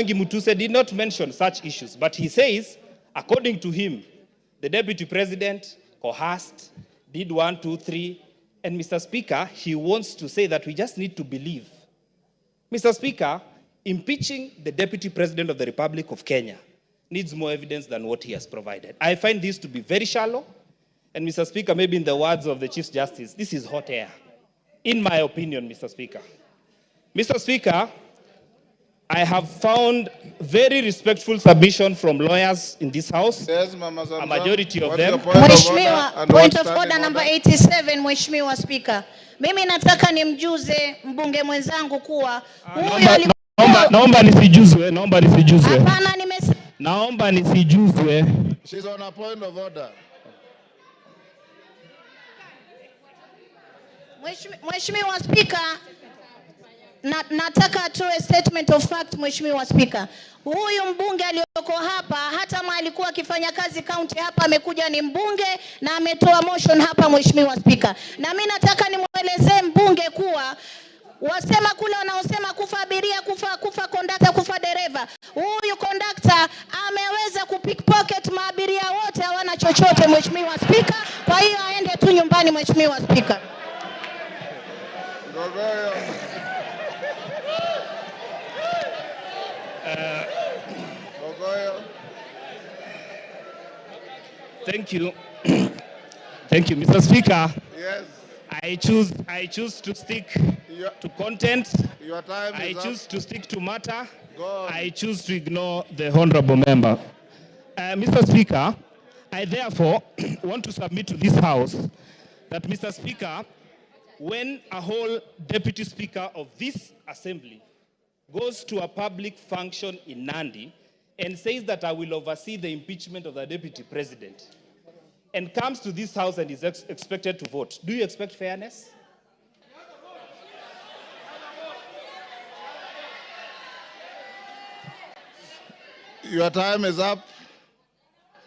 Mutuse did not mention such issues, but he says, according to him, the deputy president coerced, did 1, 2, 3, and Mr. Speaker, he wants to say that we just need to believe. Mr. Speaker, impeaching the deputy president of the Republic of Kenya needs more evidence than what he has provided. I find this to be very shallow, and Mr. Speaker, maybe in the words of the Chief Justice, this is hot air, in my opinion, Mr. Speaker. Mr. Speaker, I have found very respectful submission from lawyers in this House. Yes, Mama Zamzam. A majority of them. Mheshimiwa, point of order number 87, Mheshimiwa Speaker. Mimi nataka nimjuze mbunge mwenzangu kuwa huyo naomba nisijuzwe, naomba nisijuzwe. Hapana, nimesema. Naomba nisijuzwe. She's on a point of order. Mheshimiwa Speaker, nataka atoe statement of fact. Mheshimiwa Speaker, huyu mbunge aliyoko hapa hata kama alikuwa akifanya kazi county hapa, amekuja ni mbunge na ametoa motion hapa. Mheshimiwa Speaker, na mimi nataka nimuelezee mbunge kuwa wasema kule wanaosema kufa abiria, kufa conductor, kufa dereva, huyu conductor ameweza kupickpocket maabiria wote, hawana chochote. Mheshimiwa Speaker, kwa hiyo aende tu nyumbani. Mheshimiwa Speaker. Thank you. Thank you, Mr. Speaker. Yes. I choose to stick to content. Your time I is choose up. to stick to matter. Go on. I choose to ignore the honorable member. Mr. Speaker, I therefore want to submit to this House that, Mr. Speaker, when a whole deputy speaker of this assembly goes to a public function in Nandi and says that I will oversee the impeachment of the deputy president, and comes to this House and is expected to vote, do you expect fairness? Your time is up.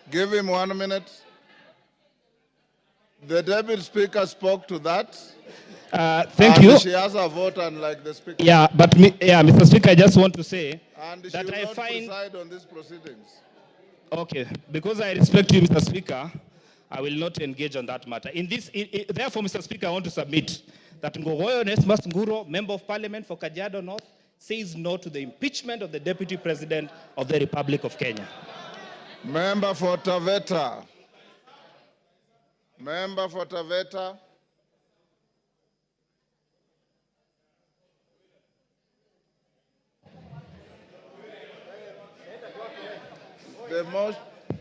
Give him 1 minute. The deputy speaker spoke to that. Thank you. She has a vote, unlike the speaker. Yeah, but Mr. Speaker, I just want to say and she that will I not find preside on these proceedings. Okay, because I respect you, Mr. Speaker, I will not engage on that matter. Therefore, Mr. Speaker, I want to submit that Ngogoyo Onesmus Nguro, Member of Parliament for Kajiado North, says no to the impeachment of the Deputy President of the Republic of Kenya. Member for Taveta. Member for Taveta.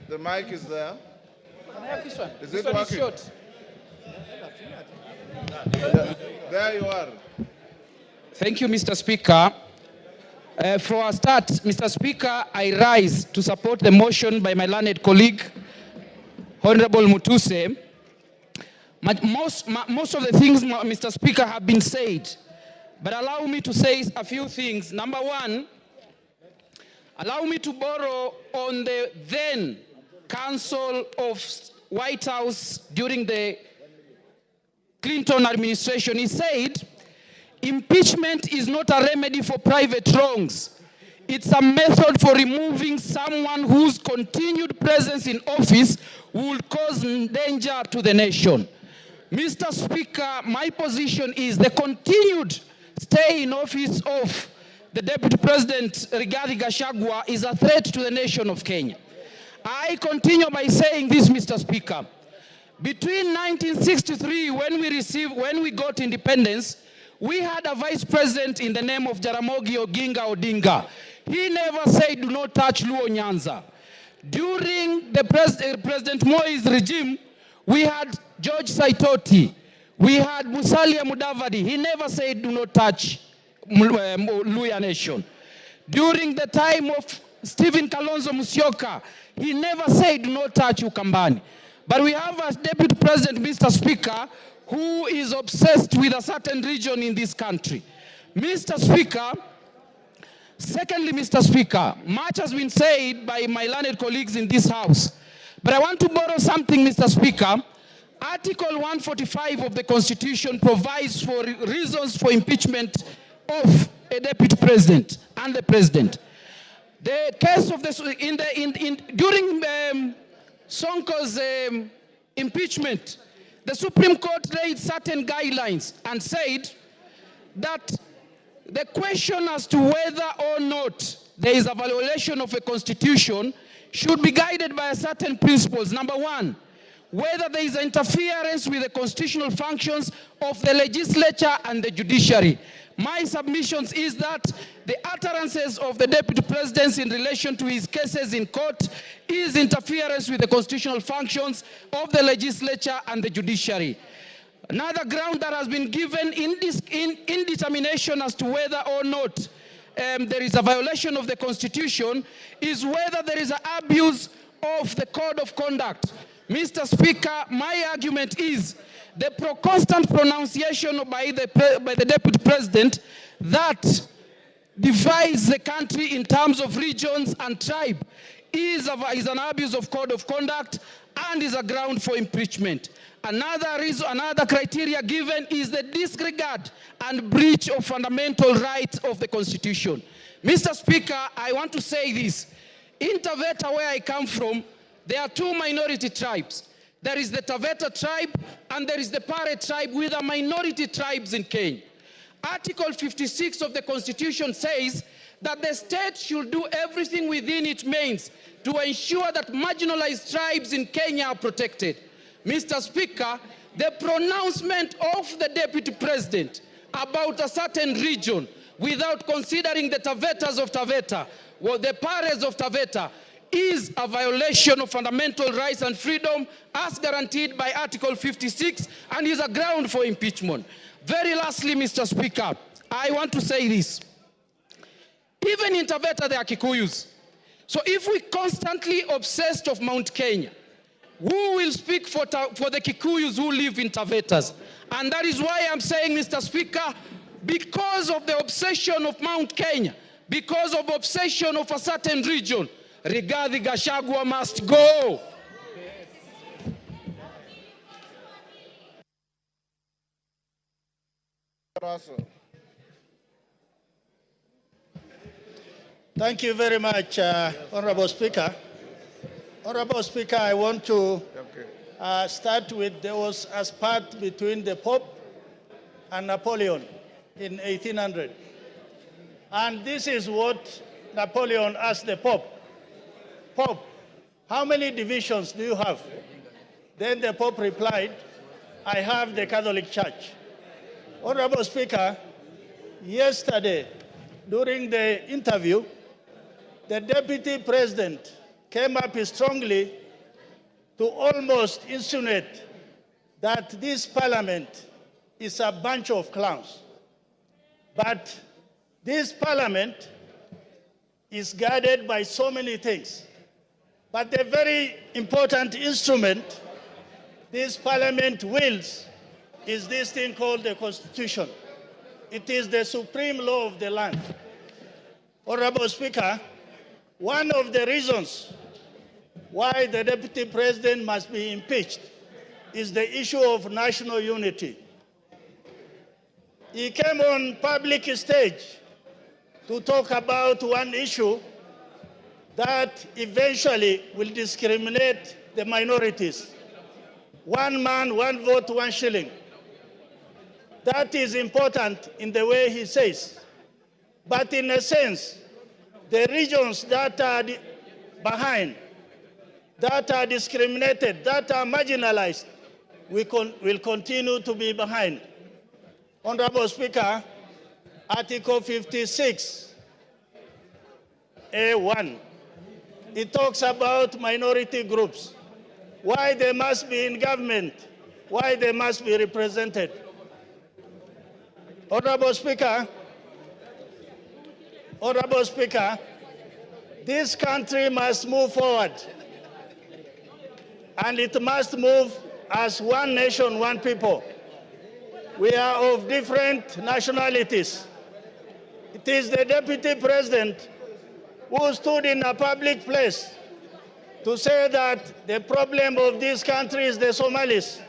The mic is there. Can I have this one? Is this it one working? Is short. There you are. Thank you, Mr. Speaker. For a start, Mr. Speaker, I rise to support the motion by my learned colleague, Honorable Mutuse. Most of the things, Mr. Speaker, have been said, but allow me to say a few things. Number one, allow me to borrow on the then Council of White House during the Clinton administration. He said, impeachment is not a remedy for private wrongs. It's a method for removing someone whose continued presence in office would cause danger to the nation. Mr. Speaker, my position is the continued stay in office of the Deputy President Rigathi Gachagua is a threat to the nation of Kenya. I continue by saying this, Mr. Speaker. Between 1963, when we got independence, we had a vice president in the name of Jaramogi Oginga Odinga. He never said, do not touch Luo Nyanza. During the President Moi's regime, we had George Saitoti. We had Musalia Mudavadi. He never said, do not touch Luya Nation. During the time of Stephen Kalonzo Musyoka, he never said, do not touch Ukambani. But we have a deputy president, Mr. Speaker, who is obsessed with a certain region in this country. Mr. Speaker, secondly, Mr. Speaker, much has been said by my learned colleagues in this House. But I want to borrow something, Mr. Speaker. Article 145 of the Constitution provides for reasons for impeachment of a deputy president and the president. The case of during Sonko's impeachment, the Supreme Court laid certain guidelines and said that the question as to whether or not there is a violation of a constitution should be guided by certain principles. Number one, whether there is interference with the constitutional functions of the legislature and the judiciary. My submissions is that the utterances of the Deputy President in relation to his cases in court is interference with the constitutional functions of the legislature and the judiciary. Another ground that has been given in determination as to whether or not there is a violation of the Constitution is whether there is an abuse of the code of conduct. Mr. Speaker, my argument is the constant pronunciation by the Deputy President that divides the country in terms of regions and tribe is an abuse of code of conduct and is a ground for impeachment. Another criteria given is the disregard and breach of fundamental rights of the Constitution. Mr. Speaker, I want to say this. In Taveta, where I come from, there are two minority tribes. There is the Taveta tribe and there is the Pare tribe, with the minority tribes in Kenya. Article 56 of the Constitution says that the state should do everything within its means to ensure that marginalized tribes in Kenya are protected. Mr. Speaker, the pronouncement of the Deputy President about a certain region without considering the Tavetas of Taveta, or the Pares of Taveta, is a violation of fundamental rights and freedom as guaranteed by Article 56 and is a ground for impeachment. Very lastly, Mr. Speaker, I want to say this. Even in Taveta, there are Kikuyus. So if we constantly obsessed of Mount Kenya, who will speak for the Kikuyus who live in Tavetas? And that is why I'm saying, Mr. Speaker, because of the obsession of Mount Kenya, because of obsession of a certain region, Rigathi Gachagua must go. Thank you very much, Honorable Speaker. Honorable Speaker, I want to start with there was a spat between the Pope and Napoleon in 1800. And this is what Napoleon asked the Pope. Pope, how many divisions do you have? Then the Pope replied, I have the Catholic Church. Honorable Speaker, yesterday, during the interview, the Deputy President came up strongly to almost insinuate that this parliament is a bunch of clowns. But this parliament is guarded by so many things. But the very important instrument this parliament wields is this thing called the Constitution. It is the supreme law of the land. Honorable Speaker, one of the reasons why the Deputy President must be impeached is the issue of national unity. He came on public stage to talk about one issue that eventually will discriminate the minorities. One man, one vote, 1 shilling. That is important in the way he says. But in a sense, the regions that are behind, that are discriminated, that are marginalized, will continue to be behind. Honorable Speaker, Article 56, A1, it talks about minority groups, why they must be in government, why they must be represented. Honorable Speaker, this country must move forward, and it must move as one nation, one people. We are of different nationalities. It is the Deputy President who stood in a public place to say that the problem of this country is the Somalis.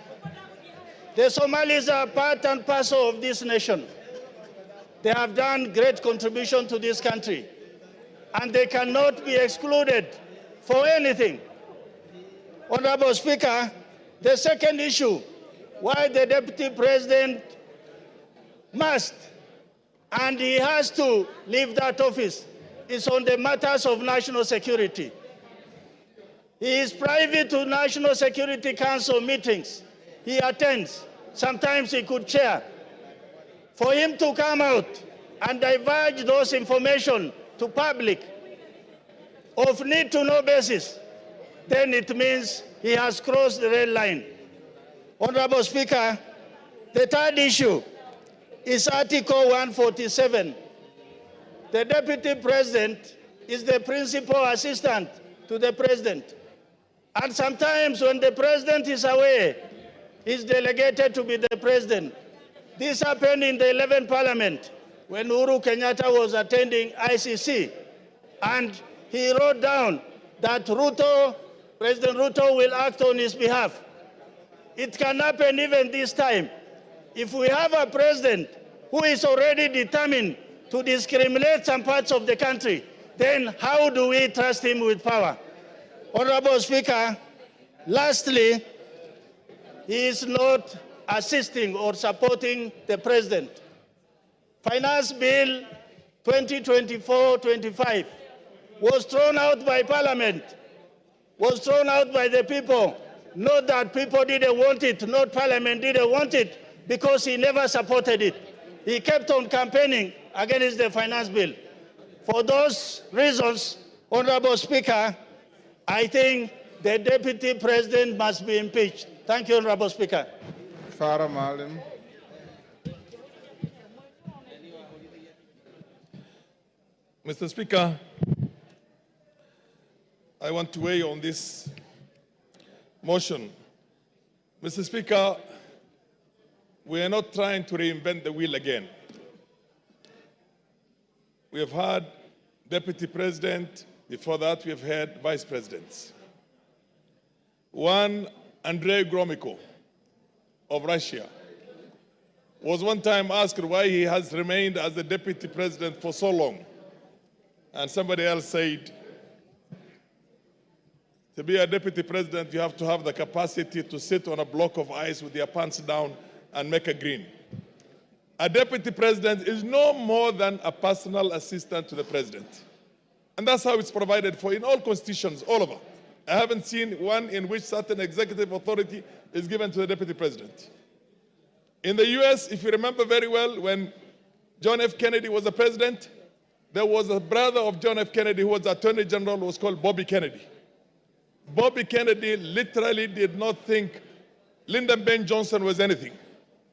The Somalis are part and parcel of this nation. They have done great contribution to this country. and they cannot be excluded for anything. Honorable Speaker, the second issue, why the Deputy President must and he has to leave that office, is on the matters of national security. He is privy to National Security Council meetings. He attends. Sometimes he could chair. For him to come out and divulge those information to public of need-to-know basis, then it means he has crossed the red line. Honorable Speaker, the third issue is Article 147. The Deputy President is the principal assistant to the President. And sometimes when the President is away, he's delegated to be the President. This happened in the 11th Parliament when Uhuru Kenyatta was attending ICC. And he wrote down that President Ruto will act on his behalf. It can happen even this time. If we have a president who is already determined to discriminate some parts of the country, then how do we trust him with power? Honorable Speaker, lastly, he is not assisting or supporting the president. Finance Bill 2024-25 was thrown out by Parliament, was thrown out by the people. Not that people didn't want it, not Parliament didn't want it, because he never supported it. He kept on campaigning against the Finance Bill. For those reasons, Honorable Speaker, I think the Deputy President must be impeached. Thank you, Honorable Speaker. Farah Malim. Mr. Speaker, I want to weigh on this motion. Mr. Speaker, we are not trying to reinvent the wheel again. We have had Deputy President. Before that, we have had Vice Presidents. One, Andrei Gromyko of Russia, was one time asked why he has remained as the Deputy President for so long. And somebody else said, to be a Deputy President, you have to have the capacity to sit on a block of ice with your pants down and make a green. A Deputy President is no more than a personal assistant to the President. And that's how it's provided for in all constitutions, all over. I haven't seen one in which certain executive authority is given to the Deputy President. In the US, if you remember very well, when John F. Kennedy was the president, there was a brother of John F. Kennedy who was Attorney General, who was called Bobby Kennedy. Bobby Kennedy literally did not think Lyndon B. Johnson was anything.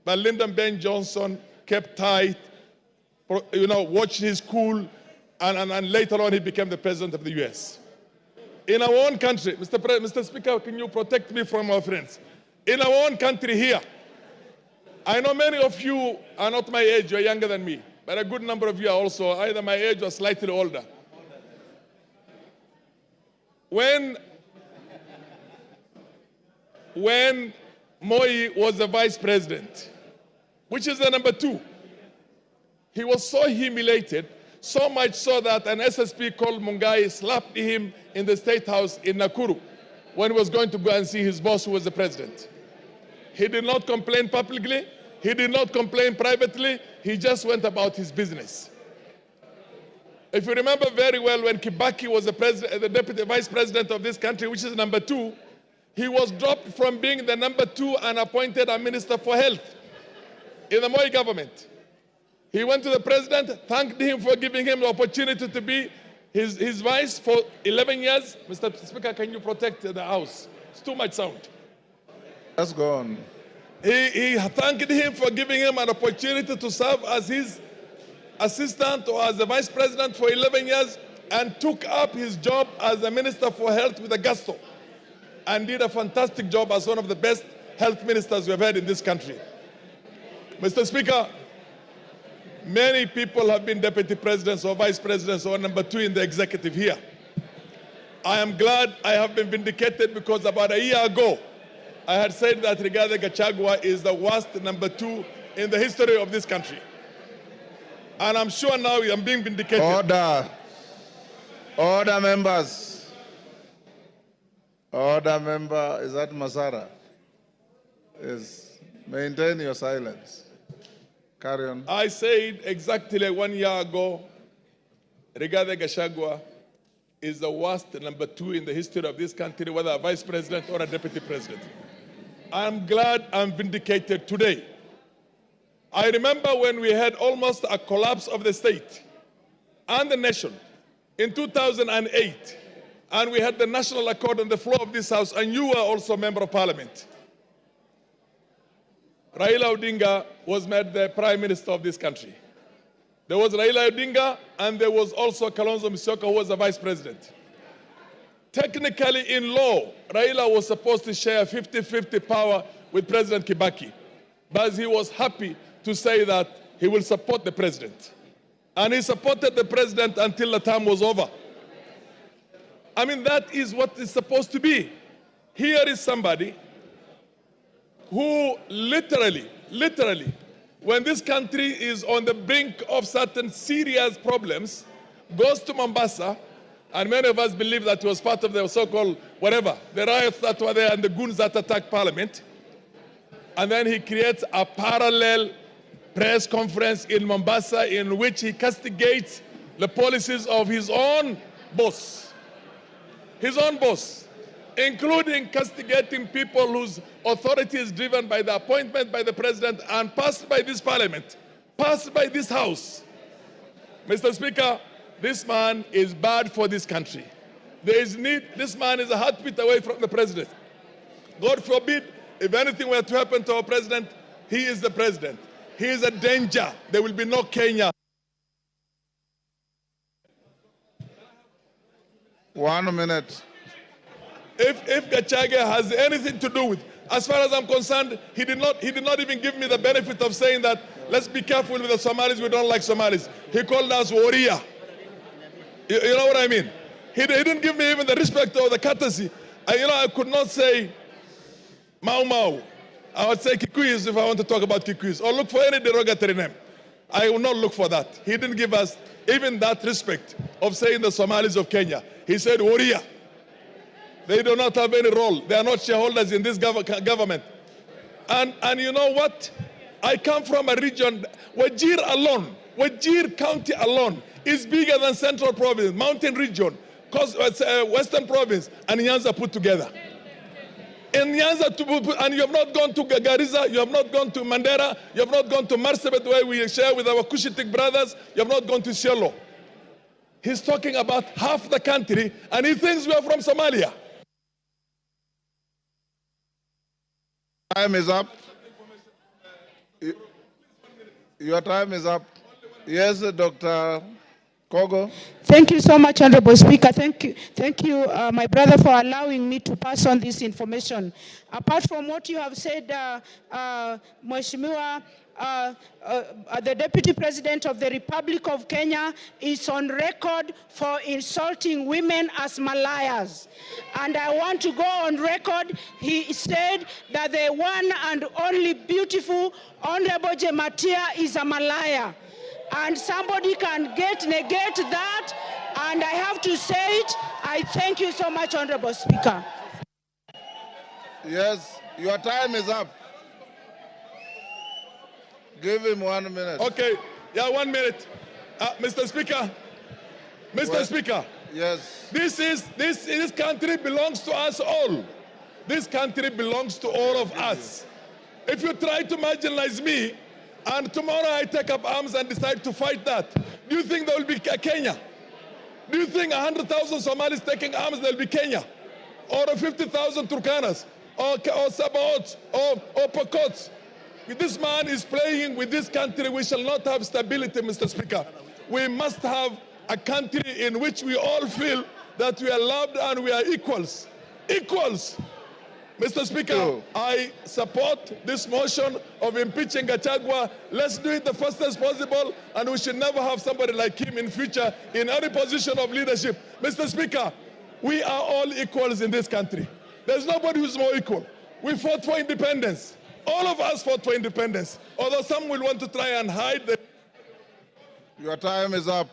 But Lyndon B. Johnson kept tight, watched his cool, and later on he became the president of the US. In our own country, Mr. Speaker, can you protect me from our friends? In our own country here, I know many of you are not my age, you're younger than me, but a good number of you are also either my age or slightly older. When Moi was the vice president, which is the number 2, he was so humiliated, so much so that an SSP called Mungai slapped him in the State House in Nakuru when he was going to go and see his boss, who was the president. He did not complain publicly. He did not complain privately. He just went about his business. If you remember very well, when Kibaki was the deputy vice president of this country, which is number 2, he was dropped from being the number 2 and appointed a minister for health in the Moi government. He went to the president, thanked him for giving him the opportunity to be his vice for 11 years. Mr. Speaker, can you protect the House? It's too much sound. Let's go on. He thanked him for giving him an opportunity to serve as his assistant or as the vice president for 11 years and took up his job as the Minister for Health with a gusto and did a fantastic job as one of the best health ministers we've had in this country. Mr. Speaker, many people have been deputy presidents or vice presidents or number 2 in the executive here. I am glad I have been vindicated because about a year ago, I had said that Rigathi Gachagua is the worst number 2 in the history of this country. And I'm sure now I'm being vindicated. Order. Order, members. Order, member. Is that Masara? Yes. Maintain your silence. Carry on. I said exactly 1 year ago, Rigathi Gachagua is the worst number 2 in the history of this country, whether a vice president or a deputy president. I'm glad I'm vindicated today. I remember when we had almost a collapse of the state and the nation in 2008, and we had the national accord on the floor of this house, and you were also a member of parliament. Raila Odinga was made the prime minister of this country. There was Raila Odinga, and there was also Kalonzo Musyoka, who was the vice president. Technically, in law, Raila was supposed to share 50-50 power with President Kibaki, but he was happy to say that he will support the president. And he supported the president until the term was over. I mean, that is what it's supposed to be. Here is somebody who literally, when this country is on the brink of certain serious problems, goes to Mombasa, and many of us believe that he was part of the so-called whatever, the riots that were there and the goons that attacked parliament. And then he creates a parallel press conference in Mombasa in which he castigates the policies of his own boss, including castigating people whose authority is driven by the appointment by the president and passed by this parliament, passed by this house. Mr. Speaker, this man is bad for this country. There is need, this man is a heartbeat away from the president. God forbid, if anything were to happen to our president, he is the president. He is a danger. There will be no Kenya. 1 minute. If Gachagua has anything to do with, as far as I'm concerned, he did not even give me the benefit of saying that, let's be careful with the Somalis, we don't like Somalis. He called us warrior. You know what I mean? He didn't give me even the respect or the courtesy. I could not say Mau Mau. I would say Kikuyus if I want to talk about Kikuyus, or look for any derogatory name. I will not look for that. He didn't give us even that respect of saying the Somalis of Kenya. He said warrior. They do not have any role. They are not shareholders in this government. And you know what? I come from a region, Wajir alone, Wajir County alone is bigger than Central Province, Mountain Region, Western Province, and Nyanza put together. In Nyanza, and you have not gone to Garissa, you have not gone to Mandera, you have not gone to Marsabit, where we share with our Cushitic brothers, you have not gone to Shiloh. He's talking about half the country, and he thinks we are from Somalia. Time is up. Your time is up. Yes, Dr. Kogo. Thank you so much, Honorable Speaker. Thank you, my brother, for allowing me to pass on this information. Apart from what you have said, Mheshimiwa, the Deputy President of the Republic of Kenya is on record for insulting women as Malayas. And I want to go on record. He said that the one and only beautiful Honorable Jematia is a Malaya. And somebody can negate that, and I have to say it. I thank you so much, Honorable Speaker. Yes, your time is up. Give him 1 minute. Okay, yeah, 1 minute. Mr. Speaker, Speaker. Yes. This country belongs to us all. This country belongs to all of us. If you try to marginalize me, and tomorrow I take up arms and decide to fight that, do you think there will be Kenya? Do you think 100,000 Somalis taking arms, there will be Kenya? Or 50,000 Turkanas? Or Sabaots? Or Pokots? This man is playing with this country. We shall not have stability, Mr. Speaker. We must have a country in which we all feel that we are loved and we are equals. Equals. Mr. Speaker, I support this motion of impeaching Gachagua. Let's do it the fastest possible, and we should never have somebody like him in future in any position of leadership. Mr. Speaker, we are all equals in this country. There's nobody who's more equal. We fought for independence. All of us fought for independence, although some will want to try and hide the... Your time is up.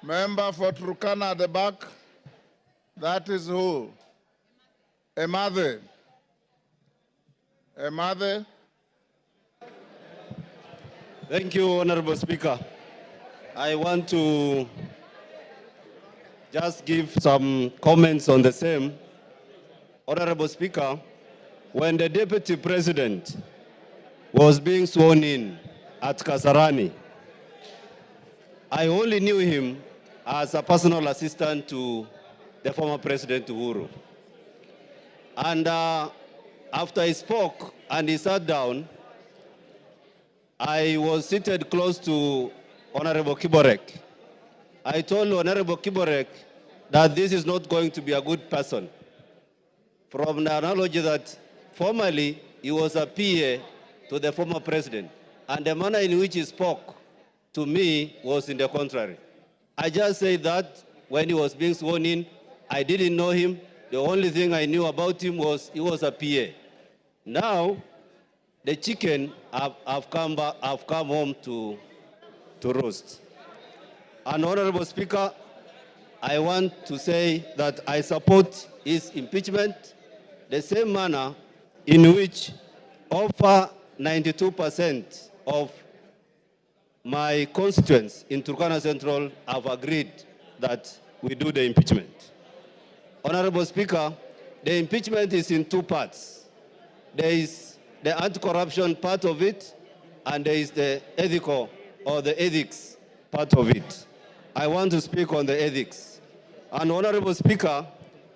Member for Turkana at the back. That is who? Emathe. Emathe. Thank you, Honorable Speaker. I want to just give some comments on the same. Honorable Speaker, when the Deputy President was being sworn in at Kasarani, I only knew him as a personal assistant to the former President Uhuru. And after he spoke and he sat down, I was seated close to Honorable Kiborek. I told Honorable Kiborek that this is not going to be a good person. From the analogy that formerly he was a PA to the former president, and the manner in which he spoke to me was in the contrary. I just said that when he was being sworn in, I didn't know him. The only thing I knew about him was he was a PA. Now, the chicken have come home to roast. And Honorable Speaker, I want to say that I support his impeachment the same manner in which over 92% of my constituents in Turkana Central have agreed that we do the impeachment. Honorable Speaker, the impeachment is in two parts. There is the anti-corruption part of it, and there is the ethical or the ethics part of it. I want to speak on the ethics. And Honorable Speaker,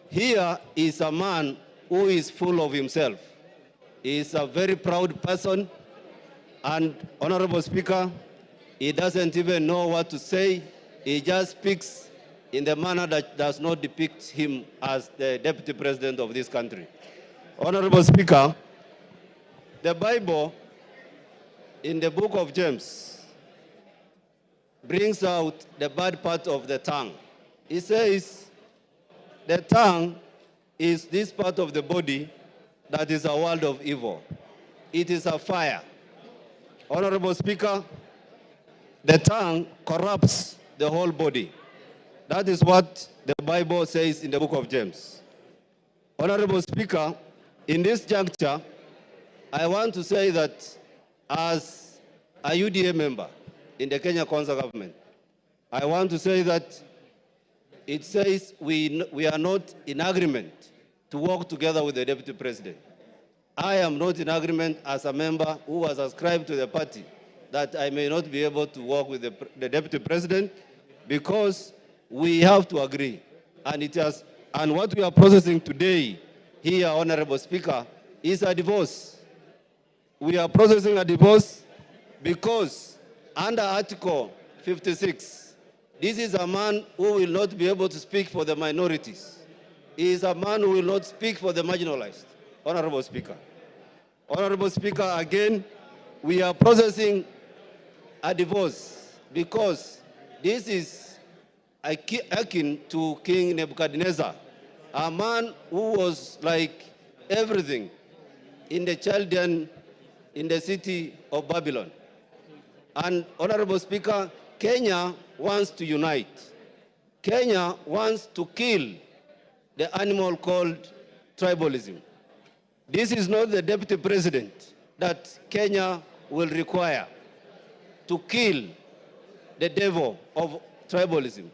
here is a man who is full of himself. He is a very proud person, and Honorable Speaker, he doesn't even know what to say. He just speaks in the manner that does not depict him as the Deputy President of this country. Honorable Speaker, the Bible in the book of James brings out the bad part of the tongue. It says the tongue is this part of the body that is a world of evil. It is a fire. Honorable Speaker, the tongue corrupts the whole body. That is what the Bible says in the book of James. Honorable Speaker, in this juncture, I want to say that as a UDA member in the Kenya Council government, I want to say that it says we are not in agreement to work together with the Deputy President. I am not in agreement as a member who was ascribed to the party that I may not be able to work with the Deputy President because we have to agree. And what we are processing today here, Honorable Speaker, is a divorce. We are processing a divorce because under Article 56, this is a man who will not be able to speak for the minorities. He is a man who will not speak for the marginalized. Honorable Speaker. Honorable Speaker, again, we are processing a divorce because this is akin to King Nebuchadnezzar, a man who was like everything in the Chaldean, in the city of Babylon. And Honorable Speaker, Kenya wants to unite. Kenya wants to kill the animal called tribalism. This is not the Deputy President that Kenya will require to kill the devil of tribalism.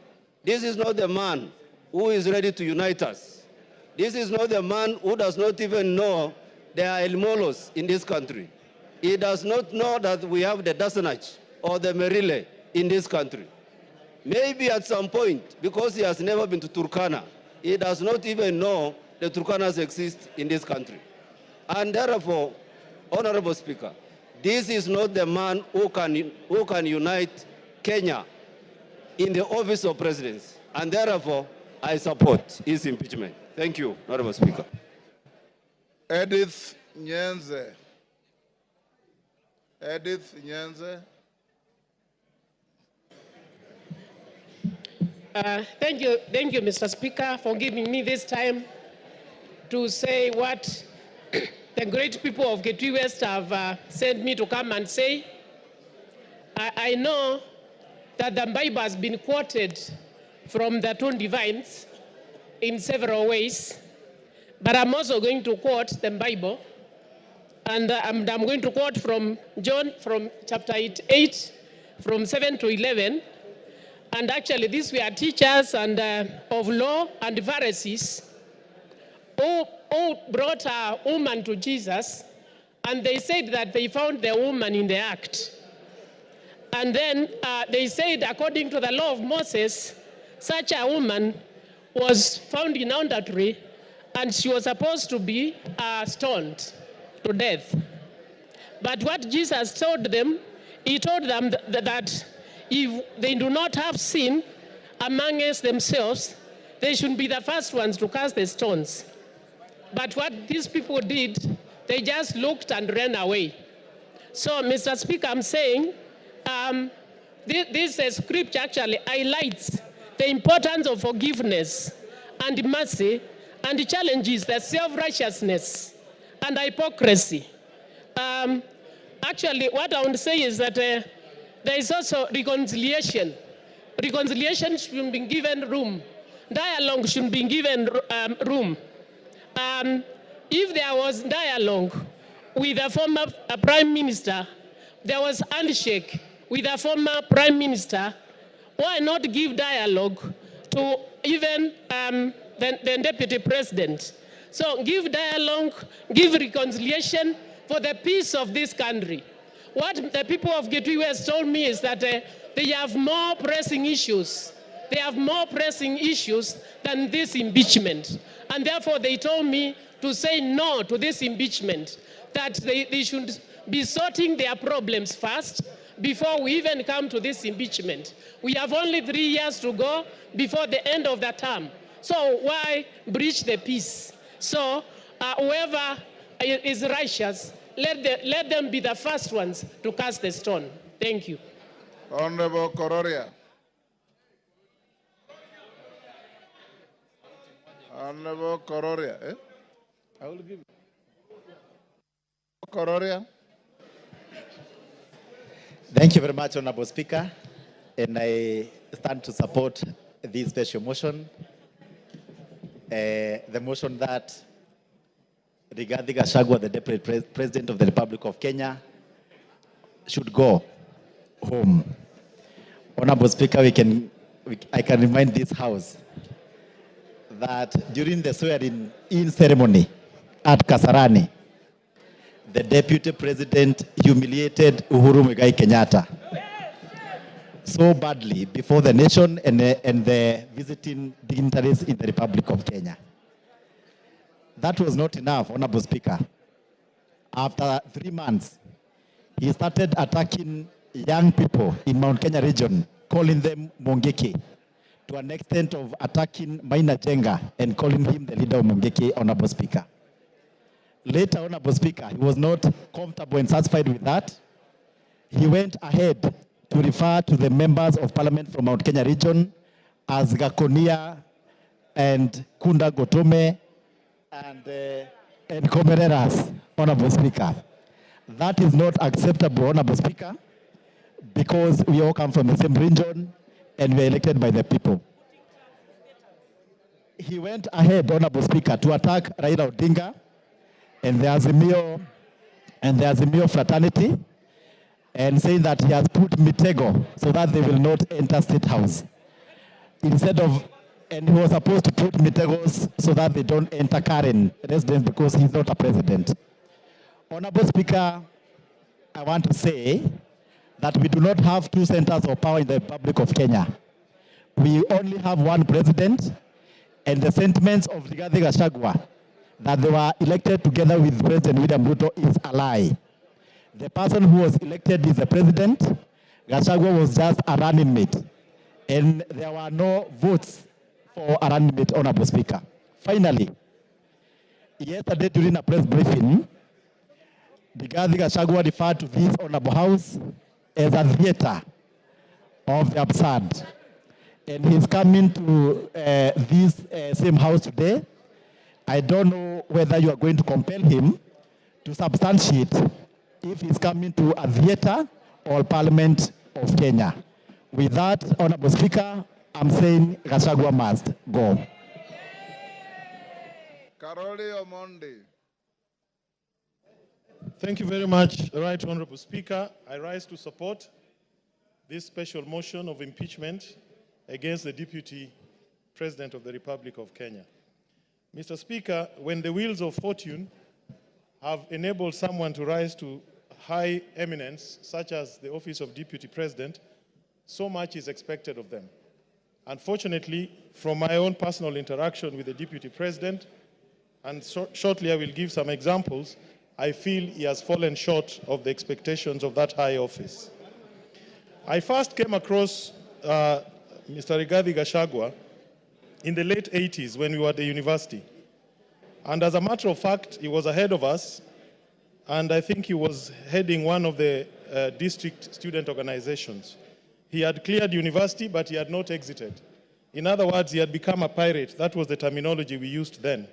This is not the man who is ready to unite us. This is not the man who does not even know there are Elmolos in this country. He does not know that we have the Dasanach or the Merile in this country. Maybe at some point, because he has never been to Turkana, he does not even know the Turkanas exist in this country. And therefore, Honorable Speaker, this is not the man who can unite Kenya in the office of presidency. And therefore, I support his impeachment. Thank you, Honorable Speaker. Edith Nyenze. Edith Nyenze. Thank you, Mr. Speaker, for giving me this time to say what the great people of Kitui West have sent me to come and say. I know that the Bible has been quoted from the two divines in several ways, but I'm also going to quote the Bible, and I'm going to quote from John, from chapter 8, from 7 to 11. And actually, these were teachers and of law and Pharisees who brought a woman to Jesus, and they said that they found the woman in the act. And then they said, according to the law of Moses, such a woman was found in adultery, and she was supposed to be stoned to death. But what Jesus told them, he told them that if they do not have sin amongst themselves, they should be the first ones to cast the stones. But what these people did, they just looked and ran away. So, Mr. Speaker, I'm saying this scripture actually highlights the importance of forgiveness and mercy, and challenges the self-righteousness and hypocrisy. Actually, what I want to say is that there is also reconciliation. Reconciliation should be given room. Dialogue should be given room. If there was dialogue with a former prime minister, there was handshake with a former prime minister, why not give dialogue to even the deputy president? So give dialogue, give reconciliation for the peace of this country. What the people of Gitwe West told me is that they have more pressing issues. They have more pressing issues than this impeachment. And therefore they told me to say no to this impeachment, that they should be sorting their problems first before we even come to this impeachment. We have only 3 years to go before the end of the term. So why breach the peace? So whoever is righteous, let them be the first ones to cast the stone. Thank you. Honorable Kororia. Honorable Kororia. I will give you. Kororia. Thank you very much, Honorable Speaker. And I stand to support this special motion. The motion that Rigathi Gachagua, the Deputy President of the Republic of Kenya, should go home. Honorable Speaker, I can remind this House that during the swearing-in ceremony at Kasarani, the Deputy President humiliated Uhuru Kenyatta so badly before the nation and the visiting dignitaries in the Republic of Kenya. That was not enough, Honorable Speaker. After 3 months, he started attacking young people in Mount Kenya region, calling them Mongeke, to an extent of attacking Maina Jenga and calling him the leader of Mongeke, Honorable Speaker. Later, Honorable Speaker, he was not comfortable and satisfied with that. He went ahead to refer to the members of parliament from Mount Kenya region as Gakonia and Kunda Gotome and Komereras, Honorable Speaker. That is not acceptable, Honorable Speaker, because we all come from the same region and we are elected by the people. He went ahead, Honorable Speaker, to attack Raila Odinga and the Azimio fraternity, and saying that he has put mitego so that they will not enter State House. And he was supposed to put mitegos so that they don't enter Karen residence because he's not a president. Honorable Speaker, I want to say that we do not have 2 centers of power in the Republic of Kenya. We only have 1 president, and the sentiments of Rigathi Gachagua that they were elected together with President William Ruto is a lie. The person who was elected is the president. Gachagua was just a running mate, and there were no votes for a running mate, Honorable Speaker. Finally, yesterday during a press briefing, Rigathi Gachagua referred to this Honorable House as a theater of the absurd. And he's coming to this same house today. I don't know whether you are going to compel him to substantiate if he's coming to a theater or Parliament of Kenya. With that, Honorable Speaker, I'm saying Gachagua must go. Karoli Omondi. Thank you very much, Right Honorable Speaker. I rise to support this special motion of impeachment against the Deputy President of the Republic of Kenya. Mr. Speaker, when the wheels of fortune have enabled someone to rise to high eminence, such as the office of Deputy President, so much is expected of them. Unfortunately, from my own personal interaction with the Deputy President, and shortly I will give some examples, I feel he has fallen short of the expectations of that high office. I first came across Mr. Rigathi Gachagua in the late 80s when we were at the university. And as a matter of fact, he was ahead of us, and I think he was heading one of the district student organizations. He had cleared university, but he had not exited. In other words, he had become a pirate. That was the terminology we used then.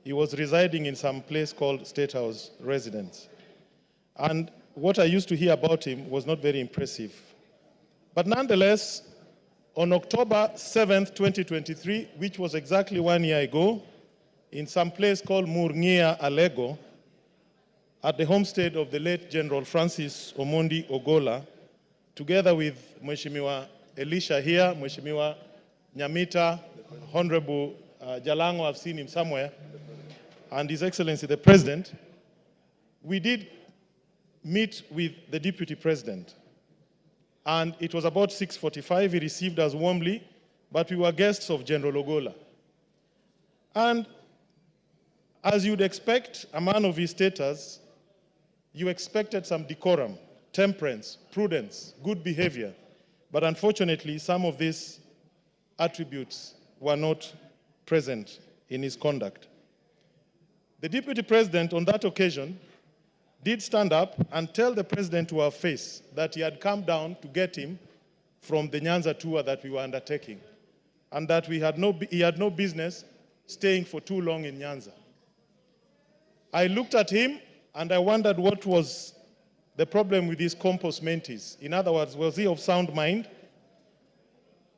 He was residing in some place called State House Residence. And what I used to hear about him was not very impressive. But nonetheless, on October 7th, 2023, which was exactly 1 year ago, in some place called Murngia, Alego, at the homestead of the late General Francis Omondi Ogola, together with Mheshimiwa Elisha here, Mheshimiwa Nyamita, Honorable Jalango, I've seen him somewhere, and His Excellency the President, we did meet with the Deputy President. And it was about 6:45. He received us warmly, but we were guests of General Ogola. And as you'd expect, a man of his status, you expected some decorum, temperance, prudence, good behavior. But unfortunately, some of these attributes were not present in his conduct. The Deputy President on that occasion did stand up and tell the President to our face that he had come down to get him from the Nyanza tour that we were undertaking, and that he had no business staying for too long in Nyanza. I looked at him and I wondered what was the problem with his compos mentis. In other words, was he of sound mind?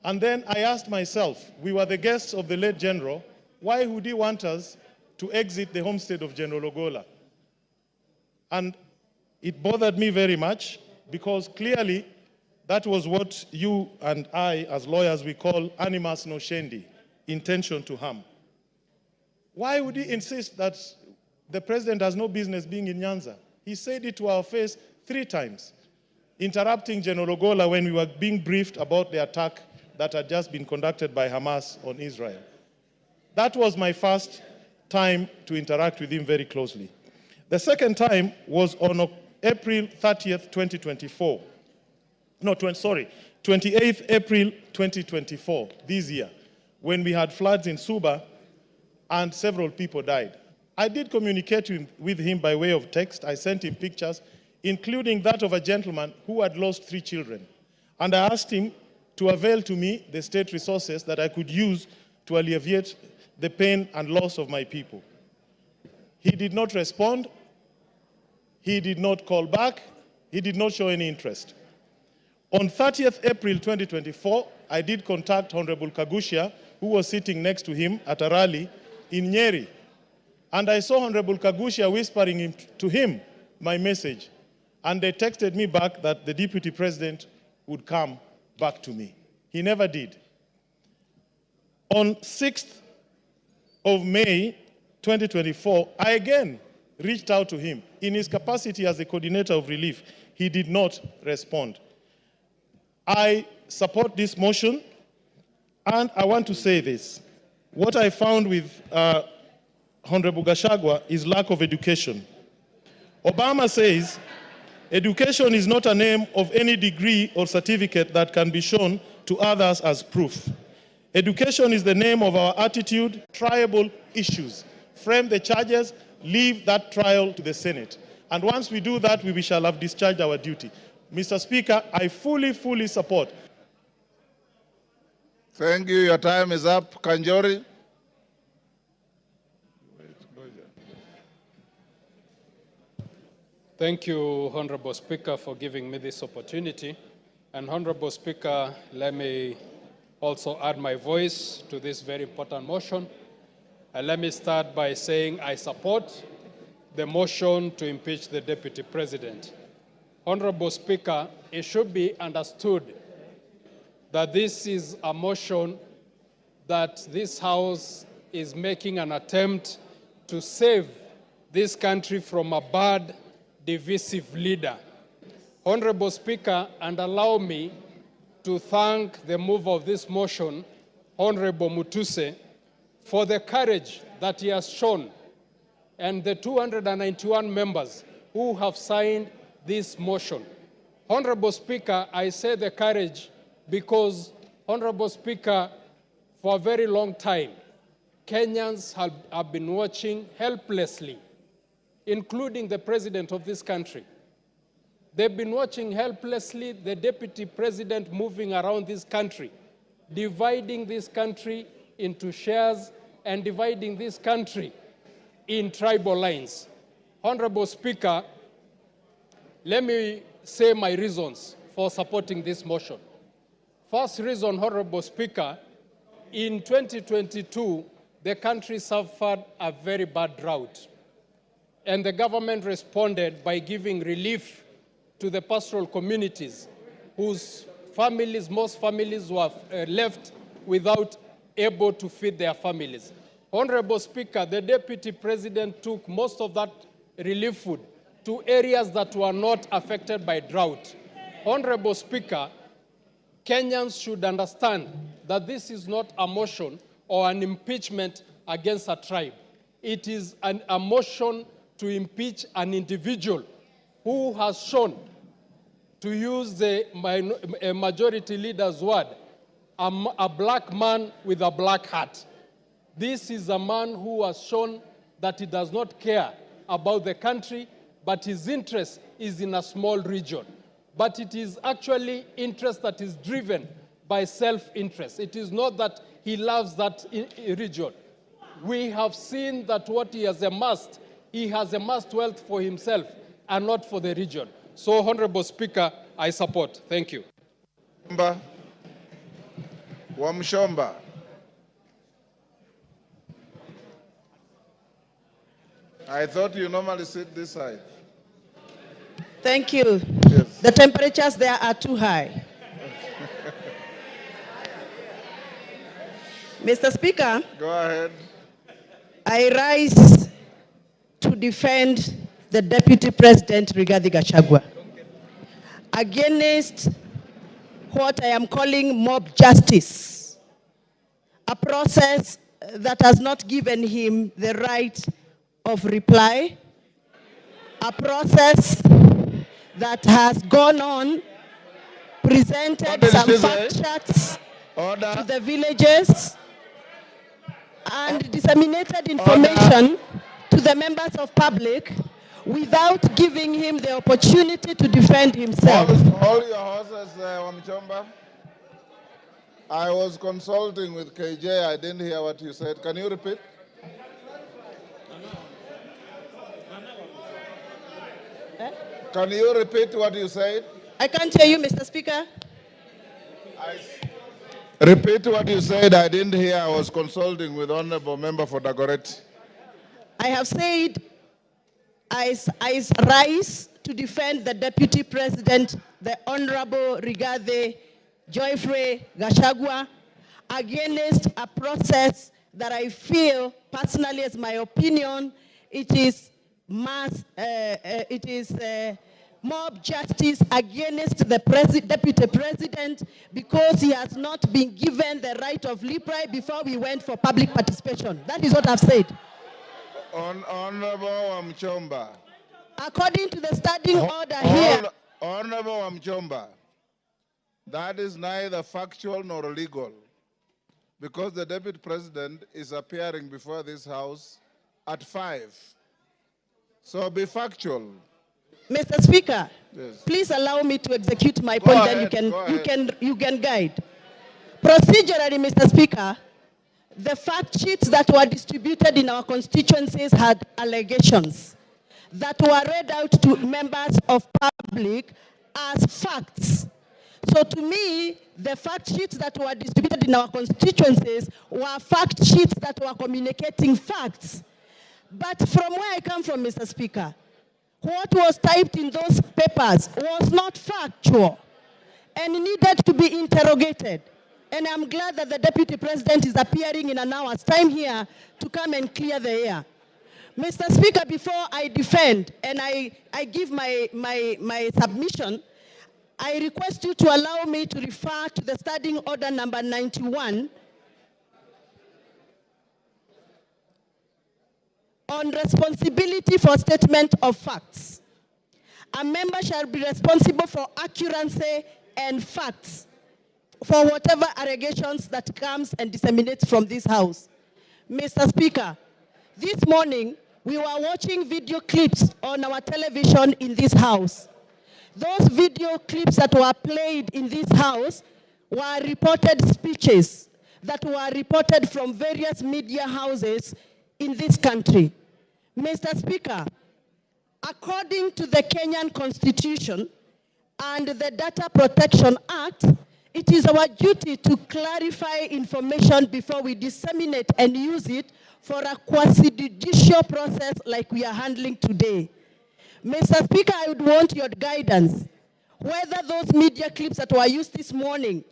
And then I asked myself, we were the guests of the late General, why would he want us to exit the homestead of General Ogola? And it bothered me very much because clearly that was what you and I, as lawyers, we call animus nocendi, intention to harm. Why would he insist that the President has no business being in Nyanza? He said it to our face 3 times, interrupting General Ogola when we were being briefed about the attack that had just been conducted by Hamas on Israel. That was my first time to interact with him very closely. The second time was on April 30th, 2024. No, 28th April 2024, this year, when we had floods in Suba and several people died. I did communicate with him by way of text. I sent him pictures, including that of a gentleman who had lost 3 children. And I asked him to avail to me the state resources that I could use to alleviate the pain and loss of my people. He did not respond. He did not call back. He did not show any interest. On 30th April 2024, I did contact Honorable Kagushia, who was sitting next to him at a rally in Nyeri. And I saw Honorable Kagushia whispering to him my message. And they texted me back that the Deputy President would come back to me. He never did. On 6th of May 2024, I again reached out to him in his capacity as the coordinator of relief. He did not respond. I support this motion, and I want to say this. What I found with Honorable Gachagua is lack of education. Obama says, education is not a name of any degree or certificate that can be shown to others as proof. Education is the name of our attitude, triable issues. Frame the charges, leave that trial to the Senate. And once we do that, we shall have discharged our duty. Mr. Speaker, I fully support. Thank you. Your time is up. Kanjori. Thank you, Honorable Speaker, for giving me this opportunity. And Honorable Speaker, let me also add my voice to this very important motion. And let me start by saying I support the motion to impeach the Deputy President. Honorable Speaker, it should be understood that this is a motion that this House is making an attempt to save this country from a bad, divisive leader. Honorable Speaker, and allow me to thank the mover of this motion, Honorable Mutuse, for the courage that he has shown, and the 291 members who have signed this motion. Honorable Speaker, I say the courage because, Honorable Speaker, for a very long time, Kenyans have been watching helplessly, including the President of this country. They've been watching helplessly the Deputy President moving around this country, dividing this country into shares and dividing this country in tribal lines. Honorable Speaker, let me say my reasons for supporting this motion. First reason, Honorable Speaker, in 2022, the country suffered a very bad drought, and the government responded by giving relief to the pastoral communities whose families, most families were left without able to feed their families. Honorable Speaker, the Deputy President took most of that relief food to areas that were not affected by drought. Honorable Speaker, Kenyans should understand that this is not a motion or an impeachment against a tribe. It is a motion to impeach an individual who has shown, to use the majority leader's word, a black man with a black hat. This is a man who has shown that he does not care about the country, but his interest is in a small region. But it is actually interest that is driven by self-interest. It is not that he loves that region. We have seen that what he has amassed wealth for himself and not for the region. So, Honorable Speaker, I support. Thank you. Wamshomba. I thought you normally sit this side. Thank you. Yes. The temperatures there are too high. Mr. Speaker, go ahead. I rise to defend the Deputy President, Rigathi Gachagua, against what I am calling mob justice, a process that has not given him the right of reply, a process that has gone on, presented some fact charts to the villages, and disseminated information to the members of public without giving him the opportunity to defend himself. Hold your horses, Wamchomba. I was consulting with KJ. I didn't hear what you said. Can you repeat? Can you repeat what you said? I can't hear you, Mr. Speaker. Repeat what you said. I didn't hear. I was consulting with Honorable Member for Dagoretti. I have said I rise to defend the Deputy President, the Honorable Rigathi Gachagua, against a process that I feel, personally as my opinion, it is mob justice against the Deputy President because he has not been given the right of reply before we went for public participation. That is what I've said. Honorable Wamchomba. According to the standing order here. Honorable Wamchomba, that is neither factual nor legal because the Deputy President is appearing before this House at 5. So be factual. Mr. Speaker, yes. Please allow me to execute my point, then you can guide. Procedurally, Mr. Speaker, the fact sheets that were distributed in our constituencies had allegations that were read out to members of public as facts. So to me, the fact sheets that were distributed in our constituencies were fact sheets that were communicating facts. But from where I come from, Mr. Speaker, what was typed in those papers was not factual and needed to be interrogated. And I'm glad that the Deputy President is appearing in an hour's time here to come and clear the air. Mr. Speaker, before I defend and I give my submission, I request you to allow me to refer to the Standing Order number 91 on responsibility for statement of facts. A member shall be responsible for accuracy and facts for whatever allegations that comes and disseminates from this house. Mr. Speaker, this morning we were watching video clips on our television in this house. Those video clips that were played in this house were reported speeches that were reported from various media houses in this country. Mr. Speaker, according to the Kenyan Constitution and the Data Protection Act, it is our duty to clarify information before we disseminate and use it for a quasi-judicial process like we are handling today. Mr. Speaker, I would want your guidance whether those media clips that were used this morning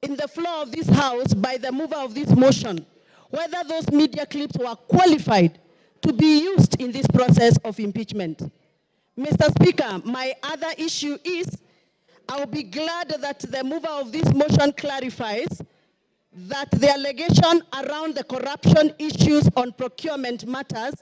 in the floor of this house by the mover of this motion, whether those media clips were qualified to be used in this process of impeachment. Mr. Speaker, my other issue is, I will be glad that the mover of this motion clarifies that the allegation around the corruption issues on procurement matters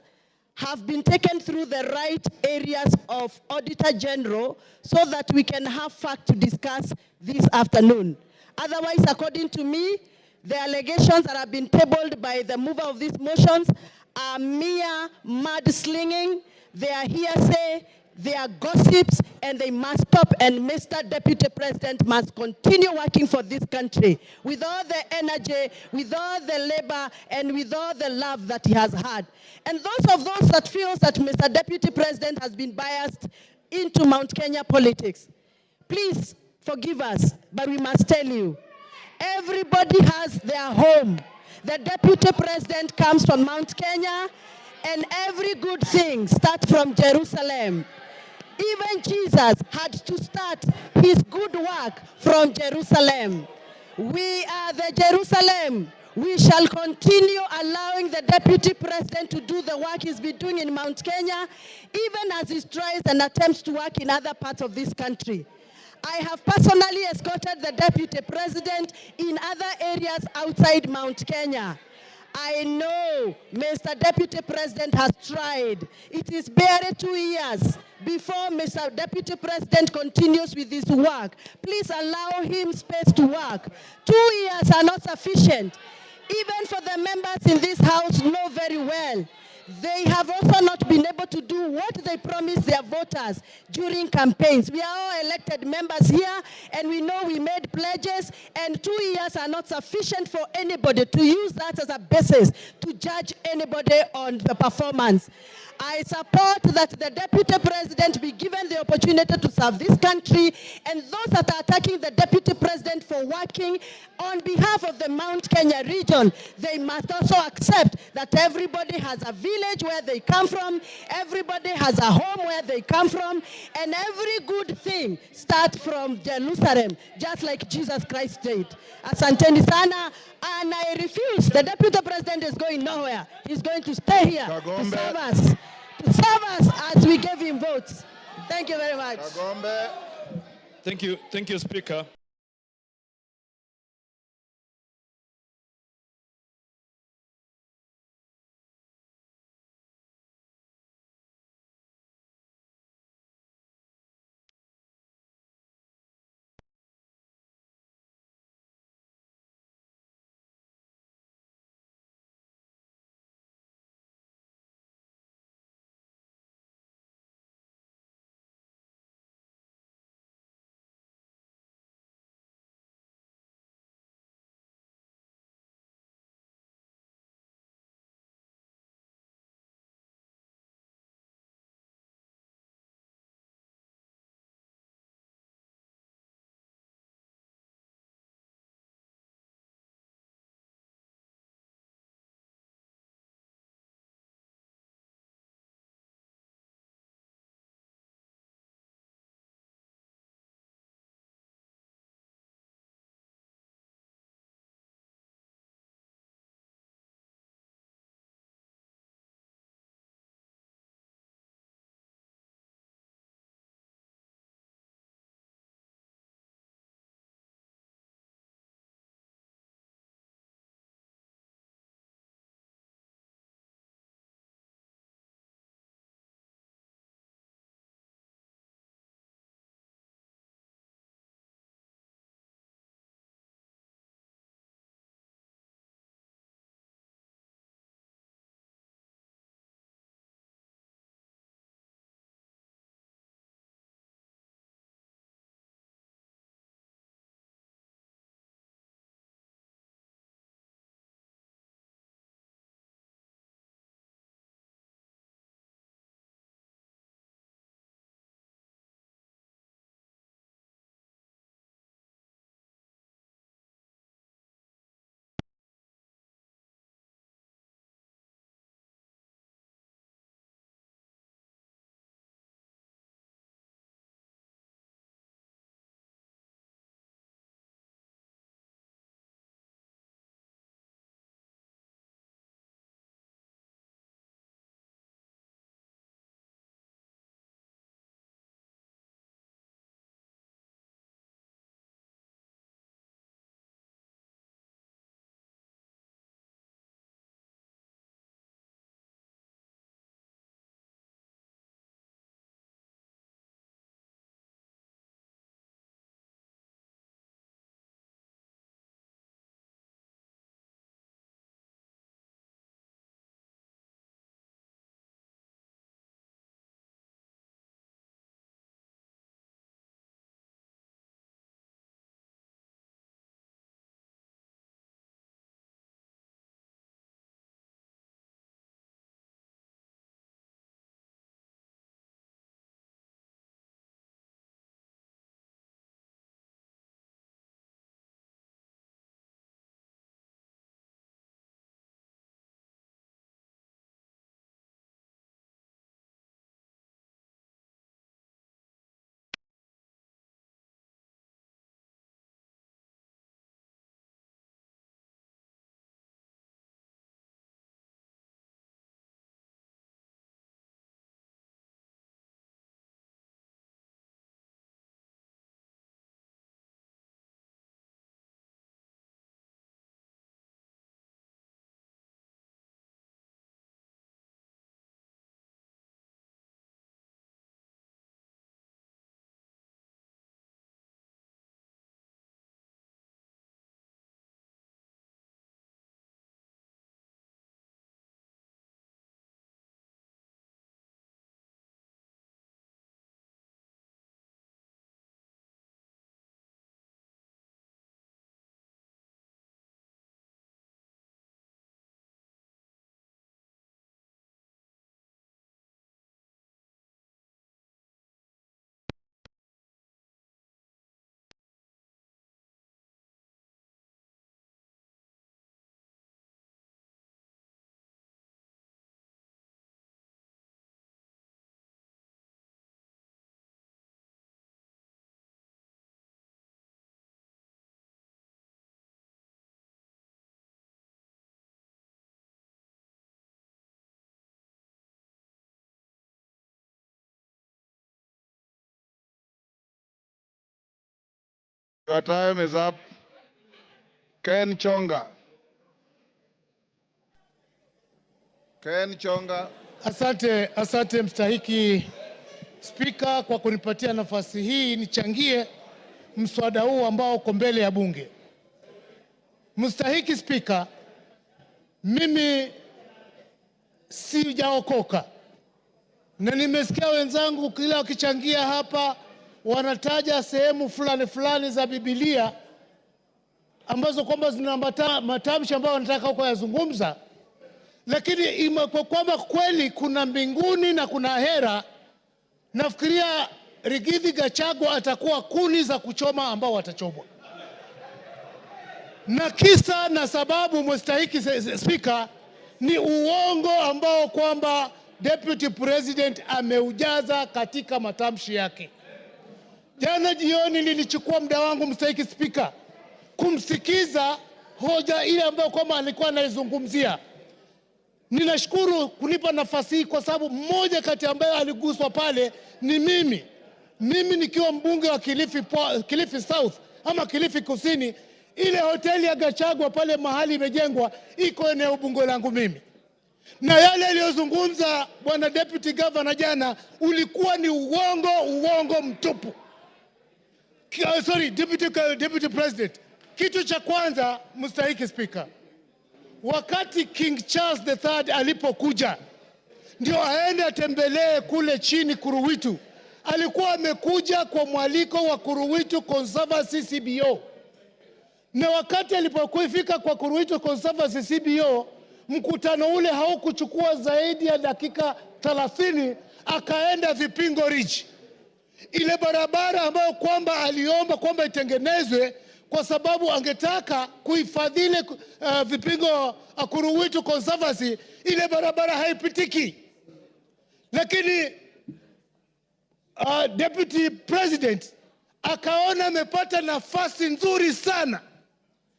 have been taken through the right areas of Auditor General so that we can have fact to discuss this afternoon. Otherwise, according to me, the allegations that have been tabled by the mover of these motions are mere mudslinging, they are hearsay, they are gossips, and they must stop. And Mr. Deputy President must continue working for this country with all the energy, with all the labor, and with all the love that he has had. And those that feel that Mr. Deputy President has been biased into Mount Kenya politics, please forgive us, but we must tell you, everybody has their home. The Deputy President comes from Mount Kenya, and every good thing starts from Jerusalem. Even Jesus had to start his good work from Jerusalem. We are the Jerusalem. We shall continue allowing the Deputy President to do the work he's been doing in Mount Kenya, even as he tries and attempts to work in other parts of this country. I have personally escorted the Deputy President in other areas outside Mount Kenya. I know Mr. Deputy President has tried. It is barely 2 years before Mr. Deputy President continues with his work. Please allow him space to work. 2 years are not sufficient. Even for the members in this house know very well. They have also not been able to do what they promised their voters during campaigns. We are all elected members here, and we know we made pledges, and 2 years are not sufficient for anybody to use that as a basis to judge anybody on the performance. I support that the Deputy President be given the opportunity to serve this country, and those that are attacking the Deputy President for working on behalf of the Mount Kenya region, they must also accept that everybody has a village where they come from, everybody has a home where they come from, and every good thing starts from Jerusalem, just like Jesus Christ did. Asanteni sana, and I refuse. The Deputy President is going nowhere. He's going to stay here to serve us. To serve us as we gave him votes. Thank you very much. Thank you, Speaker. Your time is up. Ken Chonga. Ken Chonga. Asante mstahiki Spika kwa kunipatia nafasi hii nichangie mswada huu ambao uko mbele ya bunge. Mstahiki Spika, mimi sijaokoka na nimesikia wenzangu kila wakichangia hapa wanataja sehemu fulani za Biblia ambazo kwamba zina matamshi ambayo wanataka huko yazungumza, lakini kwa kwamba kweli kuna mbinguni na kuna hera, nafikiria Rigathi Gachagua atakuwa kuni za kuchoma ambao watachomwa. Na kisa na sababu mstahiki Spika ni uongo ambao kwamba Deputy President ameujaza katika matamshi yake. Jana jioni nilichukua muda wangu mstahiki Spika kumsikiza hoja ile ambayo kwamba alikuwa anaizungumzia. Ninashukuru kunipa nafasi hii kwa sababu mmoja kati ambaye aliguswa pale ni mimi. Mimi nikiwa mbunge wa Kilifi South ama Kilifi Kusini, ile hoteli ya Gachagua pale mahali imejengwa iko eneo bunge langu mimi. Na yale aliyozungumza bwana Deputy Governor jana ulikuwa ni uongo mtupu. Sorry, Deputy President. Kitu cha kwanza mstahiki Spika, wakati King Charles III alipokuja ndio aende atembelee kule chini Kuruwitu, alikuwa amekuja kwa mwaliko wa Kuruwitu Conservancy CBO. Na wakati alipofika kwa Kuruwitu Conservancy CBO, mkutano ule haukuchukua zaidi ya dakika 30, akaenda Vipingo Ridge. Ile barabara ambayo kwamba aliomba kwamba itengenezwe kwa sababu angetaka kuhifadhili Vipingo Kuruwitu Conservancy, ile barabara haipitiki. Lakini Deputy President akaona amepata nafasi nzuri sana.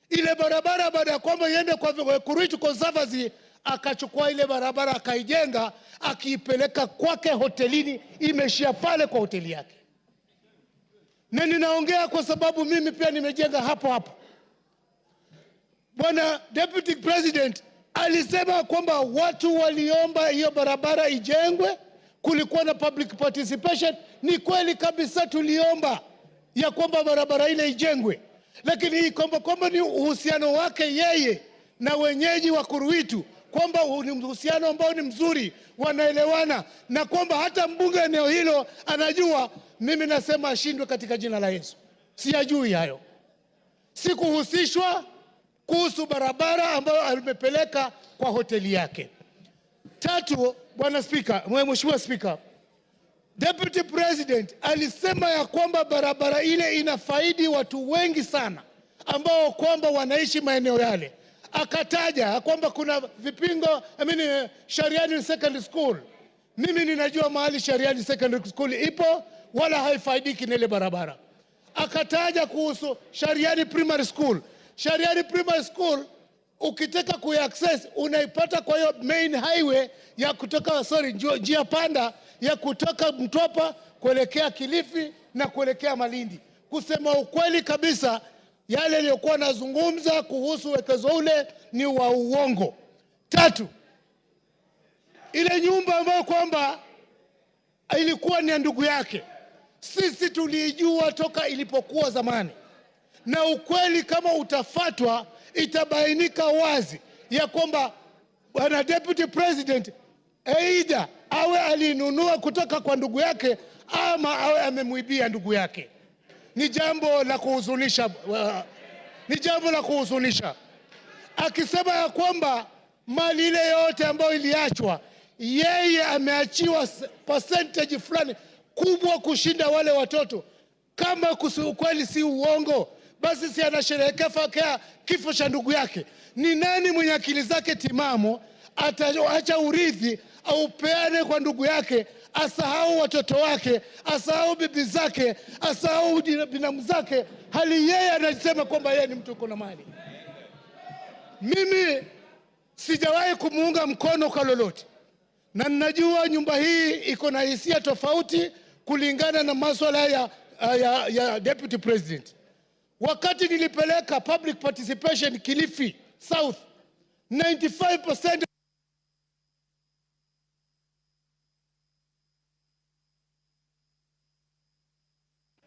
Ile barabara baada ya kwamba iende kwa Kuruwitu Conservancy, akachukua ile barabara akaijenga, akiipeleka kwake hotelini, imeshia pale kwa hoteli yake. Na ninaongea kwa sababu mimi pia nimejenga hapo. Bwana Deputy President alisema kwamba watu waliomba hiyo barabara ijengwe, kulikuwa na public participation. Ni kweli kabisa tuliomba ya kwamba barabara ile ijengwe, lakini hii kwamba ni uhusiano wake yeye na wenyeji wa Kuruwitu, kwamba ni uhusiano ambao ni mzuri, wanaelewana, na kwamba hata mbunge eneo hilo anajua. Mimi nasema ashindwe katika jina la Yesu. Siyajui hayo. Sikuhusishwa kuhusu barabara ambayo alimepeleka kwa hoteli yake. Tatu, bwana Spika, Mheshimiwa Spika, Deputy President alisema ya kwamba barabara ile inafaidi watu wengi sana ambao kwamba wanaishi maeneo yale. Akataja kwamba kuna Vipingo, Shariani Secondary School. Mimi ninajua mahali Shariani Secondary School ipo, wala haifaidiki na ile barabara. Akataja kuhusu Shariani Primary School. Shariani Primary School ukitaka kuaccess unaipata kwa hiyo main highway ya kutoka njia panda ya kutoka Mtwapa kuelekea Kilifi na kuelekea Malindi. Kusema ukweli kabisa, yale yaliyokuwa nazungumza kuhusu wekezo ule ni wa uongo. Tatu, ile nyumba ambayo kwamba ilikuwa ni ndugu yake, sisi tulijua toka ilipokuwa zamani. Na ukweli kama utafatwa, itabainika wazi ya kwamba bwana Deputy President aidha awe alinunua kutoka kwa ndugu yake ama awe amemuibia ndugu yake. Ni jambo la kuhuzunisha. Akisema ya kwamba mali ile yote ambayo iliachwa, yeye ameachiwa percentage fulani kubwa kushinda wale watoto. Kama ukweli si uongo, basi si anasherehekea kifo cha ndugu yake. Ni nani mwenye akili zake timamu ataacha urithi au peane kwa ndugu yake, asahau watoto wake, asahau bibi zake, asahau binamu zake, hali yeye anasema kwamba yeye ni mtu uko na mali? Mimi sijawahi kumuunga mkono kwa lolote, na ninajua nyumba hii iko na hisia tofauti kulingana na masuala ya Deputy President. Wakati nilipeleka public participation Kilifi South, 95%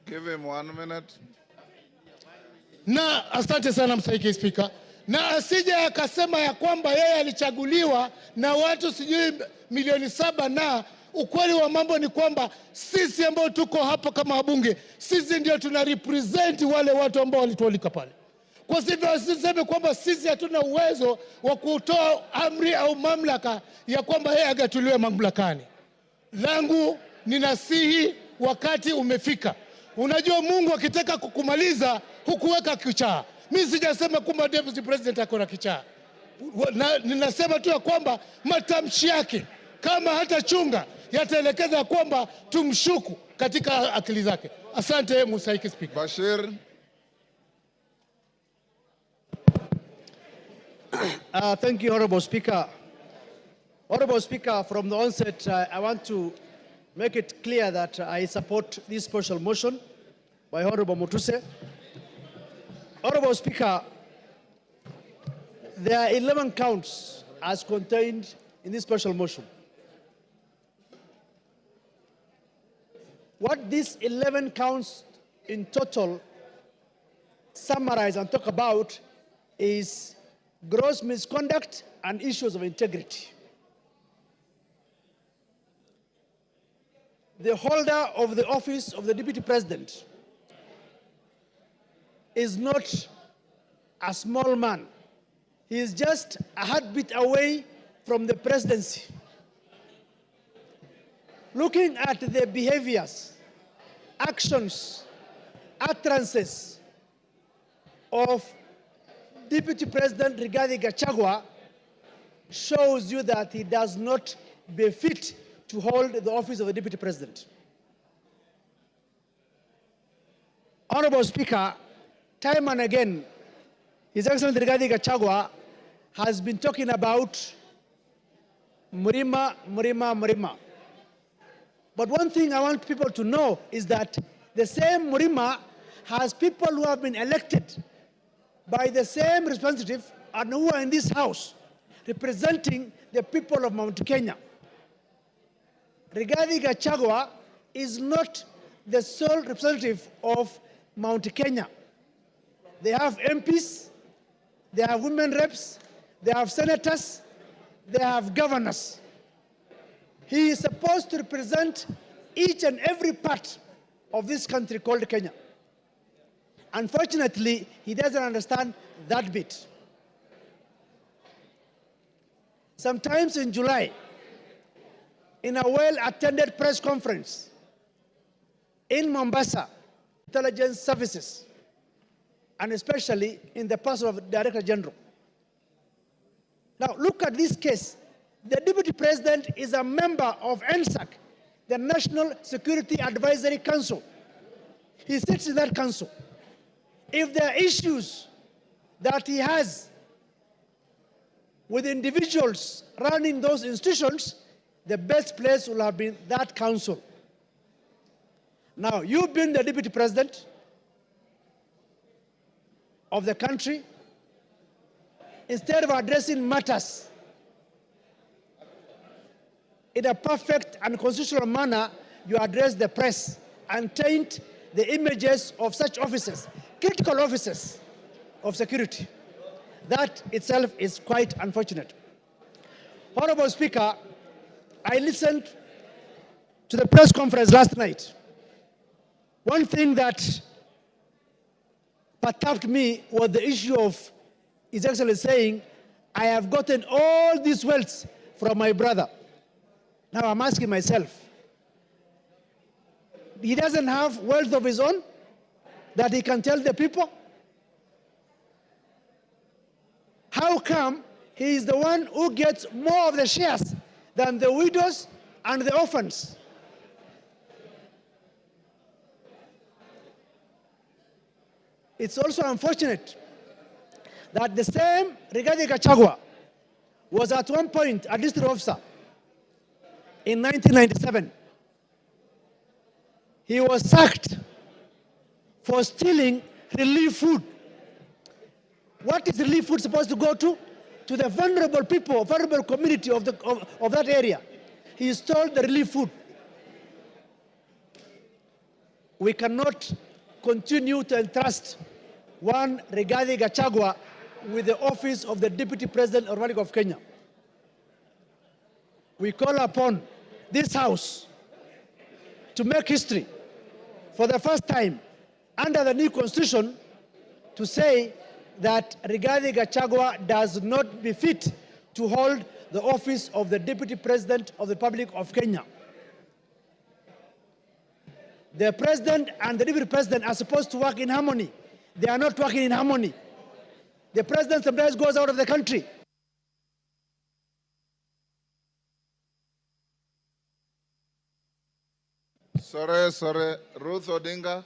Give him 1 minute. Na asante sana Mstahiki Spika. Na asije akasema ya kwamba yeye alichaguliwa na watu sijui milioni 7, na ukweli wa mambo ni kwamba sisi ambao tuko hapa kama wabunge, sisi ndio tuna represent wale watu ambao walitualika pale. Kwa hivyo asiseme kwamba sisi hatuna uwezo wa kutoa amri au mamlaka ya kwamba yeye agatuliwe mamlakani. Langu ninasihi, wakati umefika. Unajua Mungu akitaka kukumaliza hukuweka kichaa. Mimi sijasema kwamba deputy president akona kichaa. Ninasema tu ya kwamba matamshi yake kama hata chunga yataelekeza kwamba tumshuku katika akili zake. Asante Mstahiki Speaker. Bashir. Thank you, Honorable Speaker. Honorable Speaker, from the onset, I want to make it clear that I support this special motion by Honorable Mutuse. Honorable Speaker, there are 11 counts as contained in this special motion. What these 11 counts in total summarize and talk about is gross misconduct and issues of integrity. The holder of the office of the Deputy President is not a small man. He is just a heartbeat away from the presidency. Looking at the behaviors, actions, utterances of Deputy President Rigathi Gachagua shows you that he does not befit to hold the office of the Deputy President. Honorable Speaker, time and again, His Excellency Rigathi Gachagua has been talking about Murima, Murima, Murima. But one thing I want people to know is that the same Murima has people who have been elected by the same representative and who are in this house representing the people of Mount Kenya. Rigathi Gachagua is not the sole representative of Mount Kenya. They have MPs, they have women reps, they have senators, they have governors. He is supposed to represent each and every part of this country called Kenya. Unfortunately, he doesn't understand that bit. Sometimes in July, in a well-attended press conference in Mombasa, intelligence services, and especially in the person of the Director General. Now, look at this case. The Deputy President is a member of NSAC, the National Security Advisory Council. He sits in that council. If there are issues that he has with individuals running those institutions, the best place will have been that council. Now, you've been the Deputy President of the country. Instead of addressing matters in a perfect and constitutional manner, you address the press and taint the images of such officers, critical officers of security. That itself is quite unfortunate. Honorable Speaker, I listened to the press conference last night. One thing that perturbed me was the issue of His Excellency saying, I have gotten all these wealth from my brother. Now I'm asking myself, he doesn't have wealth of his own that he can tell the people? How come he is the one who gets more of the shares than the widows and the orphans? It's also unfortunate that the same Rigathi Gachagua was at one point a district officer in 1997. He was sacked for stealing relief food. What is relief food supposed to go to? To the vulnerable people, vulnerable community of that area. He stole the relief food. We cannot continue to entrust one Rigathi Gachagua with the office of the Deputy President of the Republic of Kenya. We call upon this House to make history for the first time under the new Constitution to say that Rigathi Gachagua does not befit to hold the office of the Deputy President of the Republic of Kenya. The President and the Deputy President are supposed to work in harmony. They are not working in harmony. The President sometimes goes out of the country. Sorry. Ruth Odinga.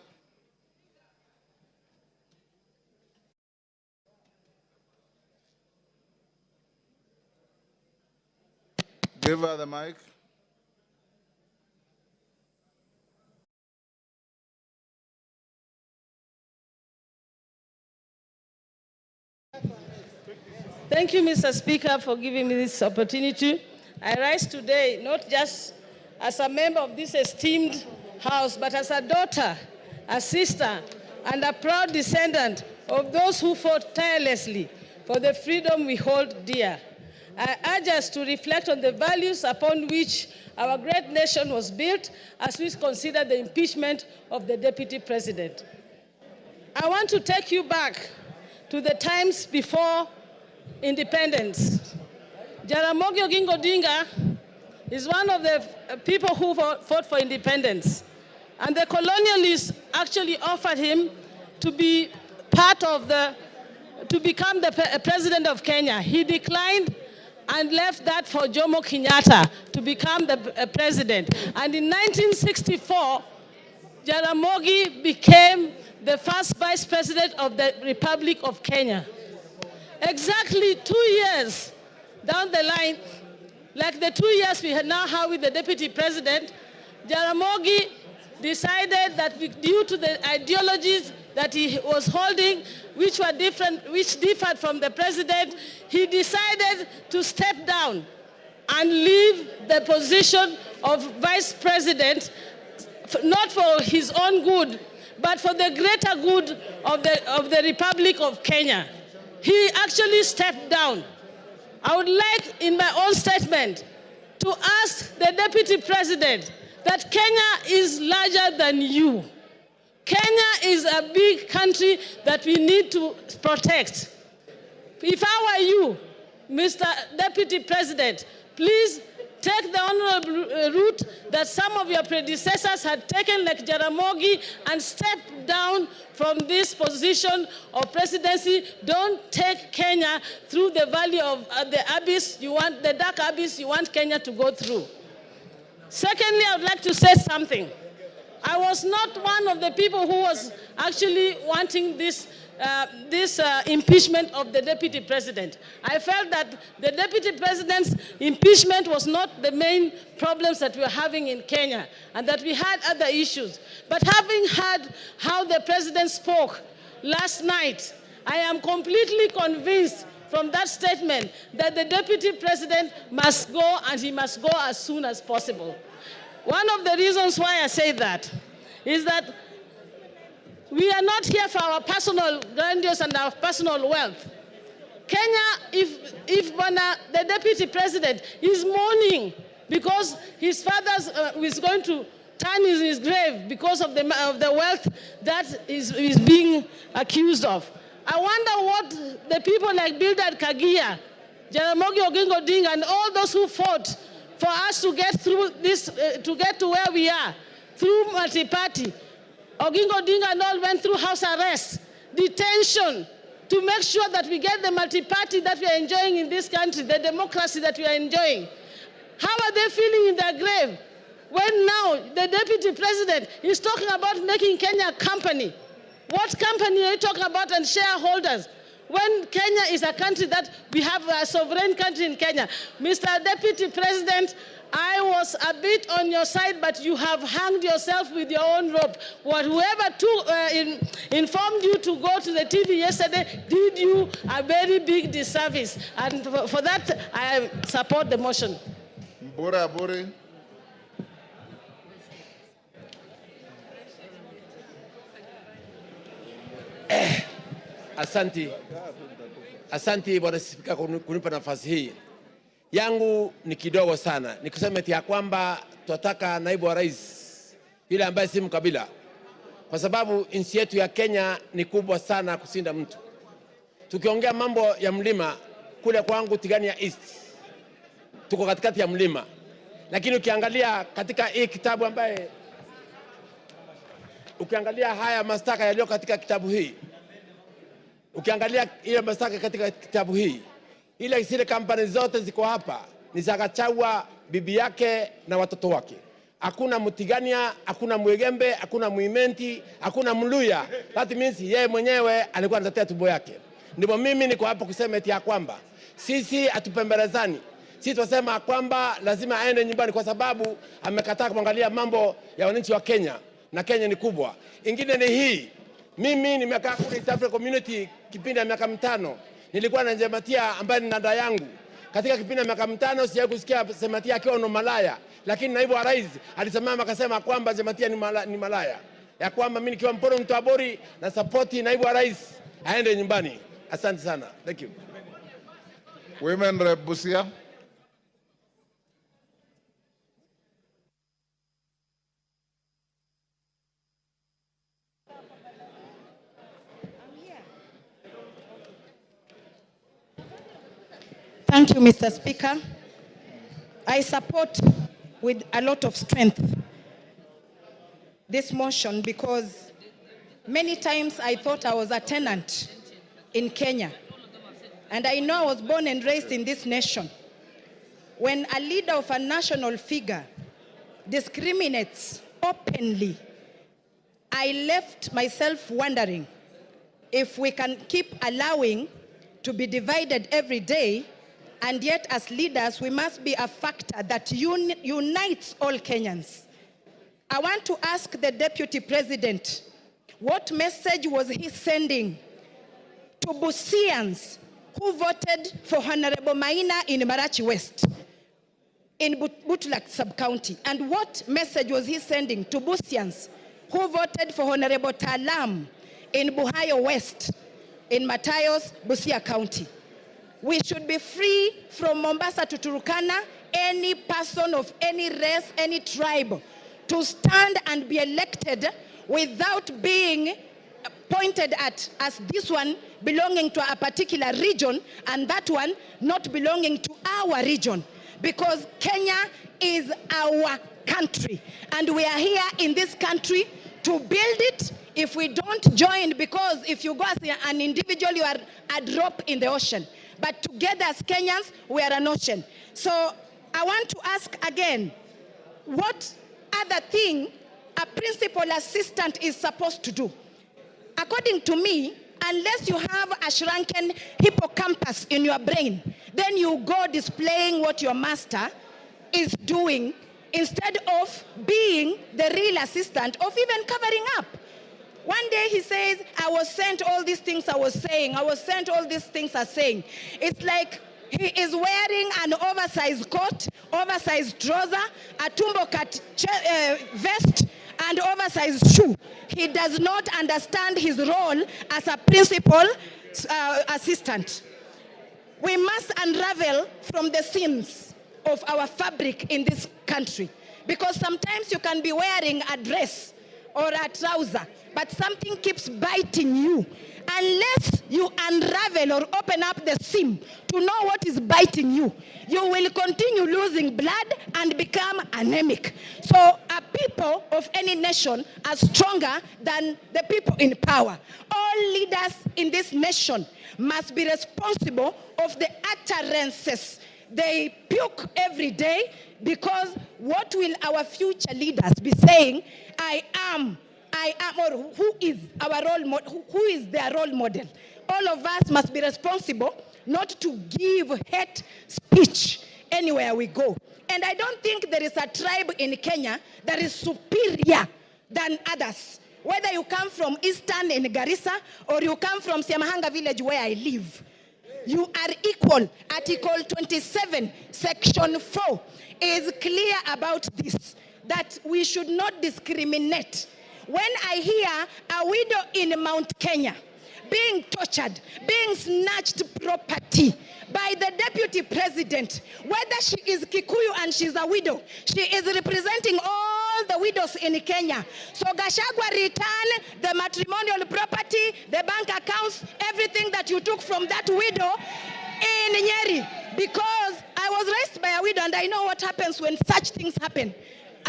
Give her the mic. Thank you, Mr. Speaker, for giving me this opportunity. I rise today not just as a member of this esteemed House, but as a daughter, a sister, and a proud descendant of those who fought tirelessly for the freedom we hold dear. I urge us to reflect on the values upon which our great nation was built as we consider the impeachment of the Deputy President. I want to take you back to the times before independence. Jaramogi Oginga Odinga is one of the people who fought for independence. And the colonialists actually offered him to be to become the president of Kenya. He declined and left that for Jomo Kenyatta to become the president. And in 1964, Jaramogi became the first vice president of the Republic of Kenya. Exactly 2 years down the line, like the 2 years we now have with the deputy president, Jaramogi decided that due to the ideologies that he was holding, which differed from the president, he decided to step down and leave the position of vice president, not for his own good, but for the greater good of the Republic of Kenya. He actually stepped down. I would like, in my own statement, to ask the Deputy President that Kenya is larger than you. Kenya is a big country that we need to protect. If I were you, Mr. Deputy President, please take the honorable route that some of your predecessors had taken, like Jaramogi, and step down from this position of presidency. Don't take Kenya through the valley of the abyss the dark abyss you want Kenya to go through. Secondly, I would like to say something. I was not one of the people who was actually wanting this impeachment of the deputy president. I felt that the deputy president's impeachment was not the main problems that we were having in Kenya, and that we had other issues. But having heard how the president spoke last night, I am completely convinced from that statement that the deputy president must go, and he must go as soon as possible. One of the reasons why I say that is that we are not here for our personal grandiose and our personal wealth. Kenya, if the deputy president is mourning because his father is going to turn in his grave because of the wealth that is being accused of. I wonder what the people like Bildad Kagia, Jaramogi Oginga Odinga, and all those who fought for us to get through this, to get to where we are, through multi-party. Oginga Odinga and all went through house arrest, detention, to make sure that we get the multi-party that we are enjoying in this country, the democracy that we are enjoying. How are they feeling in their grave when now the deputy president is talking about making Kenya a company? What company are you talking about, and shareholders? When Kenya is a country that we have a sovereign country in Kenya. Mr. Deputy President, I was a bit on your side, but you have hanged yourself with your own rope. Whoever informed you to go to the TV yesterday did you a very big disservice. And for that, I support the motion. Mbura Aburi. Asanti Bwana Spika kunipa nafasi hii. Yangu ni kidogo sana. Nikusema eti ya kwamba tunataka naibu wa rais yule ambaye si mkabila. Kwa sababu nchi yetu ya Kenya ni kubwa sana kusinda mtu. Tukiongea mambo ya mlima kule kwangu Tigania East. Tuko katikati ya mlima. Lakini ukiangalia katika hii kitabu ambaye ukiangalia haya mashtaka yaliyo katika kitabu hii. Ukiangalia ile mashtaka katika kitabu hii, ile zile kampani zote ziko hapa ni za Gachagua, bibi yake na watoto wake. Hakuna Mutigania, hakuna Mwegembe, hakuna Muimenti, hakuna Mluya. That means yeye mwenyewe alikuwa anatetea tumbo yake. Ndipo mimi niko hapa kusema eti ya kwamba sisi hatupembelezani. Sisi tunasema kwamba lazima aende nyumbani kwa sababu amekataa kuangalia mambo ya wananchi wa Kenya na Kenya ni kubwa. Ingine ni hii. Mimi nimekaa kule East Africa Community kipindi ya miaka 5. Nilikuwa na Jematia ambaye ni dada yangu. Katika kipindi ya miaka 5 sijawahi kusikia Jematia akiwa no malaya. Lakini naibu wa rais alisimama akasema kwamba Jematia ni malaya. Ya kwamba mimi nikiwa mpono mtu abori na support naibu wa rais aende nyumbani. Asante sana. Thank you. Women Rep Busia. Thank you, Mr. Speaker. I support with a lot of strength this motion because many times I thought I was a tenant in Kenya. And I know I was born and raised in this nation. When a leader of a national figure discriminates openly, I left myself wondering if we can keep allowing to be divided every day. And yet, as leaders, we must be a factor that unites all Kenyans. I want to ask the Deputy President, what message was he sending to Busians who voted for Honorable Maina in Marachi West, in Butlak sub-county? And what message was he sending to Busians who voted for Honorable Talam in Buhayo West, in Matayos, Busia County? We should be free from Mombasa to Turkana, any person of any race, any tribe, to stand and be elected without being pointed at as this one belonging to a particular region and that one not belonging to our region. Because Kenya is our country and we are here in this country to build it. If we don't join, because if you go as an individual, you are a drop in the ocean. But together as Kenyans, we are an ocean. So I want to ask again, what other thing a principal assistant is supposed to do? According to me, unless you have a shrunken hippocampus in your brain, then you go displaying what your master is doing instead of being the real assistant of even covering up. One day he says, I was sent all these things I was saying. I was sent all these things I'm saying. It's like he is wearing an oversized coat, oversized trouser, a tumbo cut vest, and oversized shoe. He does not understand his role as a principal assistant. We must unravel from the seams of our fabric in this country. Because sometimes you can be wearing a dress or a trouser, but something keeps biting you. Unless you unravel or open up the seam to know what is biting you, you will continue losing blood and become anemic. So people of any nation are stronger than the people in power. All leaders in this nation must be responsible of the utterances they puke every day, because what will our future leaders be saying? I am, or who is our role model? Who is their role model? All of us must be responsible not to give hate speech anywhere we go. And I don't think there is a tribe in Kenya that is superior than others. Whether you come from Eastern in Garissa or you come from Siamahanga village where I live, you are equal. Article 27, Section 4 is clear about this, that we should not discriminate. When I hear a widow in Mount Kenya being tortured, being snatched property by the deputy president, whether she is Kikuyu and she's a widow, she is representing all the widows in Kenya. So Gachagua return the matrimonial property, the bank accounts, everything that you took from that widow in Nyeri. Because I was raised by a widow and I know what happens when such things happen.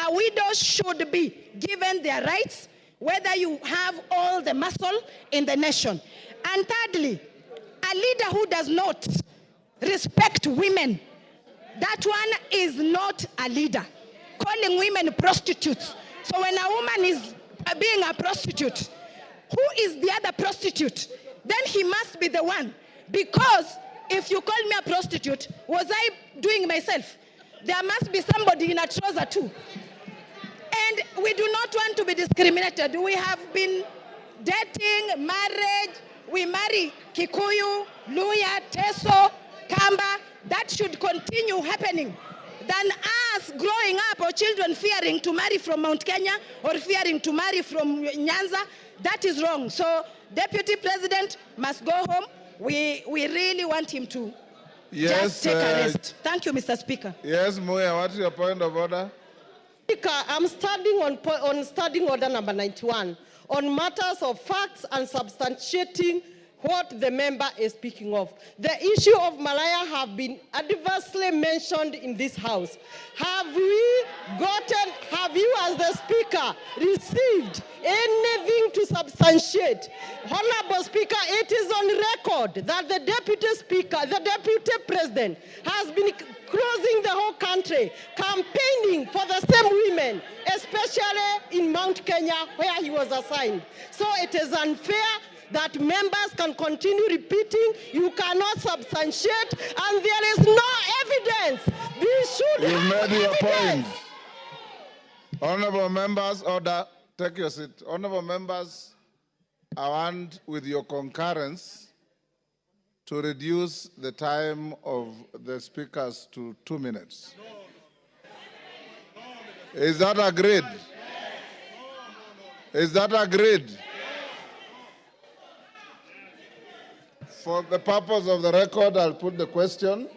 A widow should be given their rights, whether you have all the muscle in the nation. And thirdly, a leader who does not respect women, that one is not a leader. Calling women prostitutes. So when a woman is being a prostitute, who is the other prostitute? Then he must be the one. Because if you call me a prostitute, was I doing myself? There must be somebody in a trouser too. And we do not want to be discriminated. We have been dating, marriage, we marry Kikuyu, Luya, Teso, Kamba. That should continue happening than us growing up or children fearing to marry from Mount Kenya or fearing to marry from Nyanza. That is wrong. So Deputy President must go home. We really want him to just take a rest. Thank you, Mr. Speaker. Yes, Muya, what's your point of order? Speaker, I'm standing on standing order number 91 on matters of facts and substantiating what the member is speaking of. The issue of Malaya have been adversely mentioned in this House. Have you as the Speaker received anything to substantiate? Honorable Speaker, it is on record that the Deputy Speaker, the Deputy President has been crossing the whole country, campaigning for the same women, especially in Mount Kenya where he was assigned. So it is unfair that members can continue repeating, you cannot substantiate, and there is no evidence. We should You've have made your evidence. point. Honorable members, order, take your seat. Honorable members, I want, with your concurrence, to reduce the time of the speakers to 2 minutes. Is that agreed? Is that agreed? For the purpose of the record, I'll put the question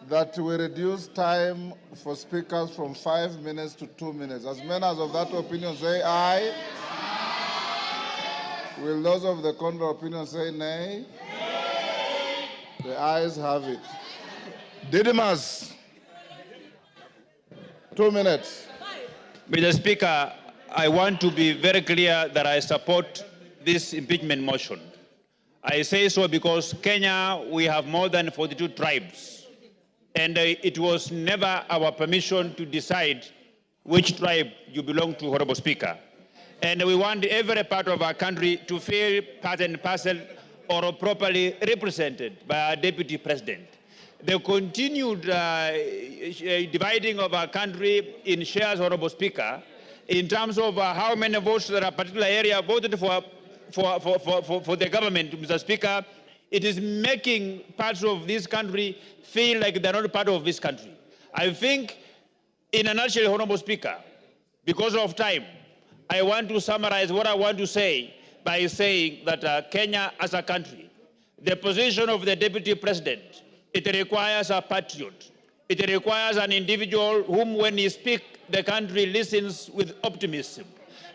that we reduce time for speakers from 5 minutes to 2 minutes. As many as of that opinion say aye. Will those of the contrary opinion say nay? The ayes have it. Didymus, 2 minutes. Mr. Speaker, I want to be very clear that I support this impeachment motion. I say so because Kenya, we have more than 42 tribes. And it was never our permission to decide which tribe you belong to, Honorable Speaker. And we want every part of our country to feel part and parcel or properly represented by our Deputy President. The continued dividing of our country in shares, Honorable Speaker, in terms of how many votes that a particular area voted for the government, Mr. Speaker, it is making parts of this country feel like they're not part of this country. I think, in a nutshell, Honorable Speaker, because of time, I want to summarize what I want to say by saying that Kenya as a country, the position of the Deputy President, it requires a patriot. It requires an individual whom, when he speaks, the country listens with optimism.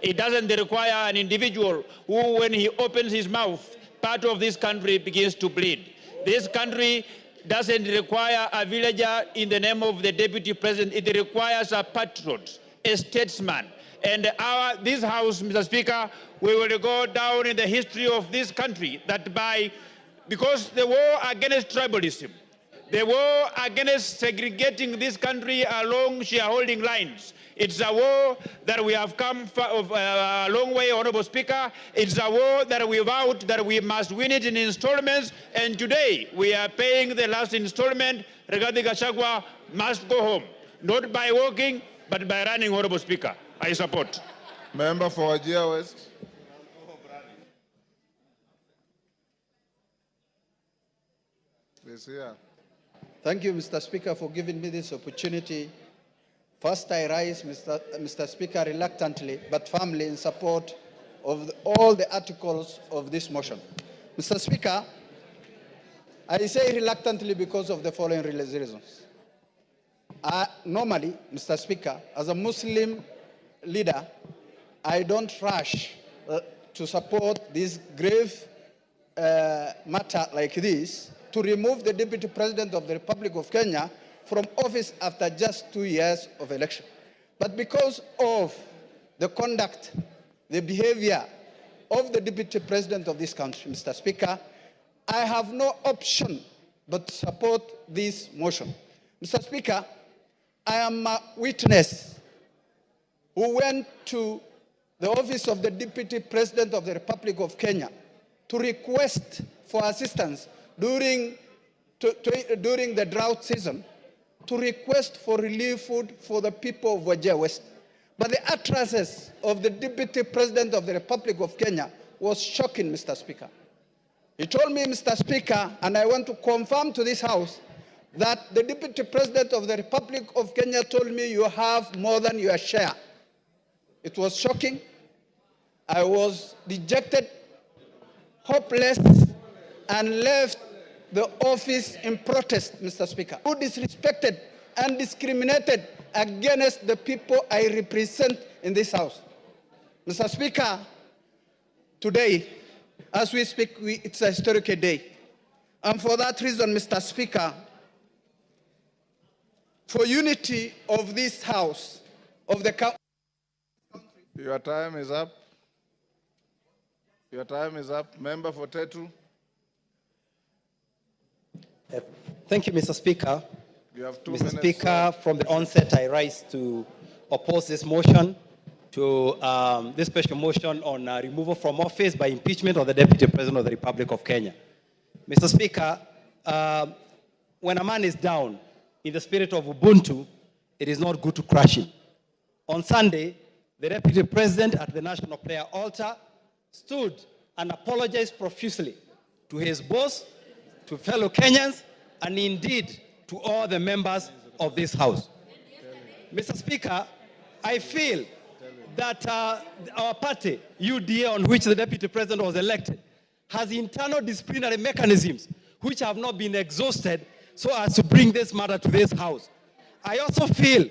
It doesn't require an individual who, when he opens his mouth, part of this country begins to bleed. This country doesn't require a villager in the name of the Deputy President. It requires a patriot, a statesman. And this House, Mr. Speaker, we will go down in the history of this country because the war against tribalism, the war against segregating this country along shareholding lines, it's a war that we have come a long way, Honorable Speaker. It's a war that we vowed that we must win it in installments, and today we are paying the last installment. Rigathi Gachagua must go home. not by walking, but by running, Honorable Speaker. I support. Member for Wajir West. Please, here. Thank you, Mr. Speaker, for giving me this opportunity. First, I rise, Mr. Speaker, reluctantly but firmly in support of all the articles of this motion. Mr. Speaker, I say reluctantly because of the following reasons. Normally, Mr. Speaker, as a Muslim leader, I don't rush to support this grave matter like this, to remove the Deputy President of the Republic of Kenya from office after just 2 years of election. But because of the conduct, the behavior of the Deputy President of this country, Mr. Speaker, I have no option but to support this motion. Mr. Speaker, I am a witness who went to the office of the Deputy President of the Republic of Kenya to request for assistance during the drought season, to request for relief food for the people of Wajir West. But the utterances of the Deputy President of the Republic of Kenya was shocking, Mr. Speaker. He told me, Mr. Speaker, and I want to confirm to this House, that the Deputy President of the Republic of Kenya told me you have more than your share. It was shocking. I was dejected, hopeless, and left the office in protest, Mr. Speaker. Who disrespected and discriminated against the people I represent in this House. Mr. Speaker, today, as we speak, it's a historic day. And for that reason, Mr. Speaker, for unity of this House, of the country. Your time is up. Your time is up. Member for Tetu. Thank you, Mr. Speaker. You have 2 Mr. minutes. Speaker, from the onset, I rise to oppose this motion, to this special motion on removal from office by impeachment of the Deputy President of the Republic of Kenya. Mr. Speaker, when a man is down, in the spirit of Ubuntu, it is not good to crush him. On Sunday, the Deputy President at the National Prayer Altar stood and apologized profusely to his boss, to fellow Kenyans, and indeed to all the members of this House. Mr. Speaker, I feel that our party, UDA, on which the Deputy President was elected, has internal disciplinary mechanisms which have not been exhausted so as to bring this matter to this House. I also feel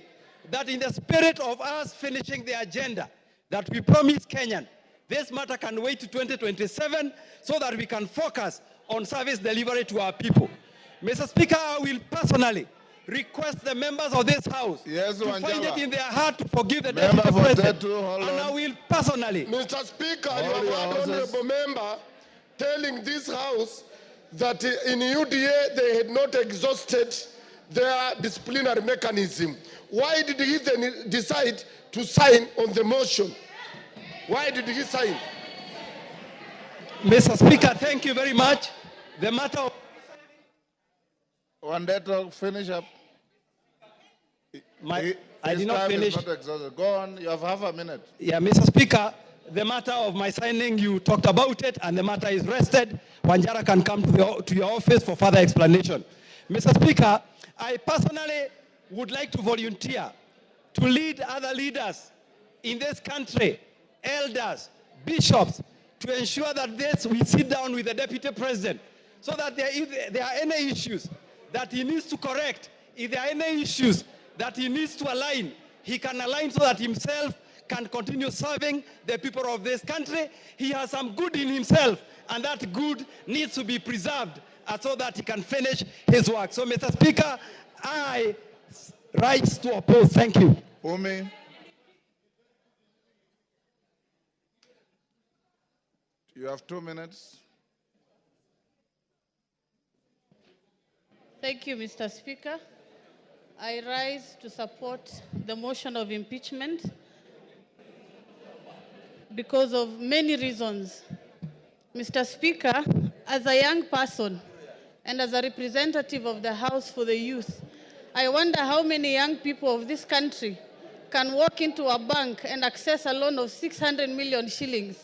that in the spirit of us finishing the agenda that we promised Kenyan, this matter can wait to 2027 so that we can focus on service delivery to our people. Mr. Speaker, I will personally request the members of this House to find it in their heart to forgive the Deputy President. And I will personally. Mr. Speaker, you have had honorable member telling this House that in UDA they had not exhausted their disciplinary mechanism. Why did he then decide to sign on the motion? Why did he sign? Mr. Speaker, thank you very much. The matter of... One day to finish up. I did not finish. Not exhausted. Go on, you have half a minute. Yeah, Mr. Speaker, the matter of my signing, you talked about it, and the matter is rested. Wanjara can come to your office for further explanation. Mr. Speaker, I personally would like to volunteer to lead other leaders in this country, elders, bishops, to ensure that we sit down with the Deputy President so that if there are any issues that he needs to correct, if there are any issues that he needs to align, he can align so that himself can continue serving the people of this country. He has some good in himself, and that good needs to be preserved so that he can finish his work. So, Mr. Speaker, I rise to oppose. Thank you. Umi. You have 2 minutes. Thank you, Mr. Speaker. I rise to support the motion of impeachment because of many reasons. Mr. Speaker, as a young person and as a representative of the House for the Youth, I wonder how many young people of this country can walk into a bank and access a loan of 600 million shillings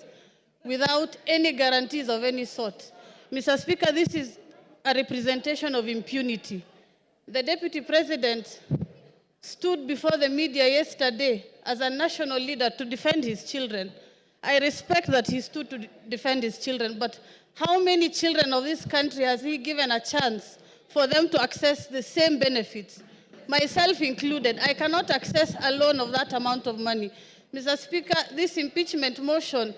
without any guarantees of any sort. Mr. Speaker, this is a representation of impunity. The Deputy President stood before the media yesterday as a national leader to defend his children. I respect that he stood to defend his children, but how many children of this country has he given a chance for them to access the same benefits? Myself included, I cannot access a loan of that amount of money. Mr. Speaker, this impeachment motion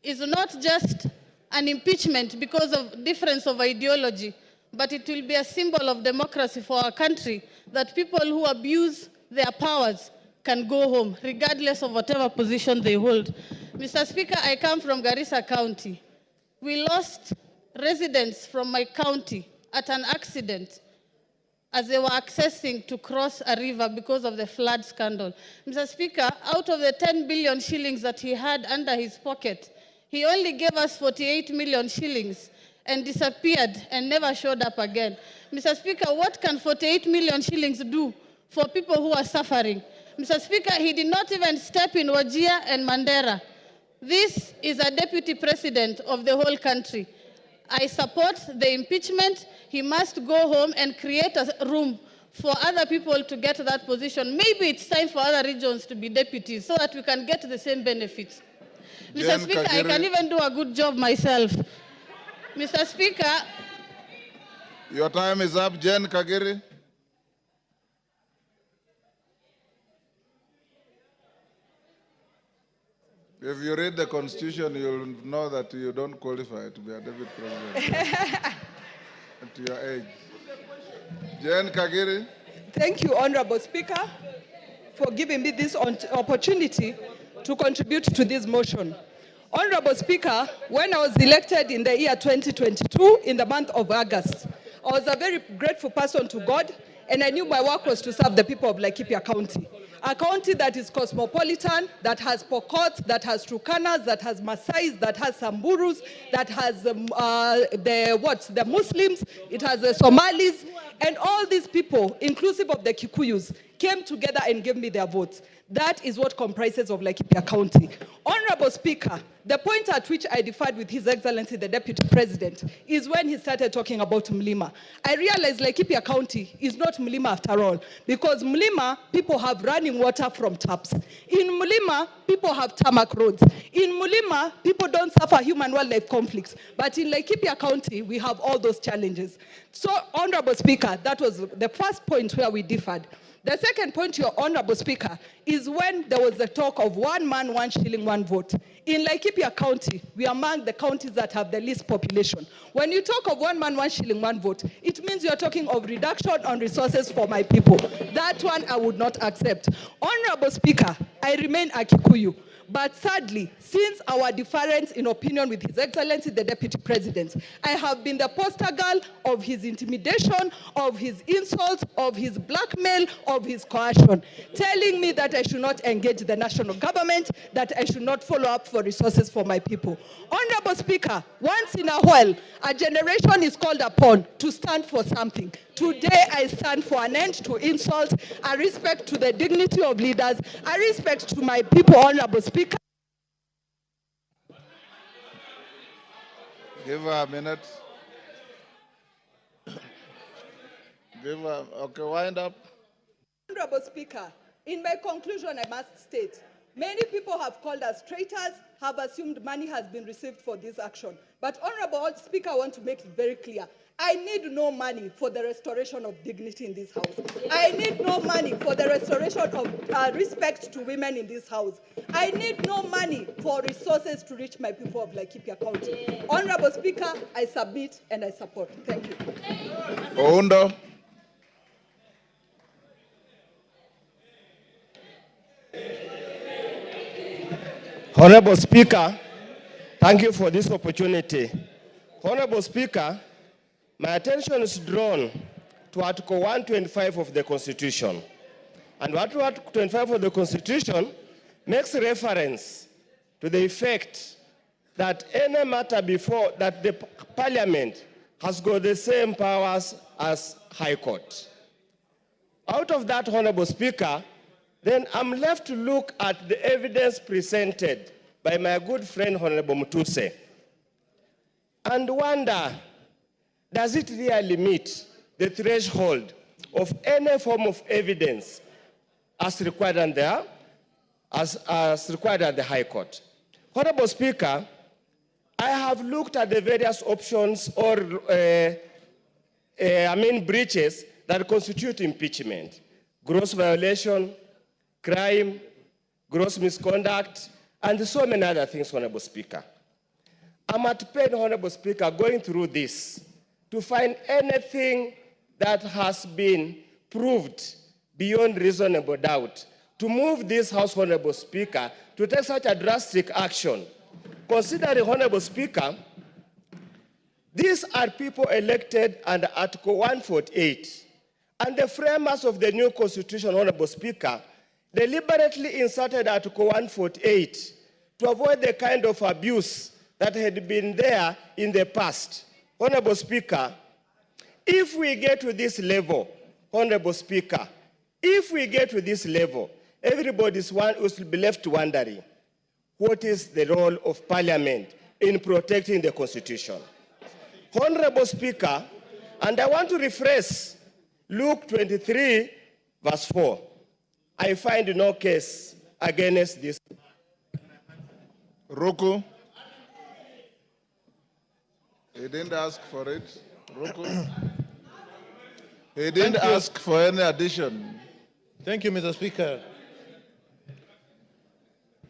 is not just an impeachment because of difference of ideology, but it will be a symbol of democracy for our country, that people who abuse their powers can go home, regardless of whatever position they hold. Mr. Speaker, I come from Garissa County. We lost residents from my county at an accident as they were accessing to cross a river because of the flood scandal. Mr. Speaker, out of the 10 billion shillings that he had under his pocket, he only gave us 48 million shillings and disappeared and never showed up again. Mr. Speaker, what can 48 million shillings do for people who are suffering? Mr. Speaker, he did not even step in Wajir and Mandera. This is a deputy president of the whole country. I support the impeachment. He must go home and create a room for other people to get that position. Maybe it's time for other regions to be deputies so that we can get the same benefits. Mr. Speaker, I can even do a good job myself. Mr. Speaker. Your time is up, Jen Kagiri. If you read the Constitution, you'll know that you don't qualify to be a deputy president at your age. Jen Kagiri. Thank you, Honorable Speaker, for giving me this opportunity to contribute to this motion. Honorable Speaker, when I was elected in the year 2022, in the month of August, I was a very grateful person to God, and I knew my work was to serve the people of Laikipia County. A county that is cosmopolitan, that has Pokot, that has Turkanas, that has Maasais, that has Samburus, that has the Muslims, it has the Somalis, and all these people, inclusive of the Kikuyus, came together and gave me their votes. That is what comprises of Laikipia County. Honorable Speaker, the point at which I differed with His Excellency the Deputy President is when he started talking about Mlima. I realized Laikipia County is not Mlima after all, because Mlima, people have running water from taps. In Mlima, people have tarmac roads. In Mlima, people don't suffer human-wildlife conflicts. But in Laikipia County, we have all those challenges. So, Honorable Speaker, that was the first point where we differed. The second point, Your Honorable Speaker, is when there was the talk of 1 man, 1 shilling, 1 vote. In Laikipia County, we are among the counties that have the least population. When you talk of 1 man, 1 shilling, 1 vote, it means you're talking of reduction on resources for my people. That one I would not accept. Honorable Speaker, I remain a Kikuyu. But sadly, since our difference in opinion with His Excellency the Deputy President, I have been the poster girl of his intimidation, of his insults, of his blackmail, of his coercion, telling me that I should not engage the national government, that I should not follow up for resources for my people. Honorable Speaker, once in a while, a generation is called upon to stand for something. Today, I stand for an end to insult, a respect to the dignity of leaders, a respect to my people, Honorable Speaker. Give her a minute. Give her, okay, wind up. Honorable Speaker, in my conclusion, I must state, many people have called us traitors, have assumed money has been received for this action. But Honorable Speaker, I want to make it very clear. I need no money for the restoration of dignity in this house. I need no money for the restoration of respect to women in this house. I need no money for resources to reach my people of Laikipia County. Honorable Speaker, I submit and I support. Thank you. Oundo. Honorable Speaker, thank you for this opportunity. Honorable Speaker, my attention is drawn to Article 125 of the Constitution. And Article 125 of the Constitution makes reference to the effect that any matter before that the Parliament has got the same powers as High Court. Out of that, Honorable Speaker, then I'm left to look at the evidence presented by my good friend, Honorable Mutuse, and wonder, does it really meet the threshold of any form of evidence as required at the High Court? Honorable Speaker, I have looked at the various options or breaches that constitute impeachment: gross violation, crime, gross misconduct, and so many other things, Honorable Speaker. I'm at pain, Honorable Speaker, going through this to find anything that has been proved beyond reasonable doubt to move this House, Honorable Speaker, to take such a drastic action. Considering, Honorable Speaker, these are people elected under Article 148, and the framers of the new Constitution, Honorable Speaker, deliberately inserted Article 148 to avoid the kind of abuse that had been there in the past. Honorable Speaker, if we get to this level, Honorable Speaker, if we get to this level, everybody will be left wondering, what is the role of Parliament in protecting the Constitution? Honorable Speaker, and I want to rephrase Luke 23, verse 4. I find no case against this. Ruto. He didn't ask for it. Ruto. He didn't ask for any addition. Thank you, Mr. Speaker.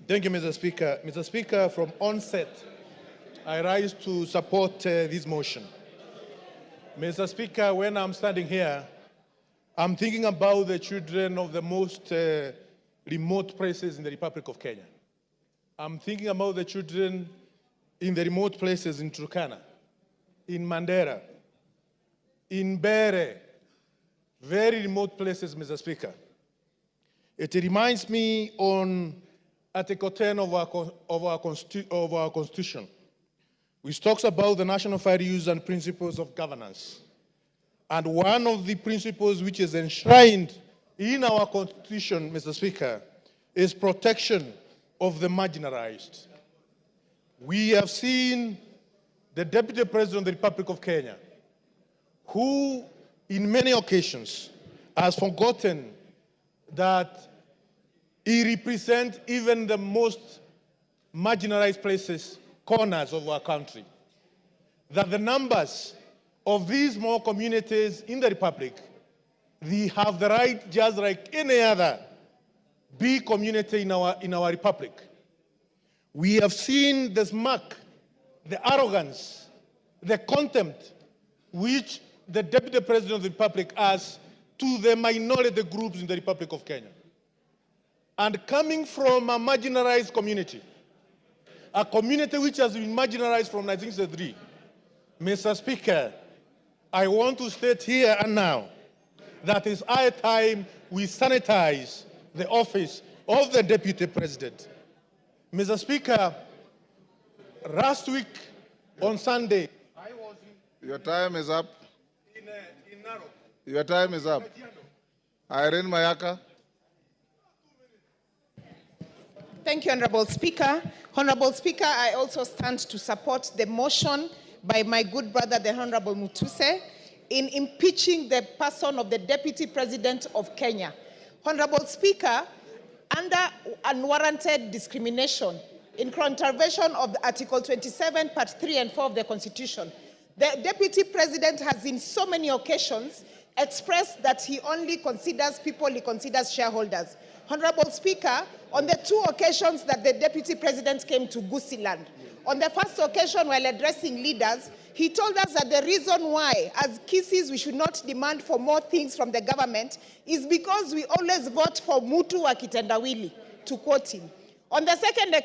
Thank you, Mr. Speaker. Mr. Speaker, from onset, I rise to support this motion. Mr. Speaker, when I'm standing here, I'm thinking about the children of the most remote places in the Republic of Kenya. I'm thinking about the children in the remote places in Turkana, in Mandera, in Bere, very remote places, Mr. Speaker. It reminds me on Article 10 of our Constitution, which talks about the national values and principles of governance. And one of the principles which is enshrined in our Constitution, Mr. Speaker, is protection of the marginalized. We have seen the Deputy President of the Republic of Kenya, who in many occasions has forgotten that he represents even the most marginalized places, corners of our country. That the numbers of these small communities in the Republic, they have the right, just like any other big community in our Republic. We have seen the smirk, the arrogance, the contempt which the Deputy President of the Republic has to the minority groups in the Republic of Kenya. And coming from a marginalized community, a community which has been marginalized from 1963, Mr. Speaker, I want to state here and now that it's high time we sanitize the office of the Deputy President. Mr. Speaker, last week on Sunday, I was in... Your time is up. In Narok. Your time is up. Irene Mayaka. Thank you, Honorable Speaker. Honorable Speaker, I also stand to support the motion by my good brother, the Honorable Mutuse, in impeaching the person of the Deputy President of Kenya. Honorable Speaker, under unwarranted discrimination in contravention of Article 27, Part 3 and 4 of the Constitution, the Deputy President has in so many occasions expressed that he only considers people he considers shareholders. Honorable Speaker, on the two occasions that the Deputy President came to Gusiland, on the first occasion while addressing leaders, he told us that the reason why, as Kisses, we should not demand for more things from the government is because we always vote for Mutu wa kitendawili, to quote him. On the second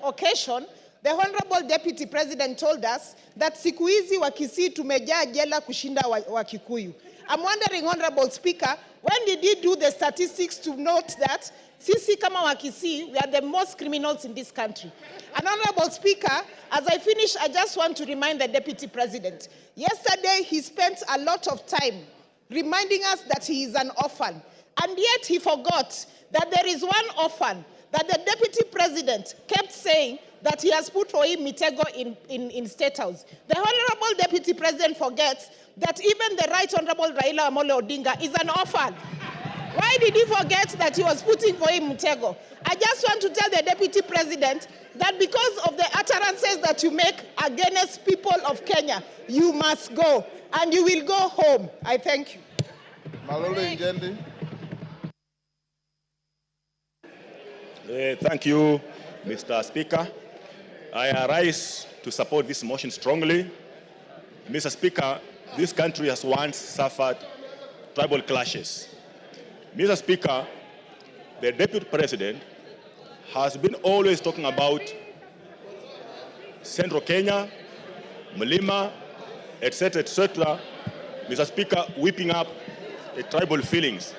occasion, the Honorable Deputy President told us that siku hizi wa Kisii tumejaa jela kushinda wa Kikuyu. I'm wondering, Honorable Speaker, when did he do the statistics to note that sisi kama wa Kisii, we are the most criminals in this country? And Honorable Speaker, as I finish, I just want to remind the Deputy President. Yesterday, he spent a lot of time reminding us that he is an orphan, And yet he forgot that there is one orphan that the deputy president kept saying that he has put for him mitego in State House. The honorable deputy president forgets that even the right honorable Raila Amolo Odinga is an orphan. Why did he forget that he was putting for him mutego? I just want to tell the deputy president that because of the utterances that you make against people of Kenya, you must go, and you will go home. I thank you. Malolo Njendi. Thank you, Mr. Speaker. I arise to support this motion strongly. Mr. Speaker, this country has once suffered tribal clashes. Mr. Speaker, the Deputy President has been always talking about Central Kenya, Mlima, etc., etc. Mr. Speaker, whipping up the tribal feelings.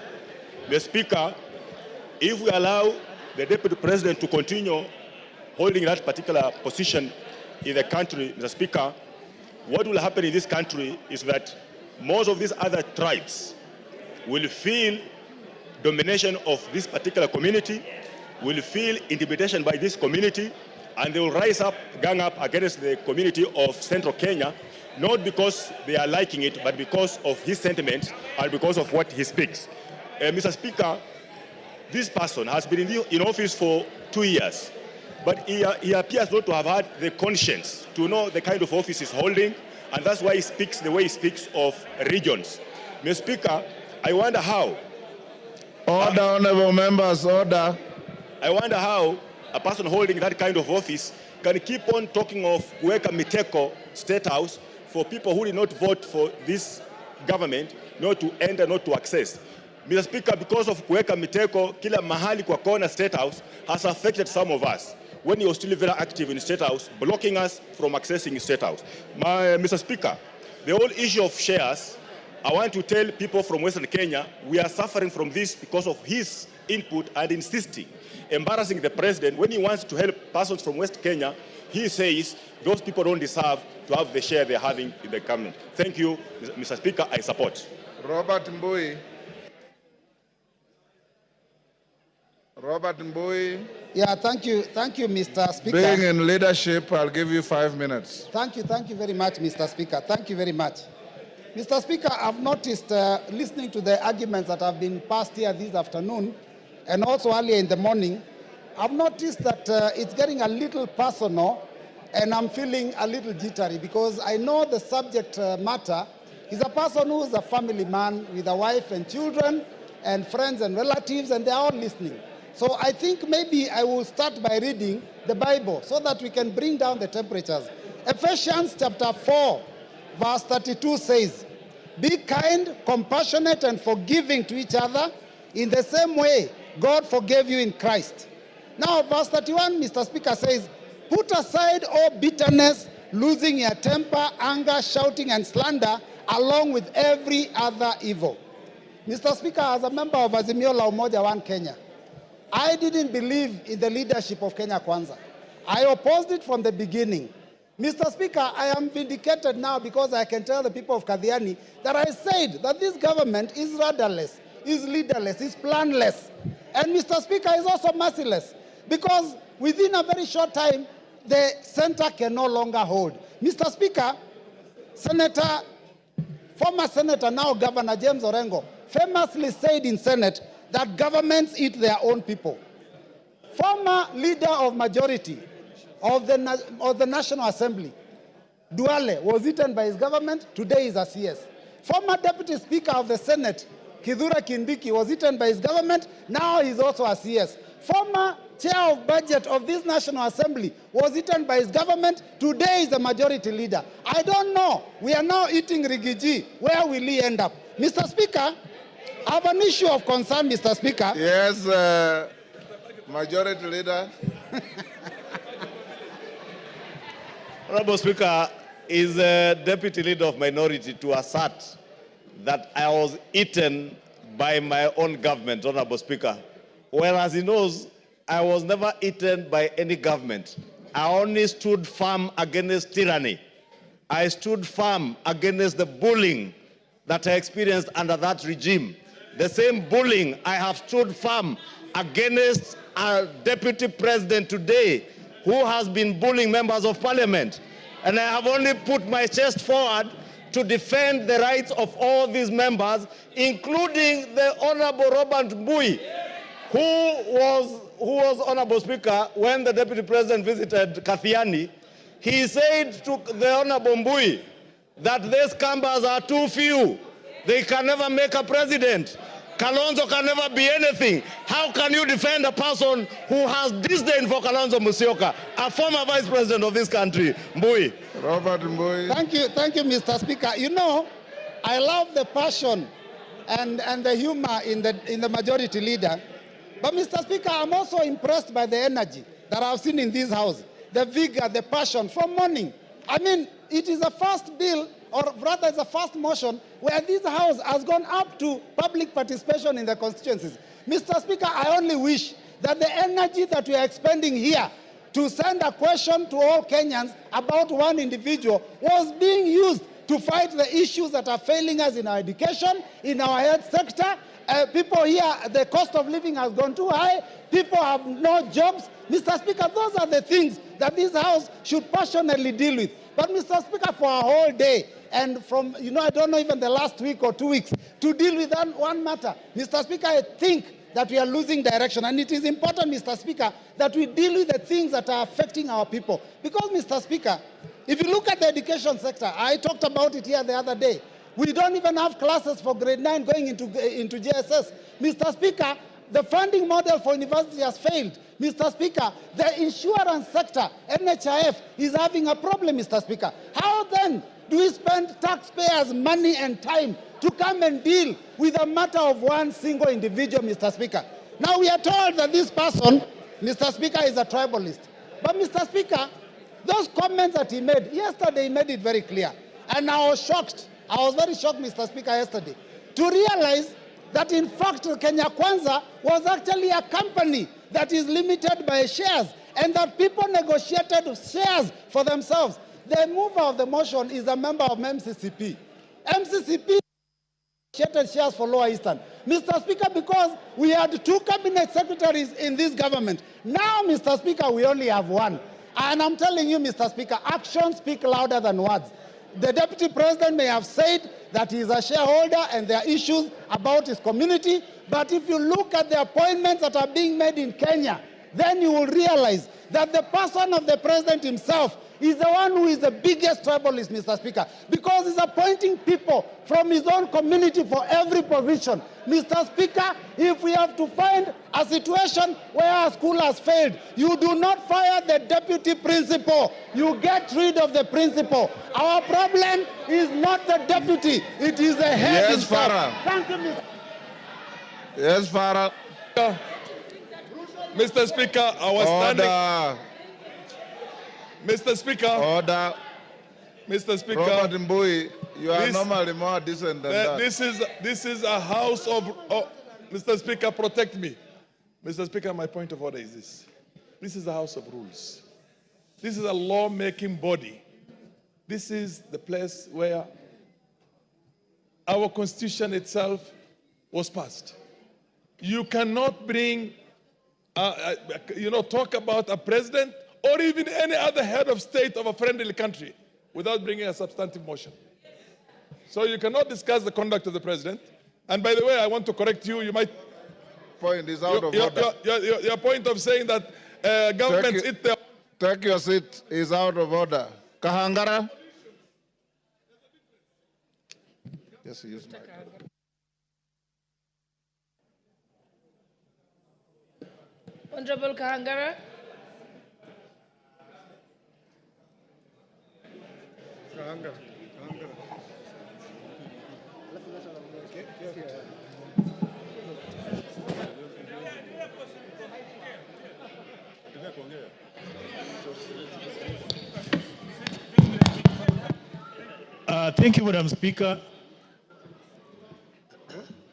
Mr. Speaker, if we allow the Deputy President to continue holding that particular position in the country, Mr. Speaker, what will happen in this country is that most of these other tribes will feel domination of this particular community, will feel intimidation by this community, and they will rise up, gang up against the community of Central Kenya, not because they are liking it, but because of his sentiments and because of what he speaks. Mr. Speaker, this person has been in office for 2 years, but he appears not to have had the conscience to know the kind of office he's holding, and that's why he speaks the way he speaks of regions. Mr. Speaker, I wonder how. Order, honorable members, order. I wonder how a person holding that kind of office can keep on talking of Kuweka Miteko State House for people who did not vote for this government, not to enter, not to access. Mr. Speaker, because of Kuweka Miteko, kila mahali kwa kona State House has affected some of us when he was still very active in State House, blocking us from accessing State House. Mr. Speaker, the whole issue of shares, I want to tell people from Western Kenya, we are suffering from this because of his input and insisting, embarrassing the president. When he wants to help persons from West Kenya, he says those people don't deserve to have the share they're having in the government. Thank you, Mr. Speaker, I support. Robert Mbui. Robert Mbui. Yeah, thank you, Mr. Speaker. Being in leadership, I'll give you 5 minutes. Thank you very much, Mr. Speaker. Thank you very much. Mr. Speaker, I've noticed, listening to the arguments that have been passed here this afternoon, and also earlier in the morning, I've noticed that it's getting a little personal, and I'm feeling a little jittery, because I know the subject matter is a person who is a family man with a wife and children, and friends and relatives, and they're all listening. So I think maybe I will start by reading the Bible so that we can bring down the temperatures. Ephesians chapter 4, verse 32 says, "Be kind, compassionate, and forgiving to each other in the same way God forgave you in Christ." Now, verse 31, Mr. Speaker, says, "Put aside all bitterness, losing your temper, anger, shouting, and slander, along with every other evil." Mr. Speaker, as a member of Azimio la Umoja One Kenya, I didn't believe in the leadership of Kenya Kwanza. I opposed it from the beginning. Mr. Speaker, I am vindicated now because I can tell the people of Kathiani that I said that this government is rudderless, is leaderless, is planless. And Mr. Speaker, is also merciless, because within a very short time, the center can no longer hold. Mr. Speaker, former Senator, now Governor James Orengo, famously said in Senate that governments eat their own people. Former leader of majority of the National Assembly, Duale, was eaten by his government. Today is a CS. Former Deputy Speaker of the Senate, Kithure Kindiki, was eaten by his government. Now he's also a CS. Former Chair of Budget of this National Assembly was eaten by his government. Today is the majority leader. I don't know. We are now eating Rigiji. Where will he end up? Mr. Speaker, I have an issue of concern, Mr. Speaker. Yes, Majority Leader. Honorable Speaker, is a deputy leader of minority to assert that I was eaten by my own government, Honorable Speaker, whereas he knows I was never eaten by any government. I only stood firm against tyranny. I stood firm against the bullying that I experienced under that regime. the same bullying I have stood firm against a deputy president today who has been bullying members of parliament. And I have only put my chest forward to defend the rights of all these members, including the Honorable Robert Mbui, who was Honorable Speaker when the Deputy President visited Kathiani. He said to the Honorable Mbui that these Kambas are too few. They can never make a president. Kalonzo can never be anything. How can you defend a person who has disdain for Kalonzo Musyoka, a former vice president of this country? Mbui. Robert Mbui. Thank you, Mr. Speaker. You know, I love the passion and the humor in the majority leader. But Mr. Speaker, I'm also impressed by the energy that I've seen in this house, the vigor, the passion from morning. I mean, it is a first bill, or rather it's a first motion, where this house has gone up to public participation in the constituencies. Mr. Speaker, I only wish that the energy that we are expending here to send a question to all Kenyans about one individual was being used to fight the issues that are failing us in our education, in our health sector. People here, the cost of living has gone too high. People have no jobs. Mr. Speaker, those are the things that this House should passionately deal with. But Mr. Speaker, for a whole day, and from, I don't know, even the last week or 2 weeks, to deal with one matter, Mr. Speaker, I think that we are losing direction. And it is important, Mr. Speaker, that we deal with the things that are affecting our people. Because, Mr. Speaker, if you look at the education sector, I talked about it here the other day, we don't even have classes for grade 9 going into JSS. Mr. Speaker, the funding model for university has failed. Mr. Speaker, the insurance sector, NHIF, is having a problem, Mr. Speaker. How then do we spend taxpayers' money and time to come and deal with a matter of one single individual, Mr. Speaker? Now we are told that this person, Mr. Speaker, is a tribalist. But Mr. Speaker, those comments that he made, yesterday he made it very clear. And I was shocked. I was very shocked, Mr. Speaker, yesterday, to realize that in fact Kenya Kwanza was actually a company that is limited by shares and that people negotiated shares for themselves. The mover of the motion is a member of MCCP. MCCP negotiated shares for Lower Eastern. Mr. Speaker, because we had 2 cabinet secretaries in this government. Now, Mr. Speaker, we only have 1. And I'm telling you, Mr. Speaker, actions speak louder than words. The Deputy President may have said that he is a shareholder and there are issues about his community, but if you look at the appointments that are being made in Kenya, then you will realize that the person of the President himself is the one who is the biggest tribalist, Mr. Speaker, because he's appointing people from his own community for every position. Mr. Speaker, if we have to find a situation where a school has failed, you do not fire the deputy principal. You get rid of the principal. Our problem is not the deputy. It is the head himself. Farah. Thank you, Mr. Yes, Farah. Mr. Speaker, I was standing. Mr. Speaker. Order. Mr. Speaker. Robert Mbui, you are normally more decent than that. This is a house of... Mr. Speaker, protect me. Mr. Speaker, my point of order is this. This is a house of rules. This is a law-making body. This is the place where our constitution itself was passed. You cannot bring, talk about a president or even any other head of state of a friendly country without bringing a substantive motion. So you cannot discuss the conduct of the president. And by the way, I want to correct you. You might... Point is out of order. Your point of saying that governments eat their... Take your seat is out of order. Kahangara. Yes, use my card. Honorable Kahangara. Thank you, Madam Speaker.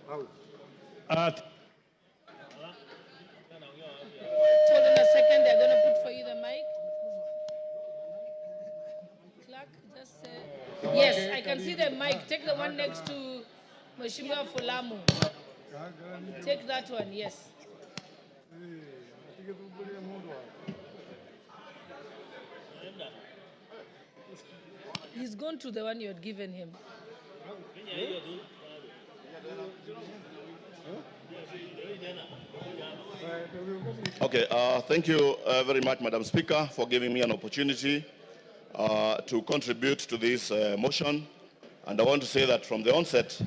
Hold on a second, they're going to put for you the mic. Clark, just yes, I can see the mic. Take the one next to Mheshimiwa Fulamu. Take that one, yes. He's gone to the one you had given him. Okay, thank you very much, Madam Speaker, for giving me an opportunity to contribute to this motion. And I want to say that from the onset,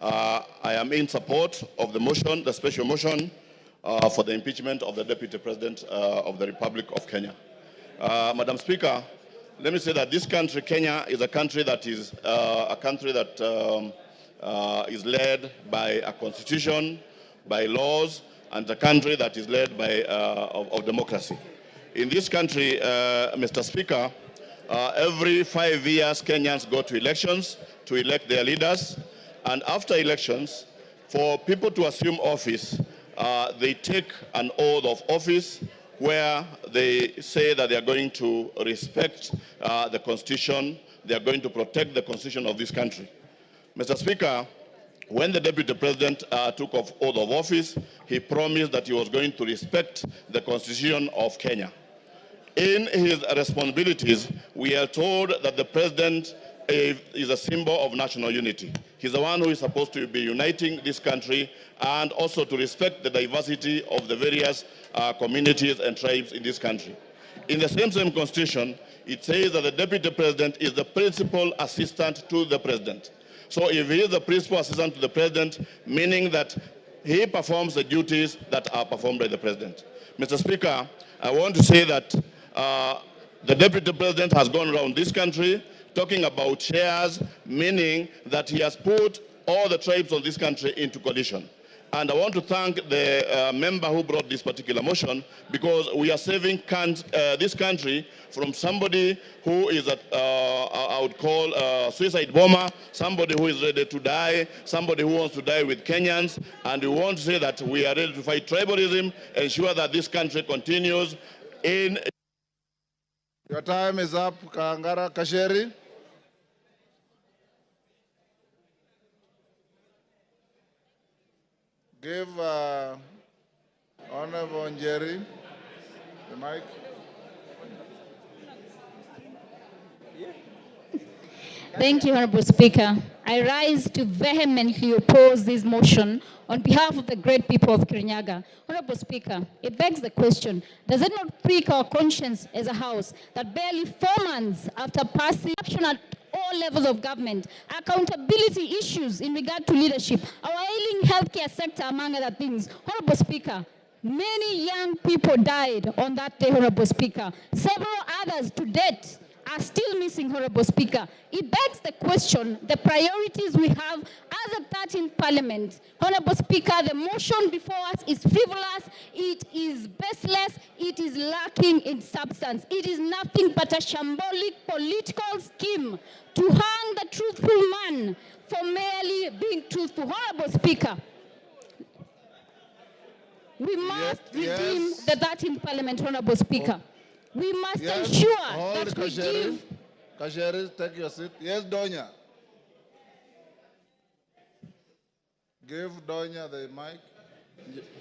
I am in support of the motion, the special motion for the impeachment of the Deputy President of the Republic of Kenya. Madam Speaker, let me say that this country, Kenya, is a country that is is led by a constitution, by laws, and a country that is led by of democracy. In this country, Mr. Speaker, every 5 years, Kenyans go to elections to elect their leaders, and after elections, for people to assume office, they take an oath of office where they say that they are going to respect the Constitution, they are going to protect the Constitution of this country. Mr. Speaker, when the Deputy President took oath of office, he promised that he was going to respect the Constitution of Kenya. In his responsibilities, we are told that the President is a symbol of national unity. He's the one who is supposed to be uniting this country and also to respect the diversity of the various communities and tribes in this country. In the same Constitution, it says that the Deputy President is the principal assistant to the President. So if he is the principal assistant to the President, meaning that he performs the duties that are performed by the President. Mr. Speaker, I want to say that the Deputy President has gone around this country talking about shares, meaning that he has put all the tribes of this country into coalition. And I want to thank the member who brought this particular motion, because we are saving this country from somebody who is, I would call a suicide bomber, somebody who is ready to die, somebody who wants to die with Kenyans. And we want to say that we are ready to fight tribalism, ensure that this country continues in... Your time is up, Kangara Kasheri. Give Honorable Njeri the mic. Thank you, Honorable Speaker. I rise to vehemently oppose this motion on behalf of the great people of Kirinyaga. Honorable Speaker, it begs the question, does it not prick our conscience as a House that barely 4 months after passing corruption at all levels of government, accountability issues in regard to leadership, our ailing healthcare sector, among other things, Honorable Speaker, many young people died on that day, Honorable Speaker. Several others to date are still missing, Honorable Speaker. It begs the question, the priorities we have as a 13th Parliament. Honorable Speaker, the motion before us is frivolous, it is baseless, it is lacking in substance. It is nothing but a shambolic political scheme to hang the truthful man for merely being truthful. Honorable Speaker, we must redeem the 13th Parliament, Honorable Speaker. We must ensure that we give... Kasheri, take your seat. Yes, Donya. Give Donya the mic.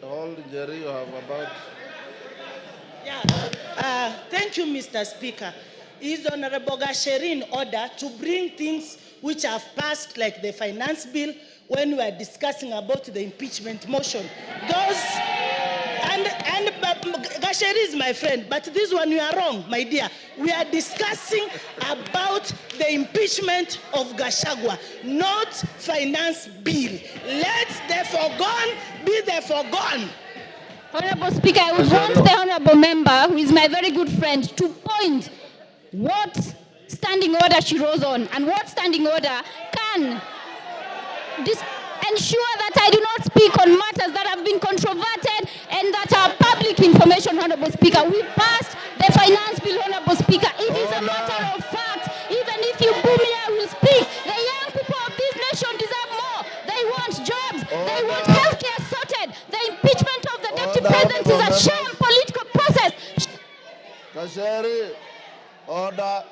Hold, Jerry, you have about... Yeah. Thank you, Mr. Speaker. Is Honorable Gachagua in order to bring things which have passed, like the finance bill, when we are discussing about the impeachment motion? Those... And Gachagua is my friend, but this one you are wrong, my dear. We are discussing about the impeachment of Gachagua, not finance bill. Let the foregone be the foregone. Honorable Speaker, I would want the honorable member, who is my very good friend, to point what standing order she rose on and what standing order can ensure that I do not speak on matters that have been controverted and that are public information, Honorable Speaker. We passed the finance bill, Honorable Speaker. It is a matter of fact. Even if you boo me, I will speak. The young people of this nation deserve more. They want jobs. They want healthcare sorted. The impeachment of the Deputy President is a sham political process. Kasheri, order.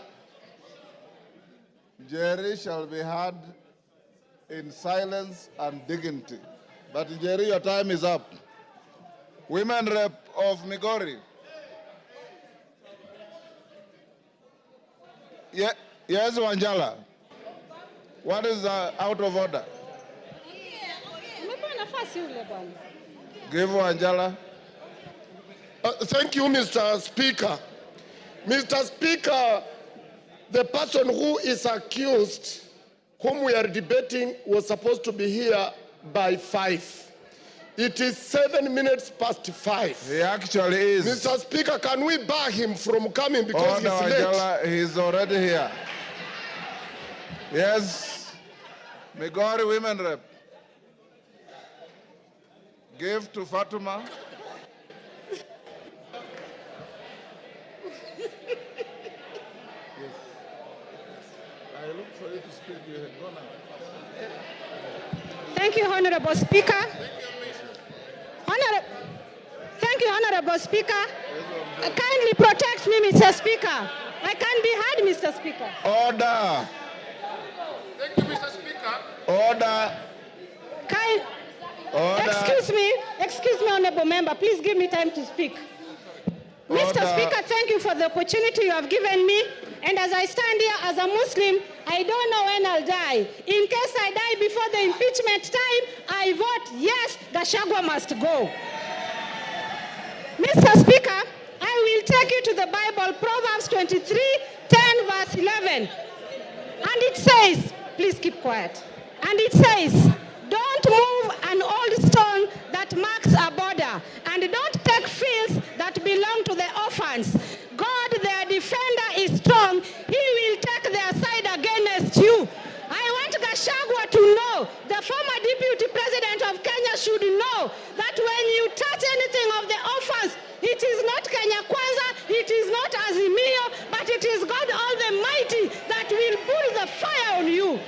Jerry shall be heard in silence and dignity. But Jerry, your time is up. Women rep of Migori. Yeah, yes, Wanjala. What is out of order? Give Wanjala. Thank you, Mr. Speaker. Mr. Speaker, the person who is accused, whom we are debating, was supposed to be here by 5. It is 7 minutes past 5. He actually is. Mr. Speaker, can we bar him from coming because he's late? He's already here. Yes. Migori women rep. Give to Fatuma. I look for you to speak. You had gone out. Thank you, Honorable Speaker. Thank you, Honorable Speaker. Kindly protect me, Mr. Speaker. I can't be heard, Mr. Speaker. Order. Thank you, Mr. Speaker. Order. Order. Excuse me, Honorable Member. Please give me time to speak. Order. Mr. Speaker, thank you for the opportunity you have given me. And as I stand here as a Muslim, I don't know when I'll die. In case I die before the impeachment time, I vote yes, Gachagua must go. Mr. Speaker, I will take you to the Bible, Proverbs 23, 10 verse 11. And it says, please keep quiet. And it says, don't move an old stone that marks a border, and don't take fields that belong to the orphans. God, their defender, is strong. He will take their side against you. I want Gachagua to know, the former deputy president of Kenya should know that when you touch anything of the orphans, it is not Kenya Kwanza, it is not Azimio, but it is God Almighty that will pull the fire on you.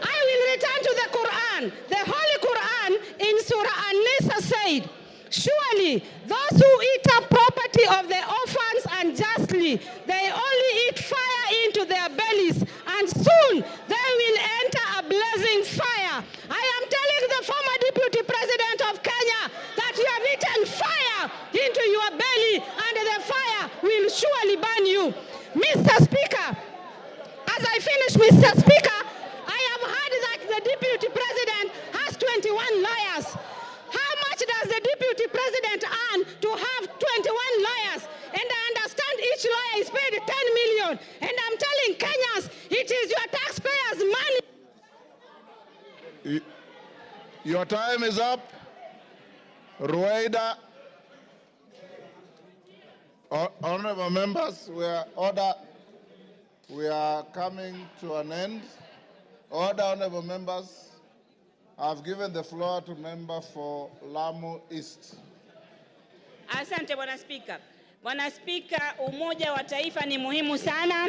I will return to the Quran. The Holy Quran in Surah An-Nisa said, surely those who eat up property of the orphans unjustly, they only eat fire into their bellies, and soon they will enter a blazing fire. I am telling the former deputy president of Kenya that you have eaten fire into your belly, and the fire will surely burn you. Mr. Speaker, as I finish, Mr. Speaker, I have heard that the deputy president has 21 lawyers. How much does the deputy president earn to have 21 lawyers? And I understand each lawyer is paid 10 million. And I'm telling Kenyans, it is your taxpayers' money. Your time is up. Rueda. Honorable members, we are coming to an end. Order, honorable members. I've given the floor to member for Lamu East. Asante Bwana Spika. Bwana Spika, umoja wa taifa ni muhimu sana,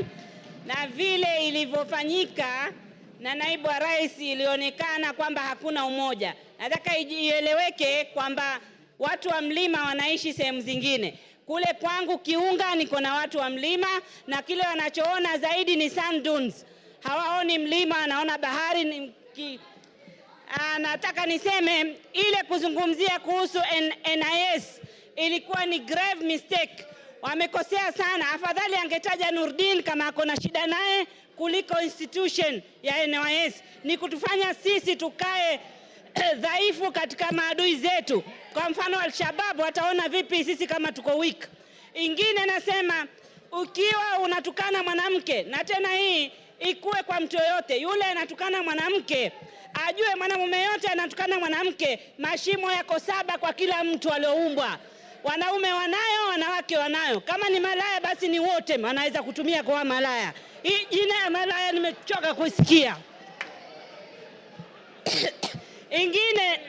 na vile ilivyofanyika na naibu wa rais ilionekana kwamba hakuna umoja. Nataka ieleweke kwamba watu wa mlima wanaishi sehemu zingine. Kule kwangu Kiunga niko na watu wa mlima, na kile wanachoona zaidi ni sand dunes. Hawaoni mlima, wanaona bahari. Nataka niseme ile kuzungumzia kuhusu NIS ilikuwa ni grave mistake. Wamekosea sana. Afadhali angetaja Nurdin kama akona shida naye kuliko institution ya NIS. Ni kutufanya sisi tukae dhaifu katika maadui zetu. Kwa mfano Al-Shabaab wataona vipi sisi kama tuko weak. Ingine nasema, ukiwa unatukana mwanamke, na tena hii ikuwe kwa mtu yoyote, yule anatukana mwanamke ajue mwanamume yote anatukana mwanamke, mashimo yako 7 kwa kila mtu alioumbwa. Wanaume wanayo, wanawake wanayo. Kama ni malaya basi ni wote wanaweza kutumia kwa malaya. Hii jina ya malaya nimechoka kusikia. Ingine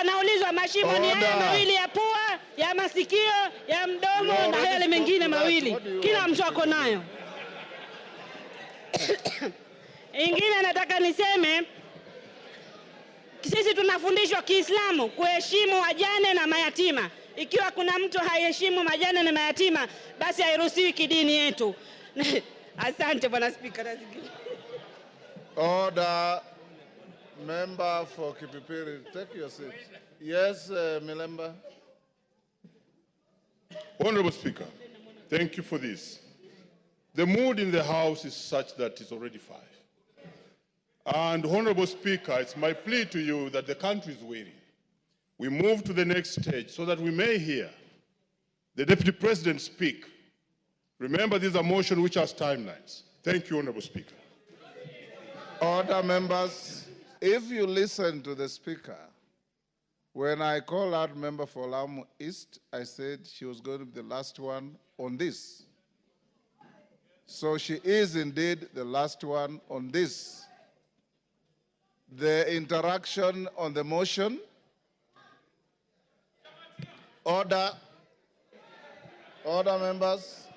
naulizwa mashimo ni haya mawili ya pua, ya masikio, ya mdomo na yale mengine mawili. Kila mtu ako nayo. Ingine nataka niseme, sisi tunafundishwa Kiislamu kuheshimu wajane na mayatima. Ikiwa kuna mtu haiheshimu majane na mayatima, basi hairuhusiwi kidini yetu. Asante Bwana Spika. Order. Member for Kipipiri, take your seat. Yes, Milemba. Honorable Speaker, thank you for this. The mood in the House is such that it's already 5. And Honorable Speaker, it's my plea to you that the country is waiting. We move to the next stage so that we may hear the Deputy President speak. Remember, these are motions which has timelines. Thank you, Honorable Speaker. Order, members. If you listen to the Speaker, when I called out member for Lamu East, I said she was going to be the last one on this. So she is indeed the last one on this. The interaction on the motion. Order. Order, members.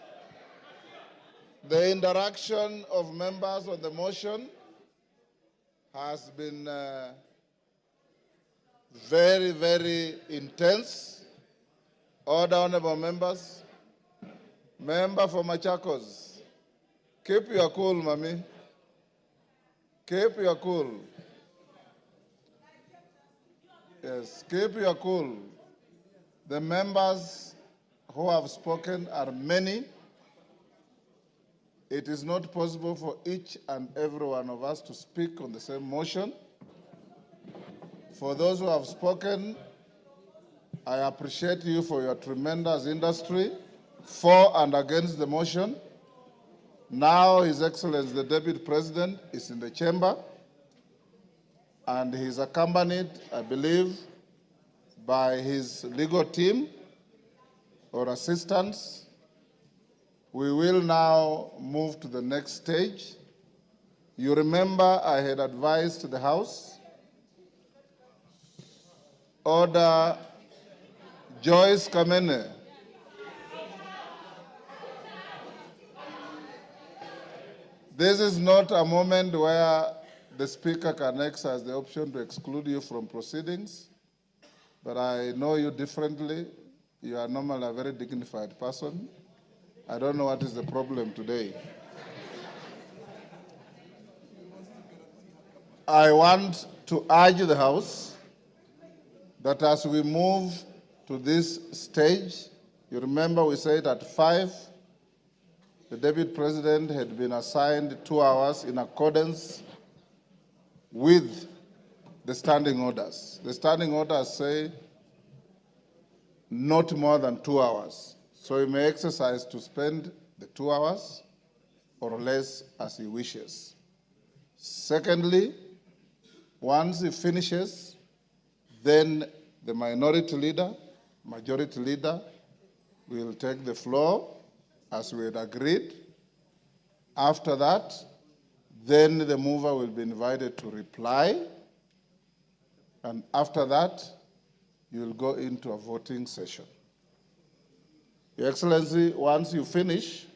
The interaction of members on the motion has been very, very intense. Order, honorable members. Member for Machakos, keep your cool, Mami. Keep your cool. Yes, keep your cool. The members who have spoken are many. It is not possible for each and every one of us to speak on the same motion. For those who have spoken, I appreciate you for your tremendous industry for and against the motion. Now, His Excellency, the Deputy President, is in the chamber, and he's accompanied, I believe, by his legal team or assistants. We will now move to the next stage. You remember I had advised the House. Order. Joyce Kamene. This is not a moment where the Speaker can exercise the option to exclude you from proceedings, but I know you differently. You are normally a very dignified person. I don't know what is the problem today. I want to urge the House that as we move to this stage, you remember we said at 5, the Deputy President had been assigned 2 hours in accordance with the standing orders. The standing orders say not more than 2 hours. So he may exercise to spend the 2 hours or less as he wishes. Secondly, once he finishes, then the minority leader, majority leader, will take the floor as we had agreed. After that, then the mover will be invited to reply. And after that, you will go into a voting session. Your Excellency, once you finish,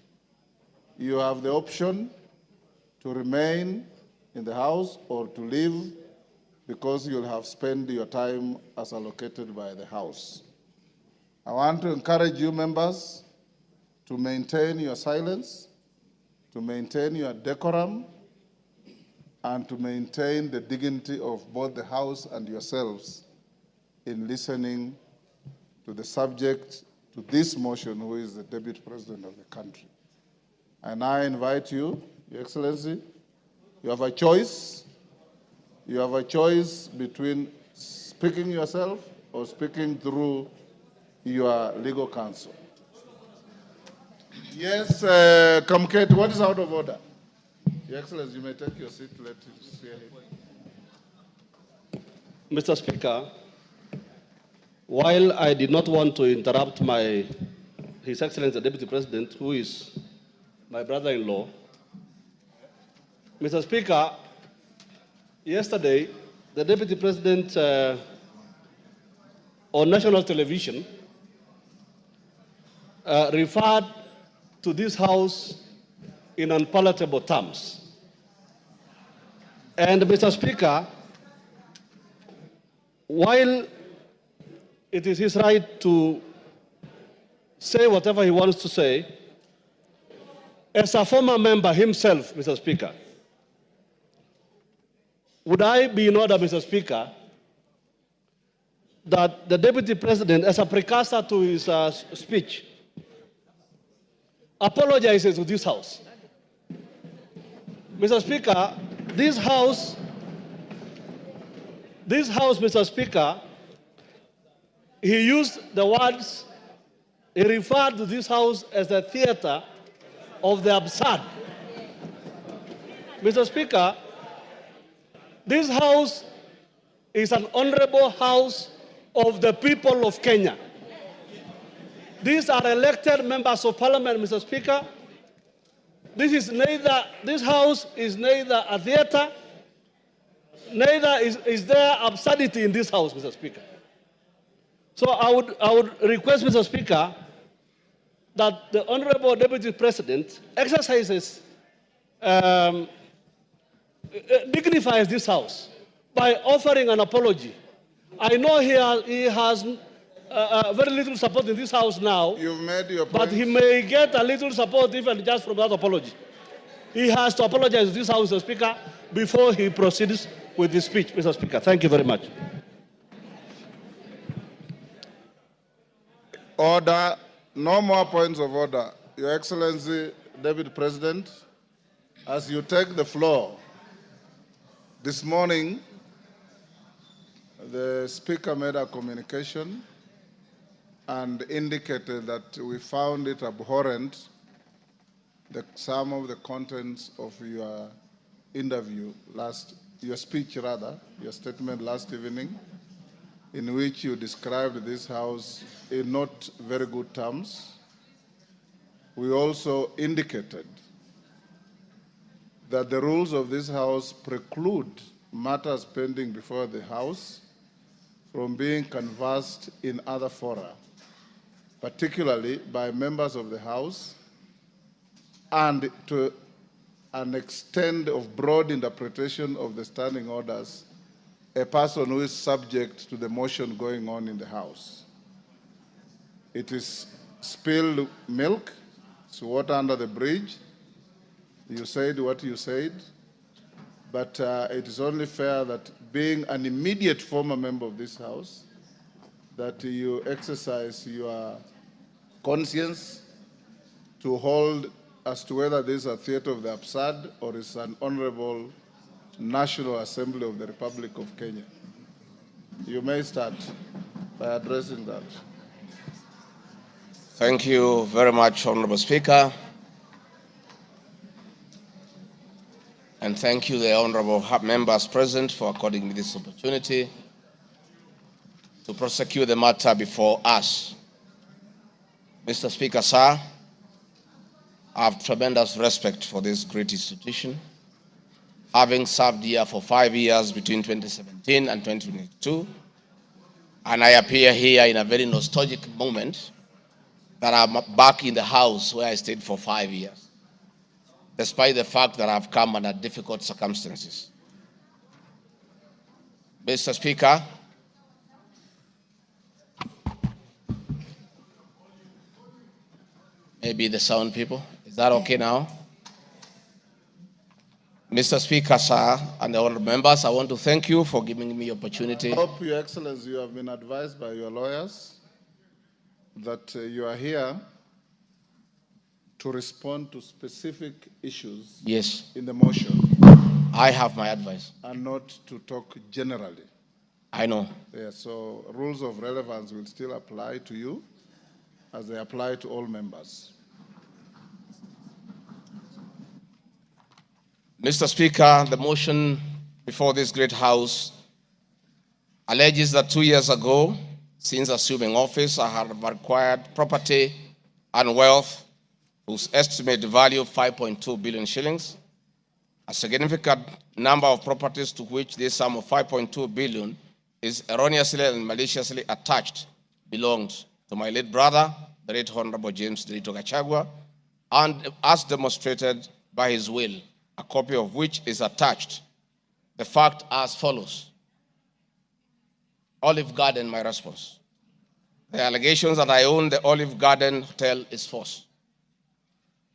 you have the option to remain in the House or to leave because you'll have spent your time as allocated by the House. I want to encourage you members to maintain your silence, to maintain your decorum, and to maintain the dignity of both the House and yourselves in listening to the subject to this motion, who is the Deputy President of the country. And I invite you, Your Excellency, you have a choice. You have a choice between speaking yourself or speaking through your legal counsel. Yes, Kamket, what is out of order? Your Excellency, you may take your seat. Let us hear him. Mr. Speaker, while I did not want to interrupt His Excellency the Deputy President, who is my brother-in-law, Mr. Speaker, yesterday the Deputy President on national television referred to this House in unpalatable terms. And Mr. Speaker, while it is his right to say whatever he wants to say, as a former member himself, Mr. Speaker, would I be in order, Mr. Speaker, that the Deputy President, as a precursor to his speech, apologizes to this House? Mr. Speaker, this House, Mr. Speaker, he used the words, he referred to this House as a theater of the absurd. Mr. Speaker, this House is an honorable House of the people of Kenya. These are elected members of Parliament, Mr. Speaker. This House is neither a theater, neither is there absurdity in this House, Mr. Speaker. So I would request, Mr. Speaker, that the Honorable Deputy President exercises, dignifies this House by offering an apology. I know he has very little support in this House now. You've made your point. But he may get a little support even just from that apology. He has to apologize to this House, Mr. Speaker, before he proceeds with his speech, Mr. Speaker. Thank you very much. Order. No more points of order. Your Excellency, Deputy President, as you take the floor, this morning, the Speaker made a communication and indicated that we found it abhorrent that some of the contents of your your speech, your statement last evening, in which you described this House in not very good terms. We also indicated that the rules of this House preclude matters pending before the House from being canvassed in other fora, particularly by members of the House, and to an extent of broad interpretation of the standing orders, a person who is subject to the motion going on in the House. It is spilled milk, it's water under the bridge. You said what you said, but it is only fair that being an immediate former member of this House, that you exercise your conscience to hold as to whether this is a theater of the absurd or is an honorable National Assembly of the Republic of Kenya. You may start by addressing that. Thank you very much, Honorable Speaker. And thank you, the honorable members present, for according me this opportunity to prosecute the matter before us. Mr. Speaker, sir, I have tremendous respect for this great institution, having served here for 5 years between 2017 and 2022, and I appear here in a very nostalgic moment that I'm back in the House where I stayed for 5 years, despite the fact that I've come under difficult circumstances. Mr. Speaker, maybe the sound people, is that okay now? Mr. Speaker, sir, and the honorable members, I want to thank you for giving me the opportunity. I hope, Your Excellency, you have been advised by your lawyers that you are here to respond to specific issues in the motion. I have my advice. And not to talk generally. I know. Yeah, so rules of relevance will still apply to you as they apply to all members. Mr. Speaker, the motion before this great House alleges that 2 years ago, since assuming office, I have acquired property and wealth whose estimated value of 5.2 billion shillings. A significant number of properties to which this sum of 5.2 billion is erroneously and maliciously attached belonged to my late brother, the Right Honorable James Ruto Gachagua, and as demonstrated by his will, a copy of which is attached. The fact as follows. Olive Garden, my response. The allegations that I own the Olive Garden Hotel is false.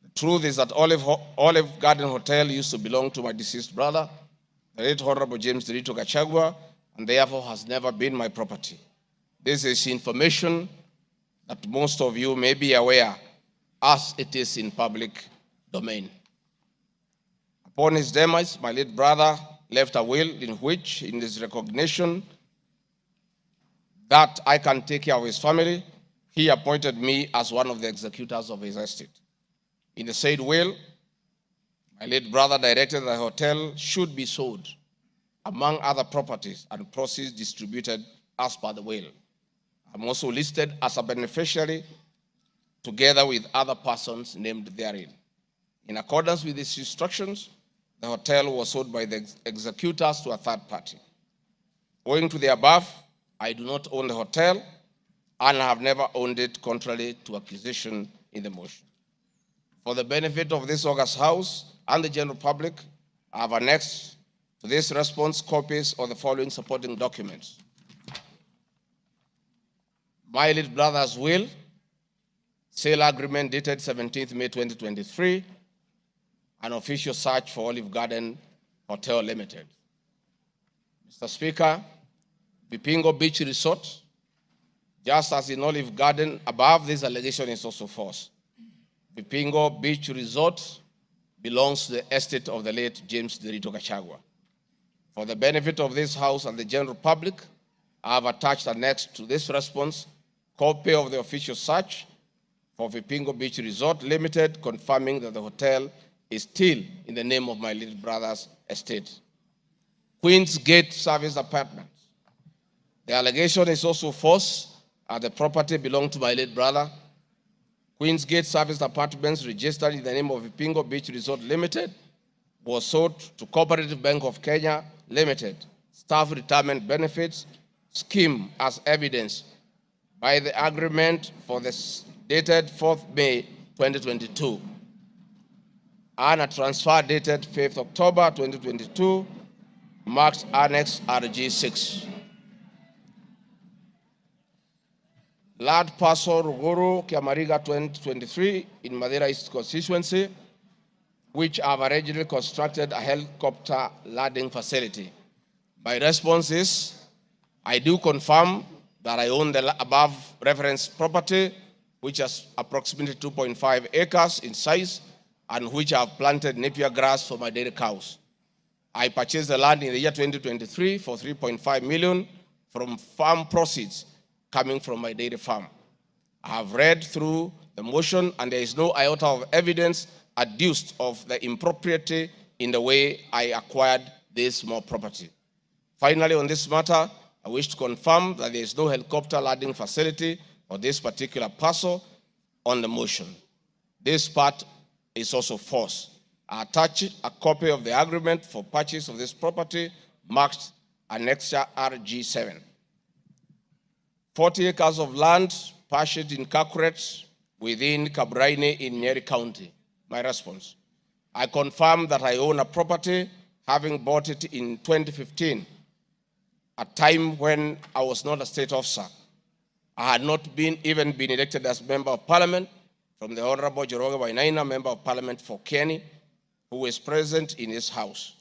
The Truth is that Olive Garden Hotel used to belong to my deceased brother, the late Honorable James Ruto Gachagua, and therefore has never been my property. This is information that most of you may be aware, as it is in public domain. Upon his demise, my late brother left a will in which, in his recognition that I can take care of his family, he appointed me as one of the executors of his estate. In the said will, my late brother directed that the hotel should be sold, among other properties and proceeds distributed as per the will. I'm also listed as a beneficiary together with other persons named therein. In accordance with these instructions, the hotel was sold by the executors to a third party. Owing to the above, I do not own the hotel and have never owned it, contrary to accusation in the motion. For the benefit of this august House and the general public, I have annexed to this response copies of the following supporting documents: my late brother's will, sale agreement dated 17th May 2023, an official search for Olive Garden Hotel Limited. Mr. Speaker, Vipingo Beach Resort, just as in Olive Garden, above this allegation is also false. Vipingo Beach Resort belongs to the estate of the late James Ruto Gachagua. For the benefit of this House and the general public, I have attached annexed to this response copy of the official search for Vipingo Beach Resort Limited, confirming that the hotel is still in the name of my little brother's estate. Queen's Gate Service Apartments. The allegation is also false, as the property belonged to my late brother. Queen's Gate Service Apartments, registered in the name of Vipingo Beach Resort Limited, was sold to Cooperative Bank of Kenya Limited, Staff Retirement Benefits Scheme, as evidenced by the agreement for this dated 4th May 2022 and a transfer dated 5th October 2022, marked Annex RG6. Land parcel Uhuru Kiamariga 2023 in Madeira East constituency, which have originally constructed a helicopter landing facility. My response is, I do confirm that I own the above referenced property, which is approximately 2.5 acres in size, and which I have planted napier grass for my dairy cows. I purchased the land in the year 2023 for 3.5 million from farm proceeds coming from my dairy farm. I have read through the motion, and there is no iota of evidence adduced of the impropriety in the way I acquired this small property. Finally, on this matter, I wish to confirm that there is no helicopter landing facility or this particular parcel on the motion. This part is also false. I attach a copy of the agreement for purchase of this property marked Annexure RG7. 40 acres of land purchased in Kakuret within Kabraine in Nyeri County. My response: I confirm that I own a property, having bought it in 2015, a time when I was not a state officer. I had not even been elected as Member of Parliament from the Honorable Joroge Wainaina, Member of Parliament for Kenny, who is present in this House.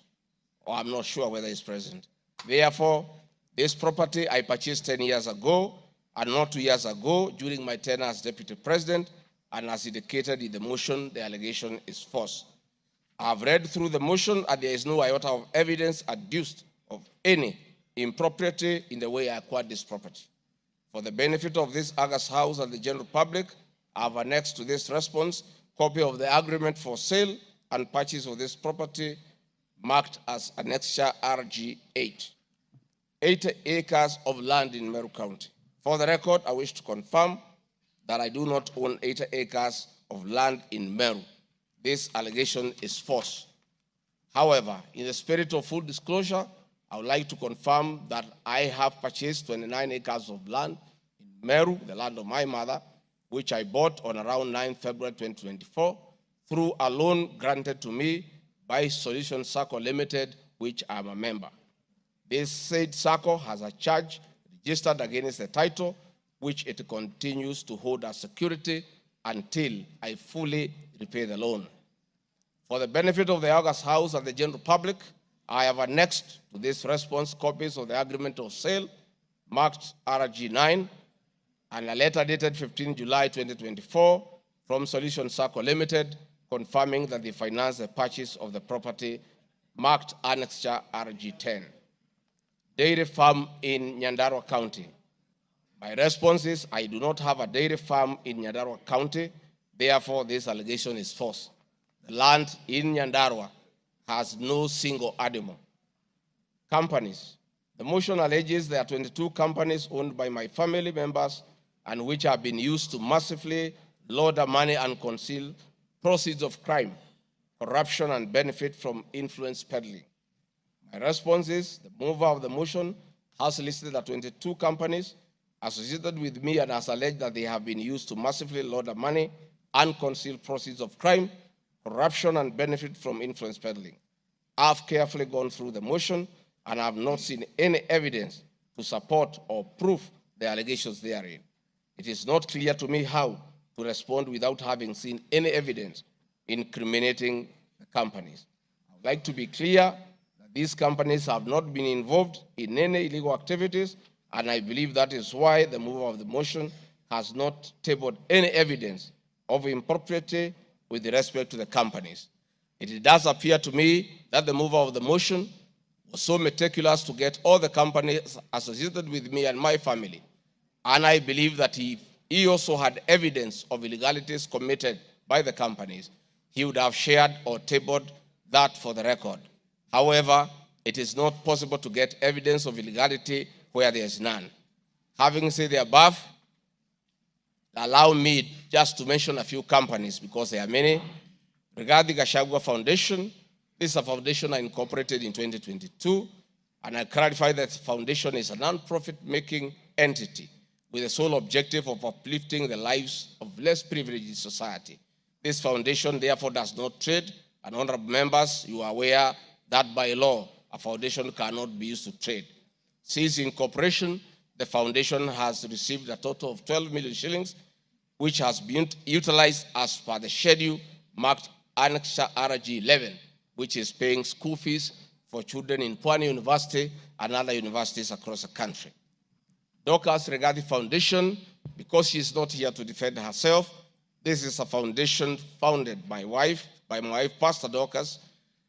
Or I'm not sure whether he's present. Therefore, this property I purchased 10 years ago, and not 2 years ago during my tenure as Deputy President, and as indicated in the motion, the allegation is false. I have read through the motion, and there is no iota of evidence adduced of any impropriety in the way I acquired this property. For the benefit of this august House and the general public, I have annexed to this response copy of the agreement for sale and purchase of this property marked as Annexure RG8. 80 acres of land in Meru County. For the record, I wish to confirm that I do not own 80 acres of land in Meru. This allegation is false. However, in the spirit of full disclosure, I would like to confirm that I have purchased 29 acres of land in Meru, the land of my mother, which I bought on around 9 February 2024 through a loan granted to me by Solution Circle Limited, which I am a member. This said circle has a charge registered against the title, which it continues to hold as security until I fully repay the loan. For the benefit of the August House and the general public, I have annexed to this response copies of the agreement of sale marked RG9 and a letter dated 15 July 2024 from Solution Circle Limited confirming that they financed the purchase of the property marked Annexure RG10. Dairy farm in Nyandarua County. My response is I do not have a dairy farm in Nyandarua County, therefore this allegation is false. The land in Nyandarua has no single animal. Companies. The motion alleges there are 22 companies owned by my family members and which have been used to massively launder money and conceal proceeds of crime, corruption, and benefit from influence peddling. My response is the mover of the motion has listed the 22 companies associated with me and has alleged that they have been used to massively launder money and conceal proceeds of crime, corruption, and benefit from influence peddling. I've carefully gone through the motion and I have not seen any evidence to support or prove the allegations therein. It is not clear to me how to respond without having seen any evidence incriminating the companies. I would like to be clear that these companies have not been involved in any illegal activities, and I believe that is why the mover of the motion has not tabled any evidence of impropriety with respect to the companies. It does appear to me that the mover of the motion was so meticulous to get all the companies associated with me and my family, and I believe that he also had evidence of illegalities committed by the companies, he would have shared or tabled that for the record. However, it is not possible to get evidence of illegality where there is none. Having said the above, allow me just to mention a few companies because there are many. Rigathi Gachagua Foundation, this is a foundation I incorporated in 2022, and I clarify that the foundation is a non-profit making entity with the sole objective of uplifting the lives of less privileged in society. This foundation therefore does not trade, and honorable members, you are aware that by law, a foundation cannot be used to trade. Since incorporation, the foundation has received a total of 12 million shillings, which has been utilized as per the schedule marked Annexure RG11, which is paying school fees for children in Pwani University and other universities across the country. Dorcas Rigathi Foundation, because she is not here to defend herself, this is a foundation founded by my wife, Pastor Dorcas,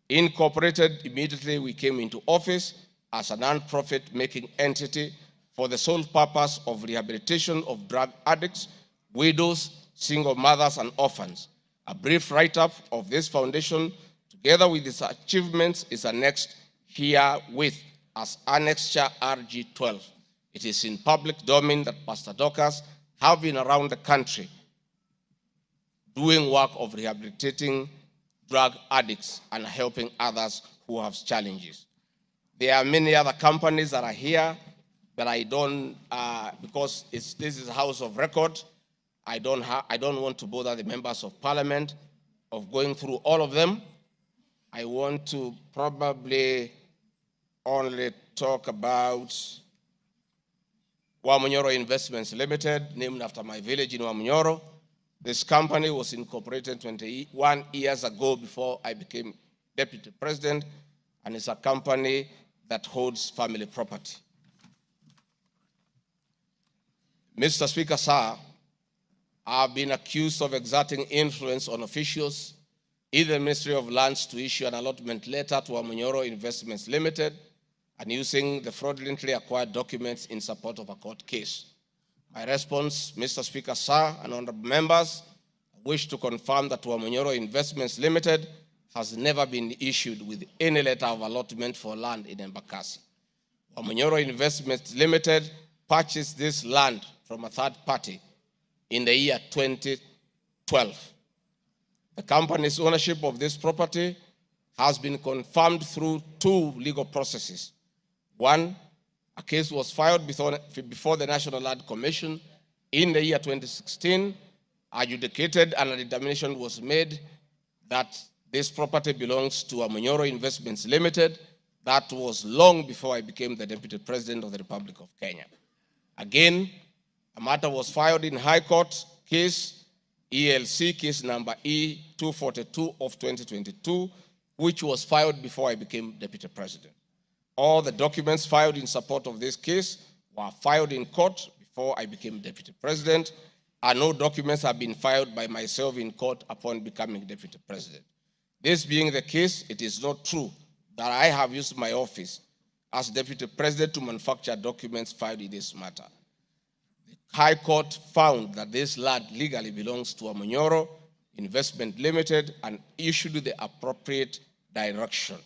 incorporated immediately we came into office as a non-profit making entity for the sole purpose of rehabilitation of drug addicts, widows, single mothers, and orphans. A brief write-up of this foundation, together with its achievements, is annexed herewith as Annexure RG12. It is in public domain that Pastor Dorcas have been around the country doing work of rehabilitating drug addicts and helping others who have challenges. There are many other companies that are here, but I don't, because this is a house of record, I don't want to bother the members of parliament of going through all of them. I want to probably only talk about Manyora Investments Limited, named after my village in Manyora. This company was incorporated 21 years ago before I became deputy president, and it's a company that holds family property. Mr. Speaker, sir, I've been accused of exerting influence on officials in the Ministry of Lands to issue an allotment letter to Manyora Investments Limited and using the fraudulently acquired documents in support of a court case. My response, Mr. Speaker, sir, and honorable members, I wish to confirm that Manyora Investments Limited has never been issued with any letter of allotment for land in Embakasi. Manyora Investments Limited purchased this land from a third party in the year 2012. The company's ownership of this property has been confirmed through two legal processes. One, a case was filed before the National Land Commission in the year 2016, adjudicated, and a determination was made that this property belongs to Manyora Investments Limited. That was long before I became the Deputy President of the Republic of Kenya. Again, a matter was filed in High Court case ELC case number E242 of 2022, which was filed before I became Deputy President. All the documents filed in support of this case were filed in court before I became Deputy President, and no documents have been filed by myself in court upon becoming Deputy President. This being the case, it is not true that I have used my office as Deputy President to manufacture documents filed in this matter. The High Court found that this land legally belongs to a Manyora Investment Limited and issued the appropriate direction.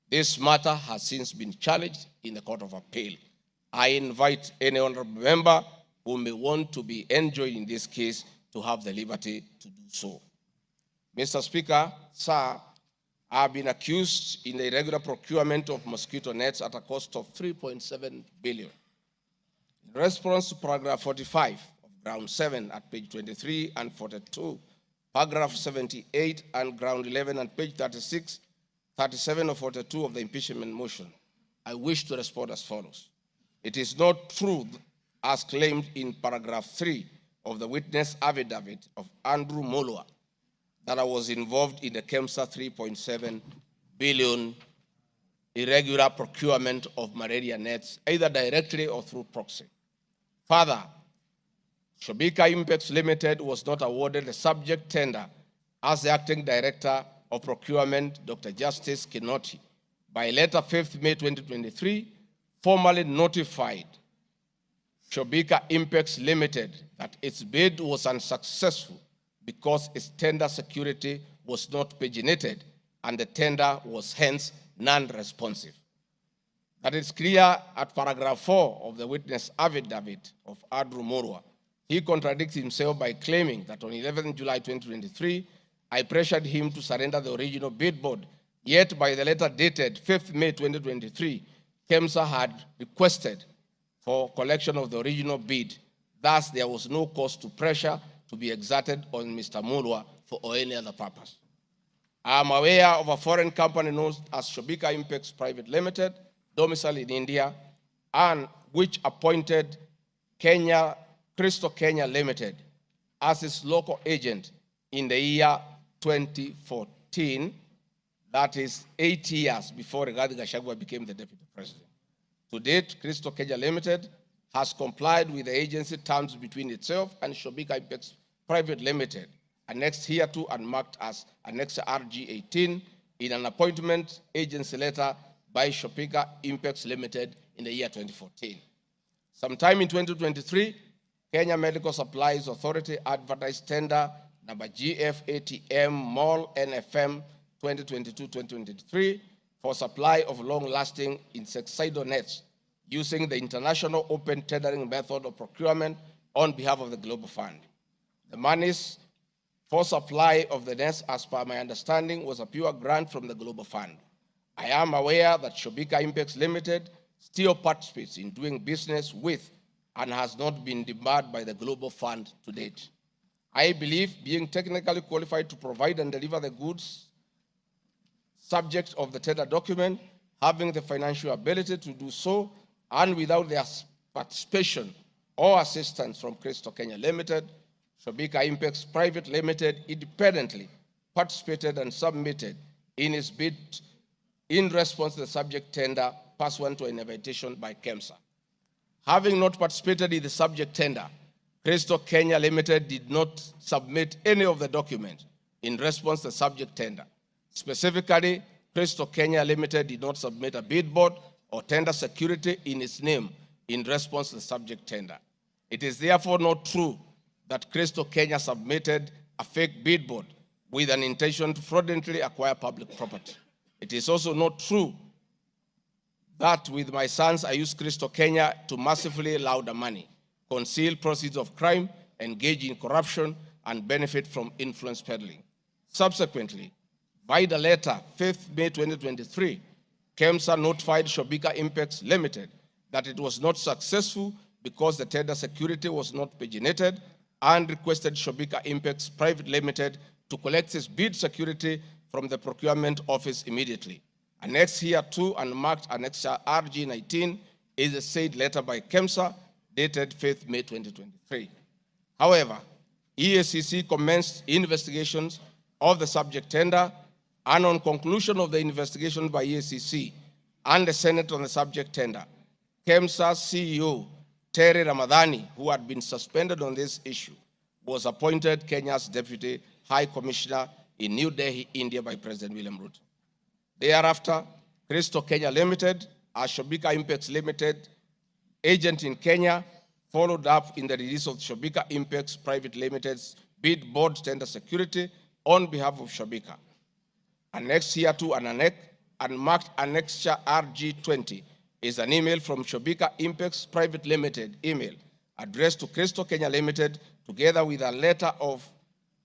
This matter has since been challenged in the Court of Appeal. I invite any honorable member who may want to be enjoined in this case to have the liberty to do so. Mr. Speaker, sir, I have been accused in the irregular procurement of mosquito nets at a cost of 3.7 billion. In response to paragraph 45 of ground 7 at page 23 and 42, paragraph 78 and ground 11 and page 36, 37 or 42 of the impeachment motion, I wish to respond as follows. It is not true, as claimed in paragraph 3 of the witness affidavit of Andrew Mulwa, that I was involved in the KEMSA 3.7 billion irregular procurement of malaria nets, either directly or through proxy. Further, Shobika Impacts Limited was not awarded the subject tender as the acting director of procurement, Dr. Justice Kinoti, by letter 5th May 2023, formally notified Shobika Impacts Limited that its bid was unsuccessful because its tender security was not paginated and the tender was hence non-responsive. That is clear at paragraph 4 of the witness affidavit of Andrew Mulwa. He contradicts himself by claiming that on 11 July 2023, I pressured him to surrender the original bid board, yet by the letter dated 5th May 2023, KEMSA had requested for collection of the original bid. Thus, there was no cause to pressure to be exerted on Mr. Mulwa for any other purpose. I am aware of a foreign company known as Shobika Impacts Private Limited, domiciled in India, and which appointed Crystal Kenya Limited as its local agent in the year 2014, that is 8 years before Rigathi Gachagua became the Deputy President. To date, Crystal Kenya Limited has complied with the agency terms between itself and Shobika Impacts Private Limited, annexed hereto and marked as Annex RG 18 in an appointment agency letter by Shobika Impacts Limited in the year 2014. Sometime in 2023, Kenya Medical Supplies Authority advertised tender number GF-ATM MOL NFM 2022-2023 for supply of long-lasting insecticidal nets using the international open tendering method of procurement on behalf of the Global Fund. The monies for supply of the nets, as per my understanding, was a pure grant from the Global Fund. I am aware that Shobika Impacts Limited still participates in doing business with and has not been debarred by the Global Fund to date. I believe being technically qualified to provide and deliver the goods subject of the tender document, having the financial ability to do so, and without their participation or assistance from Crystal Kenya Limited, Shobika Impacts Private Limited independently participated and submitted in its bid in response to the subject tender pursuant to an invitation by KEMSA. Having not participated in the subject tender, Crystal Kenya Limited did not submit any of the documents in response to the subject tender. Specifically, Crystal Kenya Limited did not submit a bid board or tender security in its name in response to the subject tender. It is therefore not true that Crystal Kenya submitted a fake bid board with an intention to fraudulently acquire public property. It is also not true that with my sons, I used Crystal Kenya to massively launder money, conceal proceeds of crime, engage in corruption, and benefit from influence peddling. Subsequently, by the letter 5th May 2023, KEMSA notified Shobika Impacts Limited that it was not successful because the tender security was not paginated and requested Shobika Impacts Private Limited to collect its bid security from the procurement office immediately. Annexed hereto and marked Annex RG 19 is a said letter by KEMSA dated 5th May 2023. However, EACC commenced investigations of the subject tender, and on conclusion of the investigation by EACC and the Senate on the subject tender, KEMSA's CEO, Terry Ramadhani, who had been suspended on this issue, was appointed Kenya's Deputy High Commissioner in New Delhi, India by President William Ruto. Thereafter, Crystal Kenya Limited, a Shobika Impex Limited agent in Kenya, followed up in the release of Shobika Impex Private Limited's bid board tender security on behalf of Shobika. Annexed here to an annex and marked Annexure RG20 is an email from Shobika Impex Private Limited email addressed to Crystal Kenya Limited, together with a letter of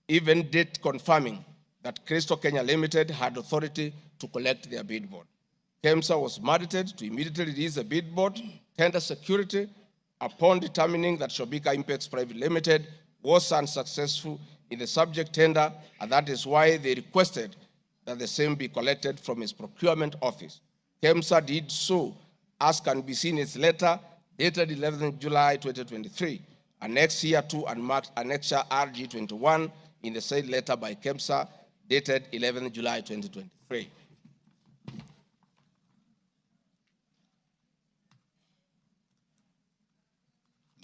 even date confirming that Crystal Kenya Limited had authority to collect their bid board. KEMSA was mandated to immediately release the bid board tender security upon determining that Shobika Impex Private Limited was unsuccessful in the subject tender, and that is why they requested that the same be collected from its procurement office. KEMSA did so, as can be seen in its letter dated 11 July 2023, annexed here to and marked Annexure RG21 in the said letter by KEMSA dated 11 July 2023.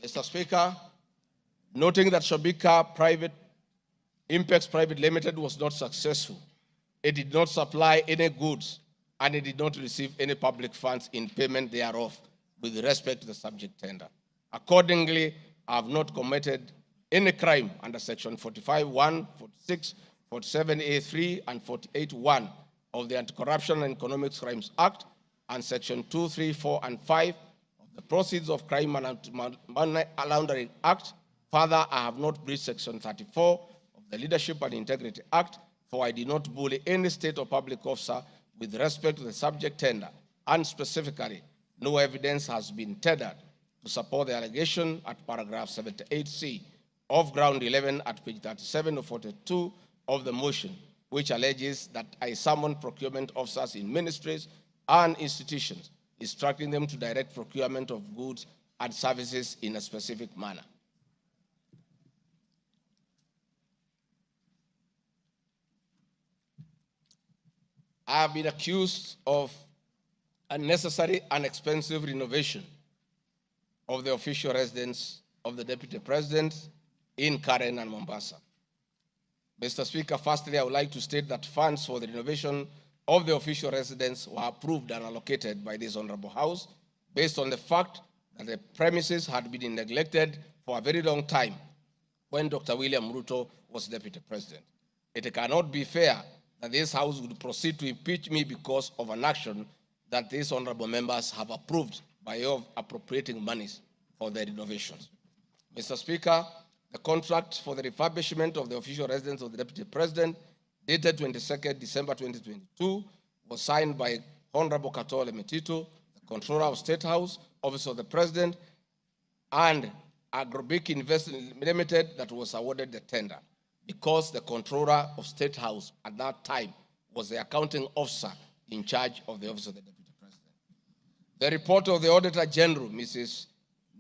Mr. Speaker, noting that Shobika Impex Private Limited was not successful, it did not supply any goods, and it did not receive any public funds in payment thereof with respect to the subject tender. Accordingly, I have not committed any crime under Section 45(1), 46, 47(a)(3), and 48(1) of the Anti-Corruption and Economic Crimes Act, and Section 2, 3, 4, and 5 of the Proceeds of Crime and Money Laundering Act. Further, I have not breached Section 34 of the Leadership and Integrity Act, for I did not bully any state or public officer with respect to the subject tender, and specifically, no evidence has been tendered to support the allegation at paragraph 78C of ground 11 at page 37 or 42 of the motion, which alleges that I summoned procurement officers in ministries and institutions, instructing them to direct procurement of goods and services in a specific manner. I have been accused of unnecessary and expensive renovation of the official residence of the Deputy President in Karen and Mombasa. Mr. Speaker, firstly, I would like to state that funds for the renovation of the official residence were approved and allocated by this Honorable House based on the fact that the premises had been neglected for a very long time when Dr. William Ruto was Deputy President. It cannot be fair that this House would proceed to impeach me because of an action that these honorable members have approved by way of appropriating monies for their renovations. Mr. Speaker, the contract for the refurbishment of the official residence of the Deputy President, dated 22nd December 2022, was signed by Honorable Katole Metito, the Controller of State House, Office of the President, and Agrobic Investment Limited that was awarded the tender, because the Controller of State House at that time was the accounting officer in charge of the Office of the Deputy President. The report of the Auditor General, Mrs.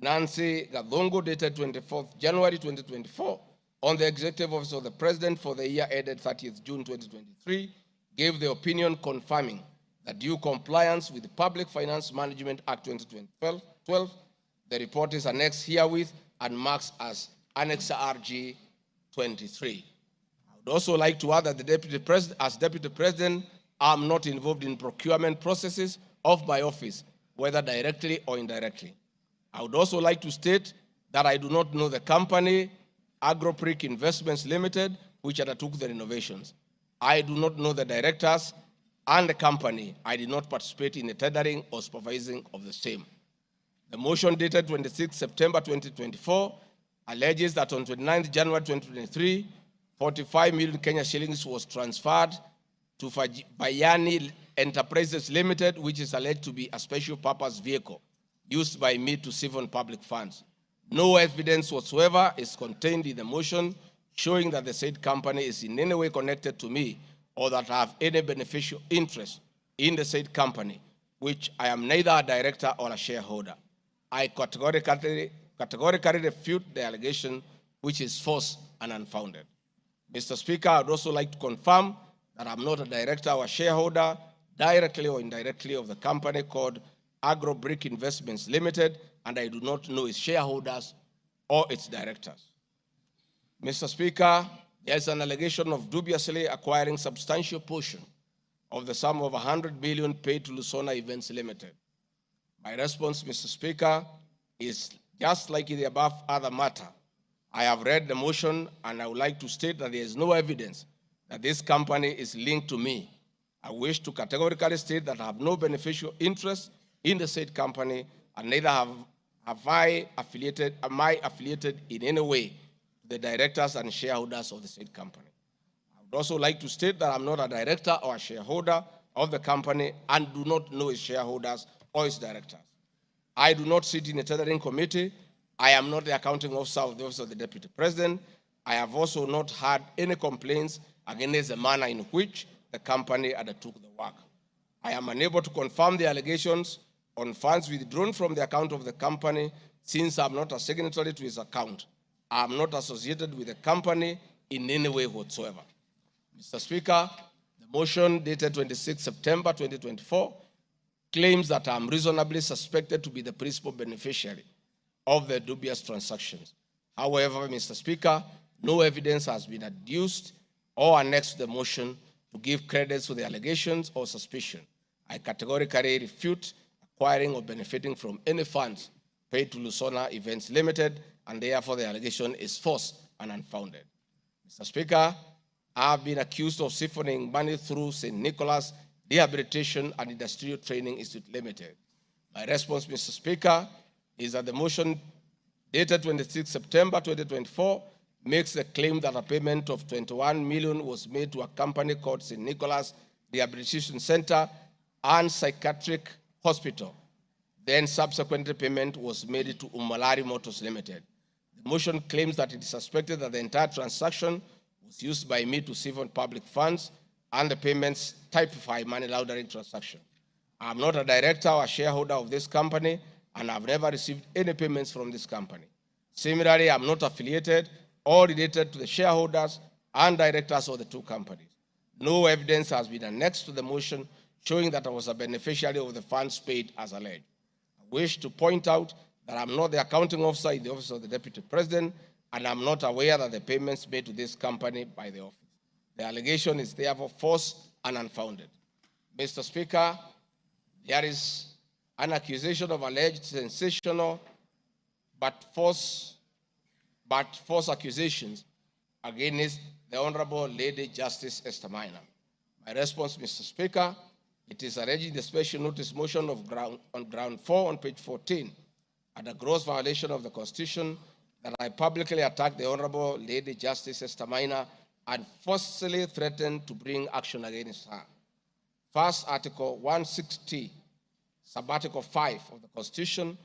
Nancy Gadongo, dated 24th January 2024, on the Executive Office of the President for the year ended 30th June 2023, gave the opinion confirming that due compliance with the Public Finance Management Act 2012, the report is annexed herewith and marks as Annex RG 23. I would also like to add that the Deputy President, as Deputy President, I am not involved in procurement processes of my office, whether directly or indirectly. I would also like to state that I do not know the company, Agropric Investments Limited, which undertook the renovations. I do not know the directors and the company. I did not participate in the tendering or supervising of the same. The motion dated 26 September 2024 alleges that on 29 January 2023, 45 million Kenya shillings was transferred to Bayani Enterprises Limited, which is alleged to be a special purpose vehicle used by me to siphon public funds. No evidence whatsoever is contained in the motion showing that the said company is in any way connected to me or that I have any beneficial interest in the said company, which I am neither a director or a shareholder. I categorically refute the allegation, which is false and unfounded. Mr. Speaker, I'd also like to confirm that I'm not a director or shareholder, directly or indirectly, of the company called Agro Brick Investments Limited, and I do not know its shareholders or its directors. Mr. Speaker, there is an allegation of dubiously acquiring substantial portion of the sum of 100 billion paid to Lusona Events Limited. My response, Mr. Speaker, is just like in the above other matter. I have read the motion, and I would like to state that there is no evidence that this company is linked to me. I wish to categorically state that I have no beneficial interest in the said company, and neither am I affiliated in any way to the directors and shareholders of the said company. I would also like to state that I'm not a director or a shareholder of the company and do not know its shareholders or its directors. I do not sit in a tendering committee. I am not the accounting officer of the Office of the Deputy President. I have also not had any complaints against the manner in which the company undertook the work. I am unable to confirm the allegations on funds withdrawn from the account of the company, since I am not a signatory to its account. I am not associated with the company in any way whatsoever. Mr. Speaker, the motion dated 26 September 2024 claims that I am reasonably suspected to be the principal beneficiary of the dubious transactions. However, Mr. Speaker, no evidence has been adduced or annexed to the motion to give credence to the allegations or suspicion. I categorically refute acquiring or benefiting from any funds paid to Lusona Events Limited, and therefore the allegation is false and unfounded. Mr. Speaker, I have been accused of siphoning money through St. Nicholas Rehabilitation and Industrial Training Institute Limited. My response, Mr. Speaker, is that the motion dated 26 September 2024 makes the claim that a payment of 21 million was made to a company called St. Nicholas Rehabilitation Center and Psychiatric Hospital. Then subsequently payment was made to Umalari Motors Limited. The motion claims that it is suspected that the entire transaction was used by me to siphon public funds and the payments typify money laundering transaction. I am not a director or a shareholder of this company, and I've never received any payments from this company. Similarly, I'm not affiliated or related to the shareholders and directors of the two companies. No evidence has been annexed to the motion showing that I was a beneficiary of the funds paid as alleged. I wish to point out that I'm not the accounting officer in the Office of the Deputy President, and I'm not aware that the payments made to this company by the office. The allegation is therefore false and unfounded. Mr. Speaker, there is an accusation of alleged sensational but false accusations against the Honorable Lady Justice Esther Maina. My response, Mr. Speaker, it is alleged in the special notice motion on ground 4 on page 14, at a gross violation of the Constitution, that I publicly attacked the Honorable Lady Justice Esther Maina and forcefully threatened to bring action against her. First, Article 160, Subarticle 5 of the Constitution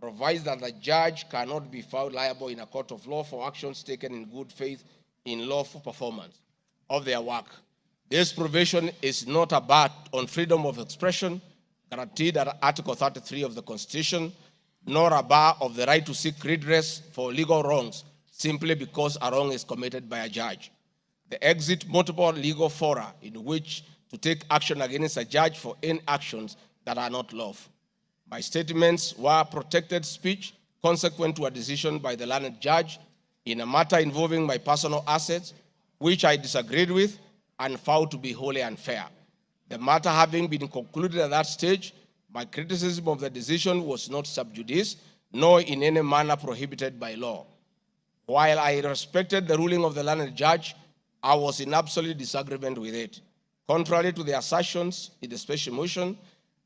provides that the judge cannot be found liable in a court of law for actions taken in good faith in lawful performance of their work. This provision is not a bar on freedom of expression guaranteed under Article 33 of the Constitution, nor a bar of the right to seek redress for legal wrongs simply because a wrong is committed by a judge. The exit multiple legal fora in which to take action against a judge for any actions that are not lawful. My statements were protected speech consequent to a decision by the learned judge in a matter involving my personal assets, which I disagreed with and found to be wholly unfair. The matter having been concluded at that stage, my criticism of the decision was not sub judice, nor in any manner prohibited by law. While I respected the ruling of the learned judge, I was in absolute disagreement with it. Contrary to the assertions in the special motion,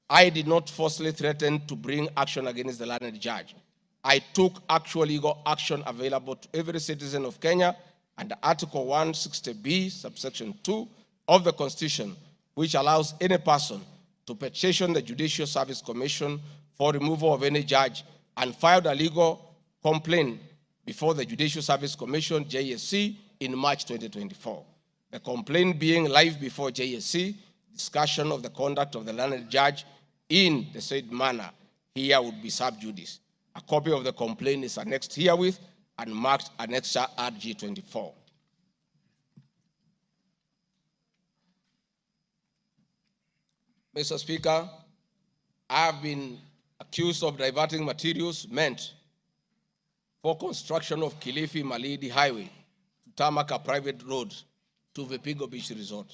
I did not falsely threaten to bring action against the learned judge. I took actual legal action available to every citizen of Kenya under Article 160B, subsection 2 of the Constitution, which allows any person to petition the Judicial Service Commission for removal of any judge and filed a legal complaint before the Judicial Service Commission, JSC, in March 2024. The complaint being live before JSC, discussion of the conduct of the learned judge in the said manner here would be sub judice. A copy of the complaint is annexed herewith, and marked Annexure RG24. Mr. Speaker, I have been accused of diverting materials meant for construction of Kilifi Malindi Highway to tarmac a private road to Vipingo Beach Resort.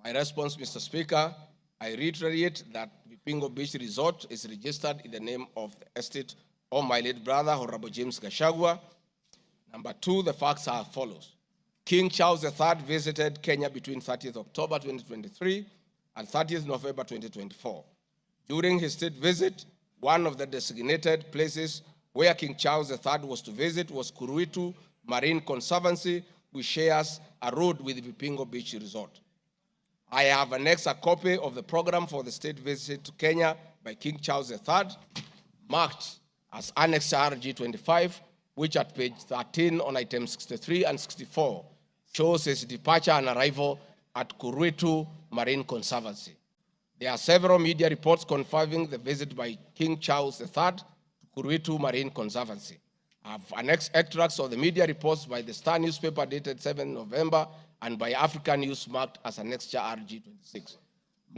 My response, Mr. Speaker, I reiterate that Vipingo Beach Resort is registered in the name of the estate of my late brother, Honorable James Gachagua. Number two, the facts are as follows. King Charles III visited Kenya between 30th October 2023 and 30th November 2024. During his state visit, one of the designated places where King Charles III was to visit was Kuruitu Marine Conservancy, which shares a road with Vipingo Beach Resort. I have annexed a copy of the program for the state visit to Kenya by King Charles III, marked as Annex RG25, which at page 13 on items 63 and 64 shows his departure and arrival at Kuruitu Marine Conservancy. There are several media reports confirming the visit by King Charles III to Kuruitu Marine Conservancy. I have annexed extracts of the media reports by the Star newspaper dated 7 November and by African News marked as Annexure RG26.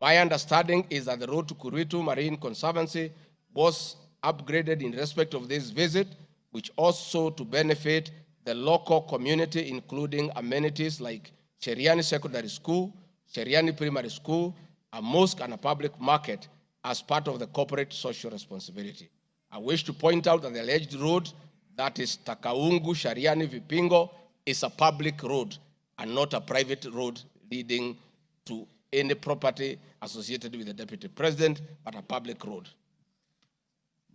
My understanding is that the road to Kuruitu Marine Conservancy was upgraded in respect of this visit, which also to benefit the local community, including amenities like Sheriani Secondary School, Sheriani Primary School, a mosque and a public market as part of the corporate social responsibility. I wish to point out that the alleged road, that is Takaungu Sheriani Vipingo, is a public road and not a private road leading to any property associated with the Deputy President, but a public road.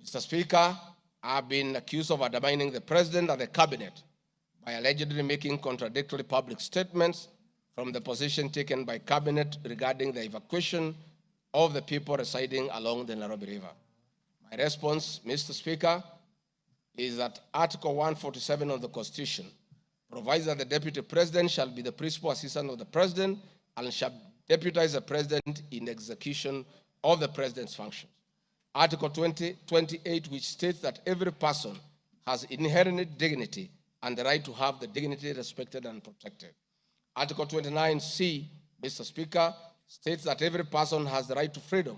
Mr. Speaker, I have been accused of undermining the President and the Cabinet by allegedly making contradictory public statements from the position taken by Cabinet regarding the evacuation of the people residing along the Nairobi River. My response, Mr. Speaker, is that Article 147 of the Constitution provides that the Deputy President shall be the principal assistant of the President and shall deputize the President in execution of the President's functions. Article 28, which states that every person has inherent dignity and the right to have the dignity respected and protected. Article 29C, Mr. Speaker, states that every person has the right to freedom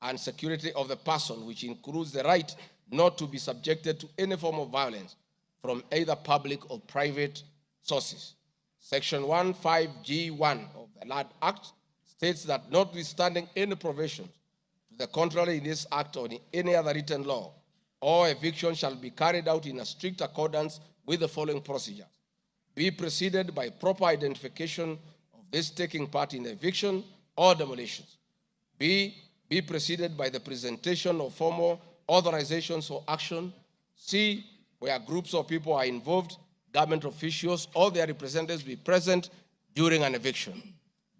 and security of the person, which includes the right not to be subjected to any form of violence from either public or private sources. Section 15G1 of the Land Act states that notwithstanding any provisions to the contrary in this act or in any other written law, all eviction shall be carried out in a strict accordance with the following procedures. Be preceded by proper identification of this taking part in the eviction or demolitions. Be preceded by the presentation of formal authorizations for action. C, where groups of people are involved, government officials or their representatives be present during an eviction.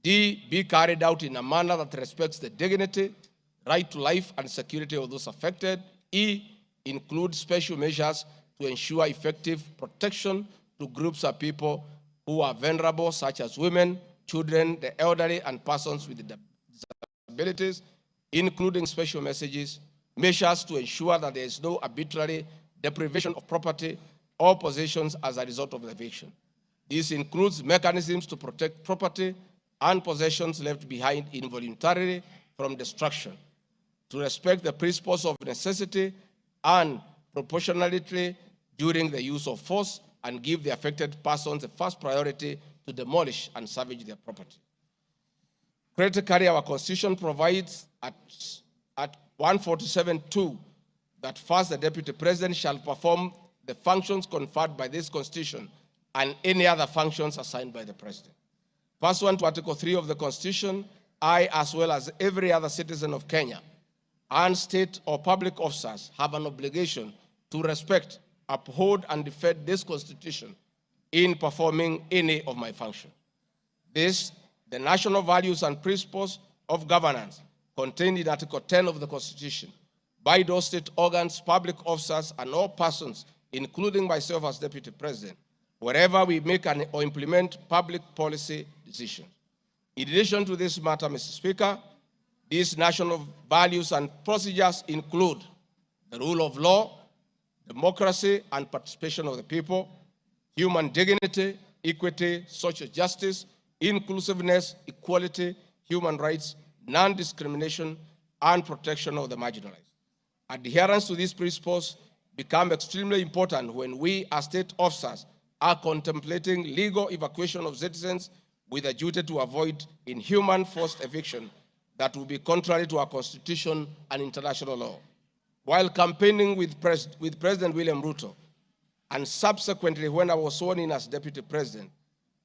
D, be carried out in a manner that respects the dignity, right to life and security of those affected. E, include special measures to ensure effective protection to groups of people who are vulnerable, such as women, children, the elderly, and persons with disabilities, including special measures to ensure that there is no arbitrary deprivation of property or possessions as a result of the eviction. This includes mechanisms to protect property and possessions left behind involuntarily from destruction, to respect the principles of necessity and proportionality during the use of force, and give the affected persons the first priority to demolish and salvage their property. Critically, our Constitution provides at 147(2) that first the Deputy President shall perform the functions conferred by this Constitution and any other functions assigned by the President. Pursuant to Article 3 of the Constitution, I, as well as every other citizen of Kenya, and state or public officers have an obligation to respect, uphold, and defend this Constitution in performing any of my functions. This, the national values and principles of governance contained in Article 10 of the Constitution, by those state organs, public officers, and all persons, including myself as Deputy President, wherever we make or implement public policy decisions. In addition to this matter, Mr. Speaker, these national values and procedures include the rule of law, democracy and participation of the people, human dignity, equity, social justice, inclusiveness, equality, human rights, non-discrimination, and protection of the marginalized. Adherence to these principles become extremely important when we as state officers are contemplating legal evacuation of citizens with a duty to avoid inhuman forced eviction that will be contrary to our constitution and international law. While campaigning with President William Ruto, and subsequently when I was sworn in as Deputy President,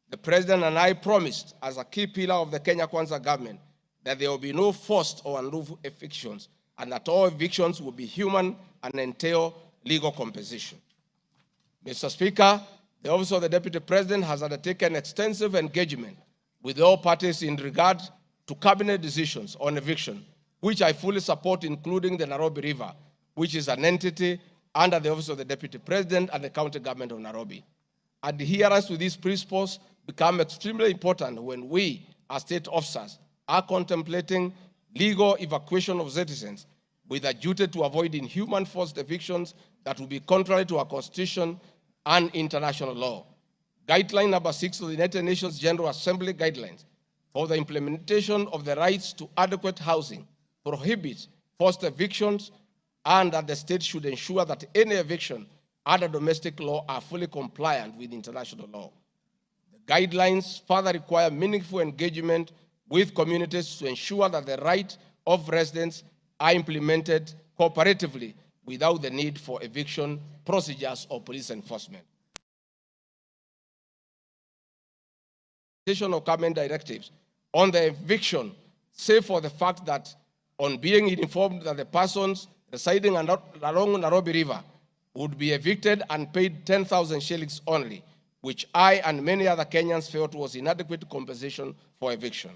the President and I promised as a key pillar of the Kenya Kwanza government that there will be no forced or unlawful evictions and that all evictions will be human and entail legal compensation. Mr. Speaker, the Office of the Deputy President has undertaken extensive engagement with all parties in regard to cabinet decisions on eviction, which I fully support, including the Nairobi River, which is an entity under the Office of the Deputy President and the County Government of Nairobi. Adherence to these principles become extremely important when we, as state officers, are contemplating legal evacuation of citizens with a duty to avoid inhuman forced evictions that will be contrary to our Constitution and international law. Guideline number 6 of the United Nations General Assembly Guidelines for the implementation of the rights to adequate housing prohibits forced evictions and that the state should ensure that any eviction under domestic law are fully compliant with international law. The guidelines further require meaningful engagement with communities to ensure that the rights of residents are implemented cooperatively without the need for eviction procedures or police enforcement. Of government directives on the eviction, save for the fact that on being informed that the persons residing along Nairobi River would be evicted and paid 10,000 shillings only, which I and many other Kenyans felt was inadequate compensation for eviction.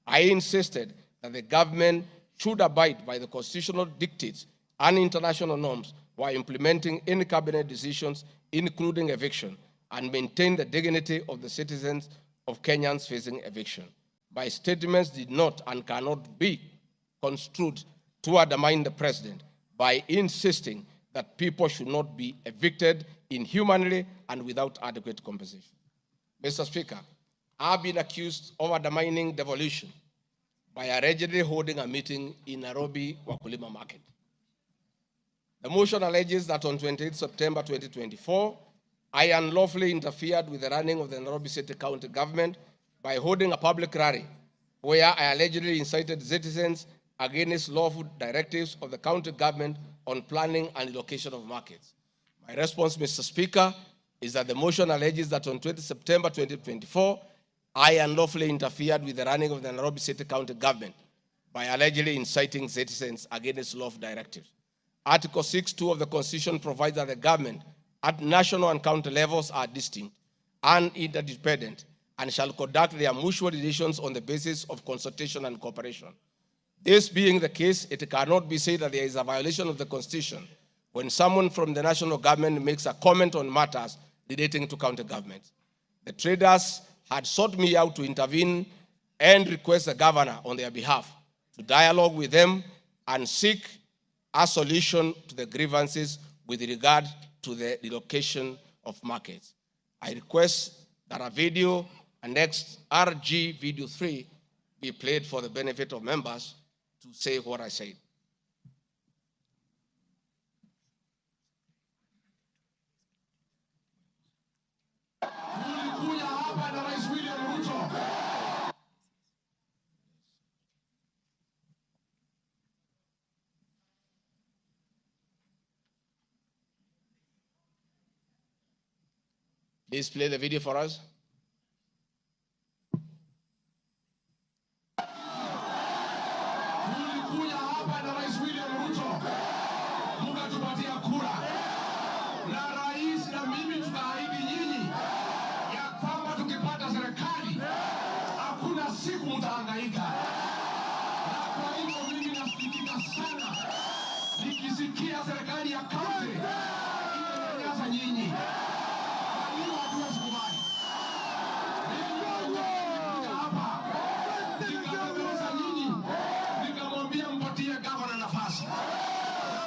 I insisted that the government should abide by the constitutional dictates and international norms while implementing any cabinet decisions, including eviction, and maintain the dignity of the citizens of Kenyans facing eviction. My statements did not and cannot be construed to undermine the president by insisting that people should not be evicted inhumanly and without adequate compensation. Mr. Speaker, I've been accused of undermining devolution by allegedly holding a meeting in Nairobi Wakulima Market. The motion alleges that on 28 September 2024, I unlawfully interfered with the running of the Nairobi City County government by holding a public rally where I allegedly incited citizens against lawful directives of the county government on planning and allocation of markets. My response, Mr. Speaker, is that the motion alleges that on 20 September 2024, I unlawfully interfered with the running of the Nairobi City County government by allegedly inciting citizens against lawful directives. Article 6(2) of the Constitution provides that the government at national and county levels are distinct and interdependent and shall conduct their mutual relations on the basis of consultation and cooperation. This being the case, it cannot be said that there is a violation of the Constitution when someone from the national government makes a comment on matters relating to county government. The traders had sought me out to intervene and request the governor on their behalf to dialogue with them and seek a solution to the grievances with regard to the relocation of markets. I request that a video, annexed RG video 3, be played for the benefit of members to say what I said. Please play the video for us.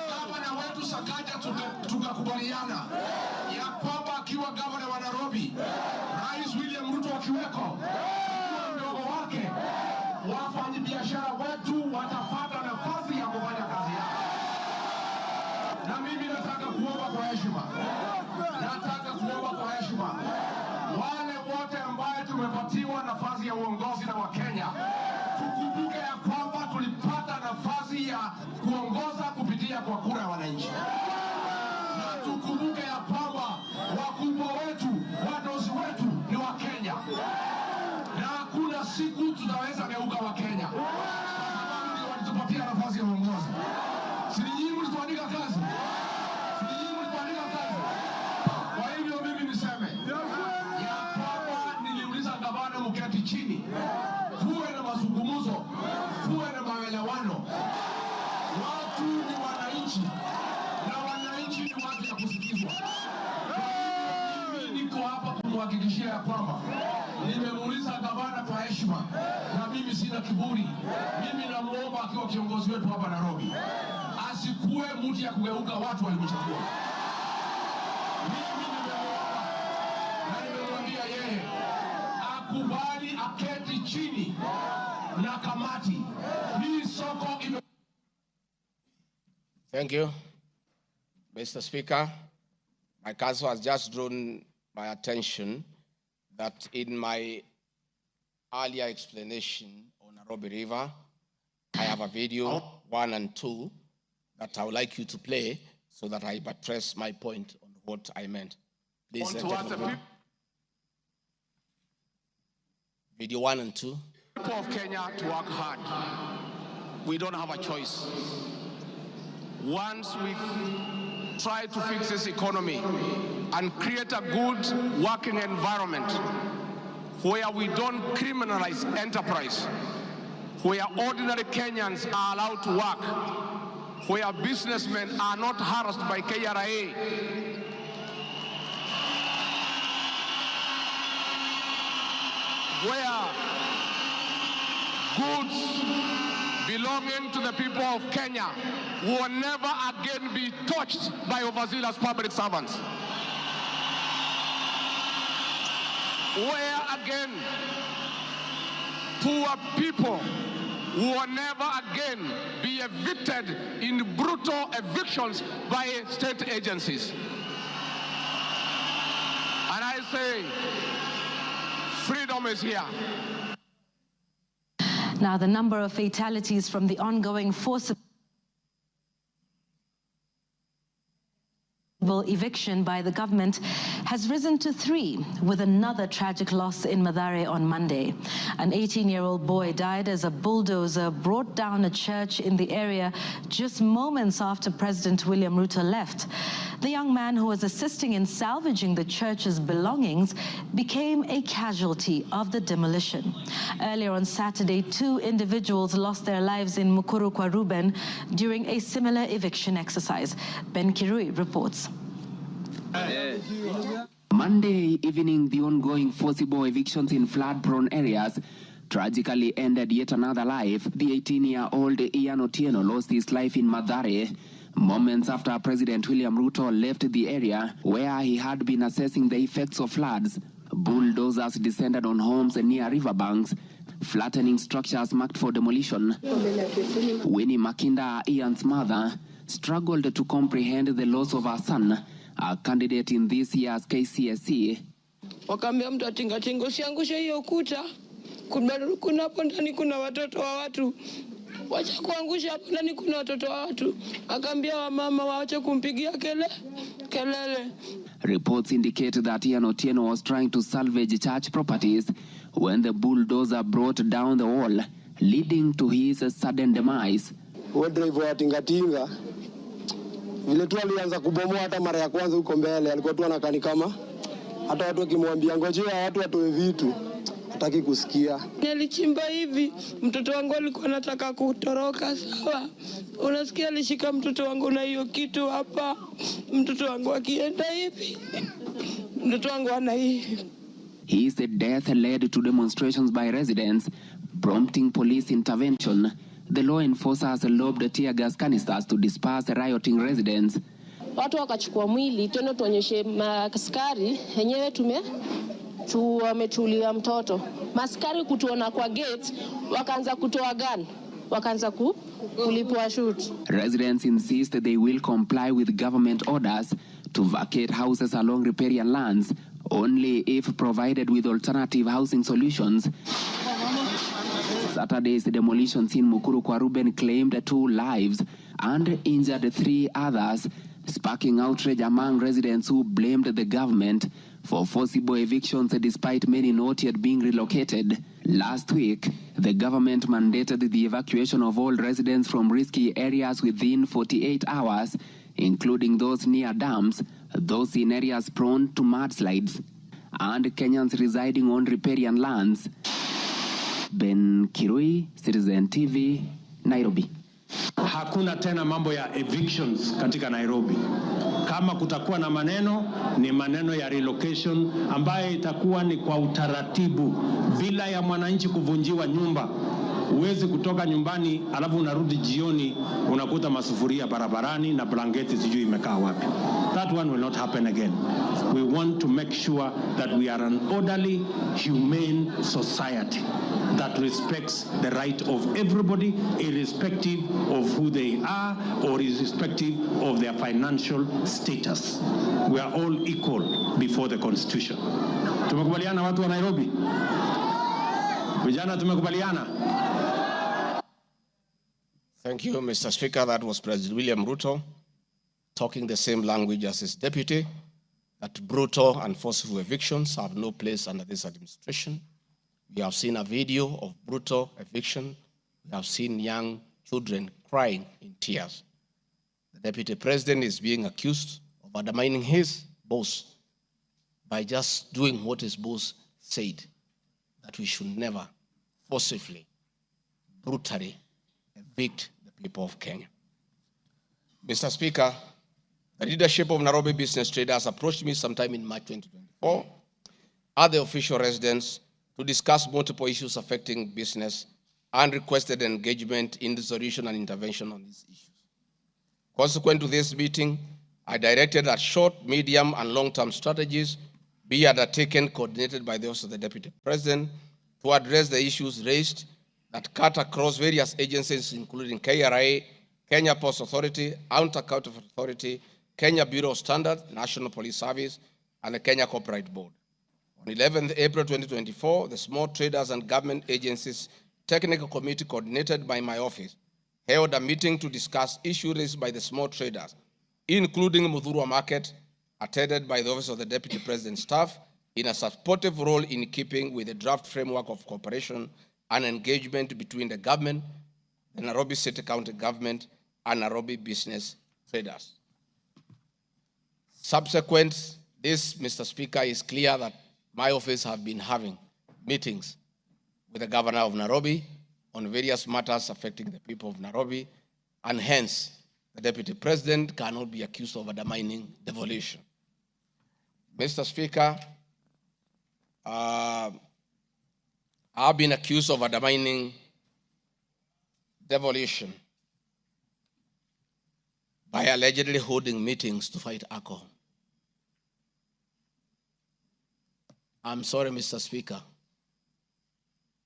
Gavana wetu Sakaja tukakubaliana ya kwamba akiwa gavana wa Nairobi, Rais William Ruto akiweko, akiwa mdogo wake, wafanyabiashara wetu watapata nafasi ya kufanya kazi yao. Na mimi nataka kuomba kwa heshima, wale wote ambaye tumepatiwa nafasi ya uongozi na Wakenya, tukumbuke ya kwamba tulipata nafasi ya kuongoza kupitia kwa kura ya wananchi. Na tukumbuke ya kwamba wakubwa wetu, wadosi wetu ni Wakenya. Na hakuna siku tutaweza geuka Wakenya. Sababu ndio walitupatia nafasi ya uongozi. Si nyinyi mlituandika kazi? Kwa hivyo mimi niseme ya kwamba niliuliza gavana mketi chini, kuwe na mazungumzo, kuwe na maelewano. Watu ni wananchi na wananchi ni watu ya kusikizwa. Kwa hivyo mimi niko hapa kumhakikishia ya kwamba nimemuuliza gavana kwa heshima, na mimi sina kiburi. Mimi namuomba akiwa kiongozi wetu hapa Nairobi, asikuwe mtu ya kugeuka watu walimchagua. Mimi nimemuomba na nimemwambia yeye akubali aketi chini na kamati. Hii soko ime... Thank you, Mr. Speaker. My counsel has just drawn my attention that in my earlier explanation on Nairobi River, I have a video 1 and 2 that I would like you to play so that I buttress my point on what I meant. Please, video 1 and 2. People of Kenya to work hard. We don't have a choice. Once we try to fix this economy and create a good working environment where we don't criminalize enterprise, where ordinary Kenyans are allowed to work, where businessmen are not harassed by KRA, where goods belonging to the people of Kenya will never again be touched by overzealous public servants. Where again poor people will never again be evicted in brutal evictions by state agencies. And I say, freedom is here. Now, the number of fatalities from the ongoing forcible eviction by the government has risen to 3, with another tragic loss in Mathare on Monday. An 18-year-old boy died as a bulldozer brought down a church in the area just moments after President William Ruto left. The young man, who was assisting in salvaging the church's belongings, became a casualty of the demolition. Earlier on Saturday, 2 individuals lost their lives in Mukuru kwa Ruben during a similar eviction exercise. Ben Kirui reports. Monday evening, the ongoing forcible evictions in flood-prone areas tragically ended yet another life. The 18-year-old Ian Otieno lost his life in Mathare moments after President William Ruto left the area where he had been assessing the effects of floods. Bulldozers descended on homes near riverbanks, flattening structures marked for demolition. Winnie Makinda, Ian's mother, struggled to comprehend the loss of her son, a candidate in this year's KCSE. Wakaambia mtu atingatinga usiangushe hiyo ukuta. Kuna hapo ndani kuna watoto wa watu. Wacha kuangusha hapo ndani kuna watoto wa watu. Akaambia wamama waache kumpigia kelele. Reports indicate that Ian Otieno was trying to salvage church properties when the bulldozer brought down the wall, leading to his sudden demise. Driver wa tingatinga vile tu alianza kubomoa hata mara ya kwanza huko mbele, alikuwa tu anakani kama hata watu wakimwambia ngojea watu watoe vitu hataki kusikia. Nilichimba hivi, mtoto wangu alikuwa anataka kutoroka, sawa. Unasikia alishika mtoto wangu na hiyo kitu hapa. Mtoto wangu akienda hivi, mtoto wangu ana hivi. His death led to demonstrations by residents, prompting police intervention. The law enforcers lobbed tear gas canisters to disperse rioting residents. watu wakachukua mwili, twende tuonyeshe maaskari yenyewe wamechulia mtoto. Maaskari kutuona kwa gate, wakaanza kutoa gun, wakaanza kulipua shoot. Residents insist that they will comply with government orders to vacate houses along riparian lands only if provided with alternative housing solutions. Saturday's demolitions in Mukuru kwa Ruben claimed 2 lives and injured 3 others, sparking outrage among residents who blamed the government for forcible evictions despite many not yet being relocated. Last week, the government mandated the evacuation of all residents from risky areas within 48 hours, including those near dams, those in areas prone to mudslides, and Kenyans residing on riparian lands. Ben Kirui, Citizen TV, Nairobi. Hakuna tena mambo ya evictions katika Nairobi. Kama kutakuwa na maneno, ni maneno ya relocation ambaye itakuwa ni kwa utaratibu bila ya mwananchi kuvunjiwa nyumba. Uwezi kutoka nyumbani alafu unarudi jioni unakuta masufuria barabarani na blanketi sijui imekaa wapi. That one will not happen again. We want to make sure that we are an orderly, humane society that respects the right of everybody, irrespective of who they are or irrespective of their financial status. We are all equal before the Constitution. Tumekubaliana watu wa Nairobi? Vijana tumekubaliana? Thank you, Mr. Speaker. That was President William Ruto talking the same language as his deputy, that brutal and forceful evictions have no place under this administration. We have seen a video of brutal eviction. We have seen young children crying in tears. The deputy president is being accused of undermining his boss by just doing what his boss said, that we should never forcibly, brutally evict the people of Kenya. Mr. Speaker, the leadership of Nairobi business traders approached me sometime in March 2024 at the official residence to discuss multiple issues affecting business and requested engagement in the solution and intervention on these issues. Consequent to this meeting, I directed that short, medium, and long-term strategies be undertaken, coordinated by the Office of the Deputy President, to address the issues raised that cut across various agencies, including KRA, Kenya Post Authority, Anti-Counterfeit Authority, Kenya Bureau of Standards, National Police Service, and the Kenya Copyright Board. On 11th April 2024, the Small Traders and Government Agencies Technical Committee, coordinated by my office, held a meeting to discuss issues raised by the small traders, including Mudhurwa Market, attended by the Office of the Deputy President staff, in a supportive role in keeping with the draft framework of cooperation and engagement between the government, the Nairobi City County Government, and Nairobi business traders. Subsequent this, Mr. Speaker, is clear that my office have been having meetings with the governor of Nairobi on various matters affecting the people of Nairobi, and hence the deputy president cannot be accused of undermining devolution. Mr. Speaker, I've been accused of undermining devolution by allegedly holding meetings to fight alcohol. I'm sorry, Mr. Speaker,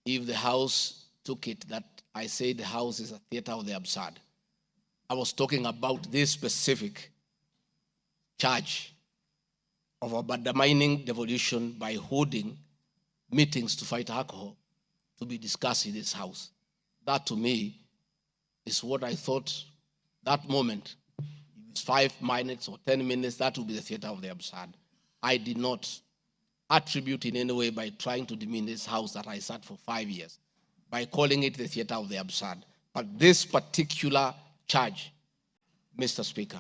if the House took it that I say the House is a theater of the absurd. I was talking about this specific charge of undermining devolution by holding meetings to fight alcohol to be discussed in this House. That to me is what I thought that moment. If it's 5 minutes or 10 minutes, that would be the theater of the absurd. I did not attribute in any way by trying to demean this House that I sat for 5 years, by calling it the theater of the absurd. But this particular charge, Mr. Speaker,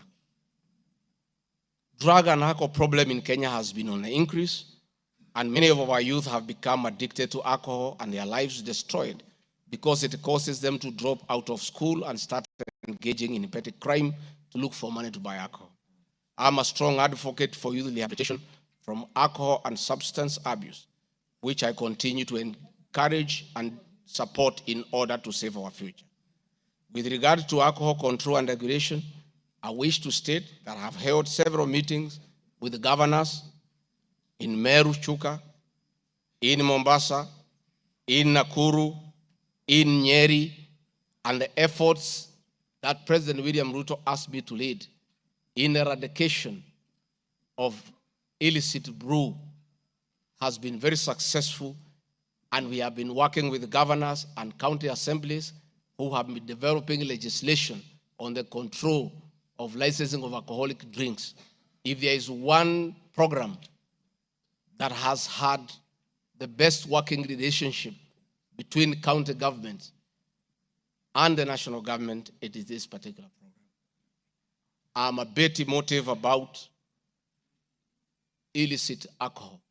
drug and alcohol problem in Kenya has been on the increase, and many of our youth have become addicted to alcohol and their lives destroyed because it causes them to drop out of school and start engaging in petty crime to look for money to buy alcohol. I'm a strong advocate for youth rehabilitation from alcohol and substance abuse, which I continue to encourage and support in order to save our future. With regard to alcohol control and regulation, I wish to state that I have held several meetings with the governors in Meru, Chuka, in Mombasa, in Nakuru, in Nyeri, and the efforts that President William Ruto asked me to lead in eradication of illicit brew has been very successful, and we have been working with the governors and county assemblies who have been developing legislation on the control of licensing of alcoholic drinks. If there is one program that has had the best working relationship between county governments and the national government, it is this particular program. I'm a bit emotive about illicit alcohol